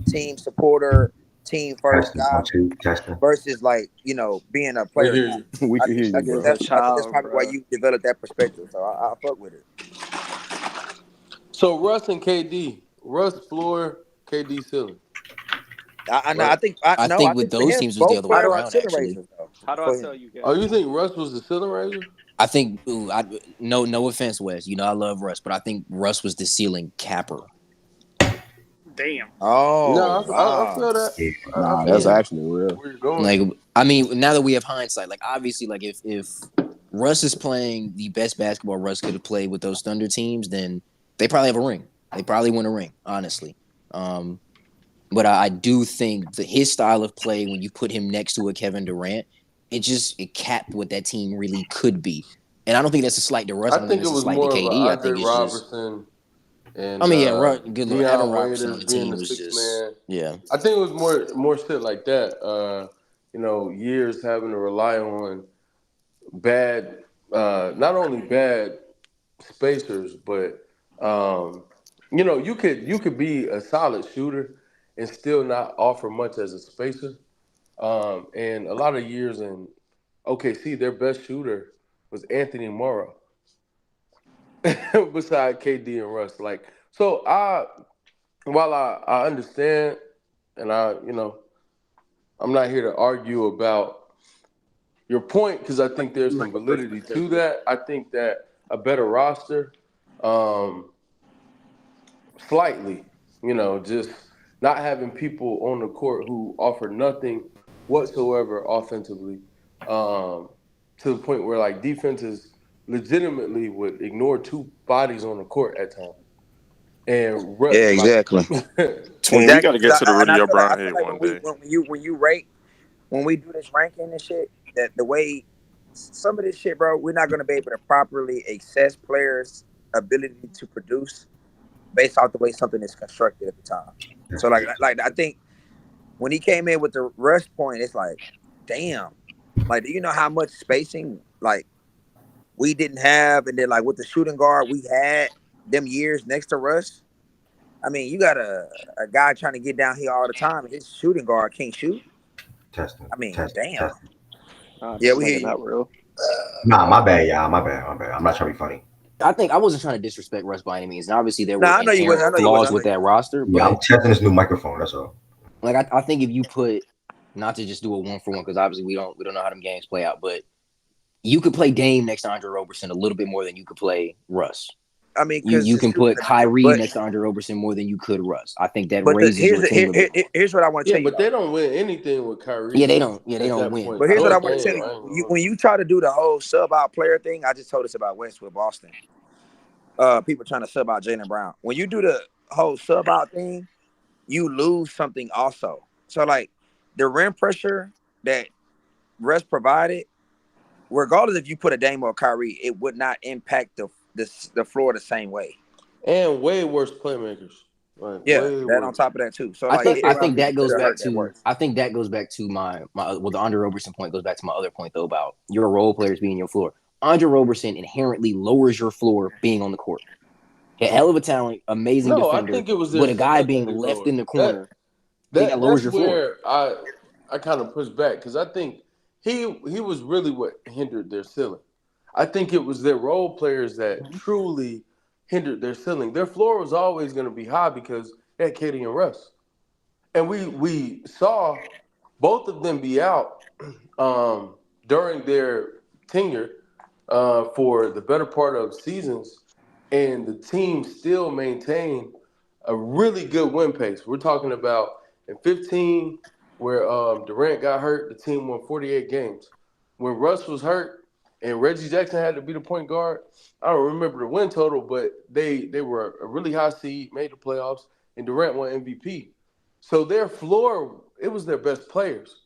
team supporter, team first guy versus being a player. We can hear you, bro. That's probably why you develop that perspective. So I fuck with it. So Russ and KD, Russ floor, KD ceiling. I think with those teams it was the other way around. Actually, how do I tell you guys? Oh, you think Russ was the ceiling raiser? I think. No offense, Wes. You know I love Russ, but I think Russ was the ceiling capper. Damn. Oh, no, I feel that. That's actually real. Where you're going. Like, I mean, now that we have hindsight, like obviously, like if Russ is playing the best basketball Russ could have played with those Thunder teams, then they probably have a ring. They probably win a ring, honestly. But I do think that his style of play, when you put him next to a Kevin Durant, it capped what that team really could be. And I don't think that's a slight to Russ. I think it was a slight more to of KD. I Andre think it's Robertson. And, good Lord, Adam Robertson on the team was just I think it was more shit like that. Years having to rely on bad, not only bad spacers, but you could be a solid shooter and still not offer much as a spacer. And a lot of years in OKC, their best shooter was Anthony Morrow. Beside KD and Russ, while I understand, and I'm not here to argue about your point because I think there's some validity to that. I think that a better roster, slightly, just not having people on the court who offer nothing whatsoever offensively, to the point where like defenses legitimately would ignore two bodies on the court at times. And Yeah, exactly. Twin, we got Exactly. to get to the And Rudy I O'Brien feel hit like one day. when you rate, when we do this ranking and shit, that the way some of this shit, bro, we're not gonna be able to properly assess players' ability to produce based off the way something is constructed at the time. So like I think when he came in with the rush point, it's like, damn, like do you know how much spacing like we didn't have, and then like with the shooting guard we had them years next to Russ. I mean, you got a guy trying to get down here all the time, and his shooting guard can't shoot. Testing, I mean, testing, damn. testing. Yeah, This we hear nigga you. not real. Nah, my bad, y'all. My bad. I'm not trying to be funny. I think I wasn't trying to disrespect Russ by any means. And obviously there were Nah, I know you wasn't. I inherent know you wasn't. flaws I know with you that wasn't. roster, Yeah, I'm but testing this new microphone. That's all. like I think if you put, not to just do a 1-for-1, because obviously we don't know how them games play out, but you could play Dame next to Andre Roberson a little bit more than you could play Russ. I mean, You because can put Kyrie but next to Andre Roberson more than you could Russ. I think that but raises your team a bit. here's what I want to Yeah, tell you but though. they don't win anything with Kyrie. Yeah, they don't At that win. point. But here's what Nor I want to Dame. tell you. I ain't gonna lie. When you try to do the whole sub out player thing, I just told us about West with Boston. People trying to sub out Jaylen Brown. When you do the whole sub out thing, you lose something also. So like the rim pressure that Russ provided, regardless if you put a Dame or a Kyrie, it would not impact the floor the same way. And way worse playmakers. Like Yeah, way that on worse. top of that too. So I like think that goes it'll back hurt that to worse. my well, the Andre Roberson point goes back to my other point though about your role players being your floor. Andre Roberson inherently lowers your floor being on the court. A hell of a talent, amazing No, I defender, think it was but their a guy secondary being left lower. in the corner, that lowers That's your floor. where I kind of push back because I think he was really what hindered their ceiling. I think it was their role players that truly hindered their ceiling. Their floor was always going to be high because they had Katie and Russ, and we saw both of them be out during their tenure for the better part of seasons, and the team still maintained a really good win pace. We're talking about in 15, where Durant got hurt, the team won 48 games. When Russ was hurt and Reggie Jackson had to be the point guard, I don't remember the win total, but they were a really high seed, made the playoffs, and Durant won MVP. So their floor, it was their best players.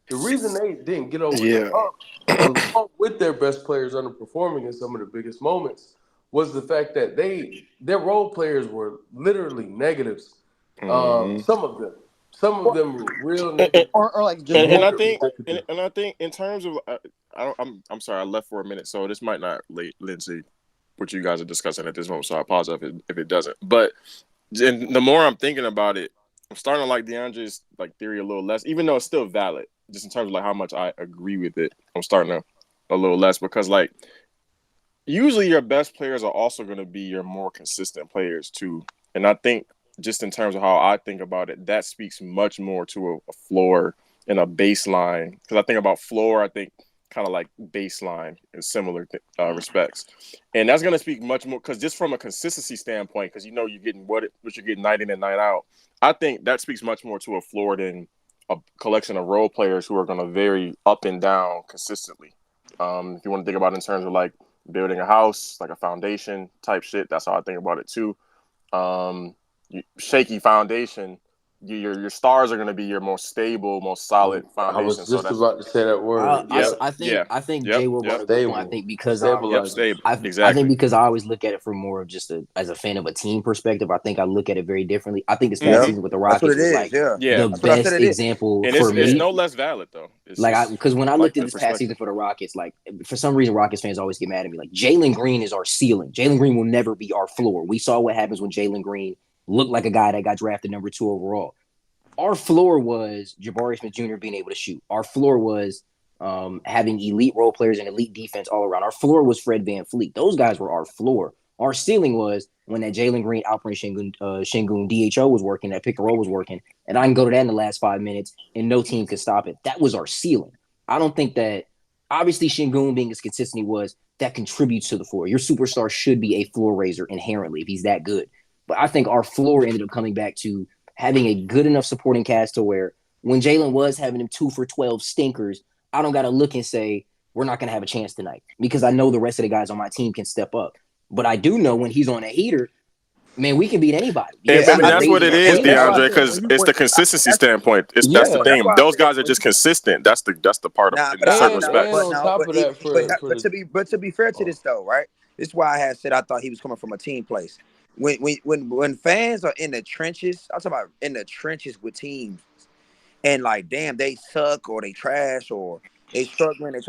The reason they didn't get over the Yeah. hump, along with their best players underperforming in some of the biggest moments, was the fact that their role players were literally negatives. Mhm. Some of them were real And, negatives. Or like just and I more. think and I think in terms of I'm sorry I left for a minute, so this might not late Lindsay what you guys are discussing at this moment, so I apologize if it doesn't. But the more I'm thinking about it, I'm starting to like DeAndre's like theory a little less, even though it's still valid. Just in terms of like how much I agree with it, I'm starting to a little less because like usually your best players are also going to be your more consistent players too. And I think just in terms of how I think about it, that speaks much more to a floor and a baseline. Because I think about floor, I think kind of like baseline in similar respects. And that's going to speak much more because just from a consistency standpoint, because you know you're getting what you're getting night in and night out. I think that speaks much more to a floor than a collection of role players who are going to vary up and down consistently. If you want to think about it in terms of like building a house, like a foundation type shit, that's how I think about it too. Shaky foundation, your stars are going to be your most stable, most solid foundation. I was so just that's about to say that word. I think Jay will brought a good point. I think because stabilizers. I Exactly. think because I always look at it from more of just as a fan of a team perspective. I think I look at it very differently. I think this past season with the That's what Rockets it was is. like Yeah. Yeah. the best example And for it's me. no less valid though. It's Like because when I like looked at the this past perspective. season for the Rockets, like for some reason Rockets fans always get mad at me. Like Jalen Green is our ceiling. Jalen Green will never be our floor. We saw what happens when Jalen Green looked like a guy that got drafted number 2 overall. Our floor was Jabari Smith Jr. being able to shoot. Our floor was having elite role players and elite defense all around. Our floor was Fred VanVleet. Those guys were our floor. Our ceiling was when that Jalen Green, Alperen Şengün DHO was working, that pick and roll was working, and I can go to that in the last 5 minutes, and no team could stop it. That was our ceiling. I don't think that, obviously Şengün being as consistent he was, that contributes to the floor. Your superstar should be a floor raiser inherently if he's that good. But I think our floor ended up coming back to having a good enough supporting cast to where when Jalen was having them 2 for 12 stinkers, I don't got to look and say, we're not going to have a chance tonight because I know the rest of the guys on my team can step up. But I do know when he's on a heater, Man, we can beat anybody. And, Yes, and we that's beat what it is, Queens. That's why I DeAndre, said because when you it's when the consistency that's standpoint. That's the Yeah. that's thing. why I Those said guys are when just consistent. That's the part of in certain respects. And on top of that, but to be fair to this though, right? This is why I had said I thought he was coming from a team place. When fans are in the trenches, I'm talking about in the trenches with teams, and like damn they suck or they trash or they struggling, they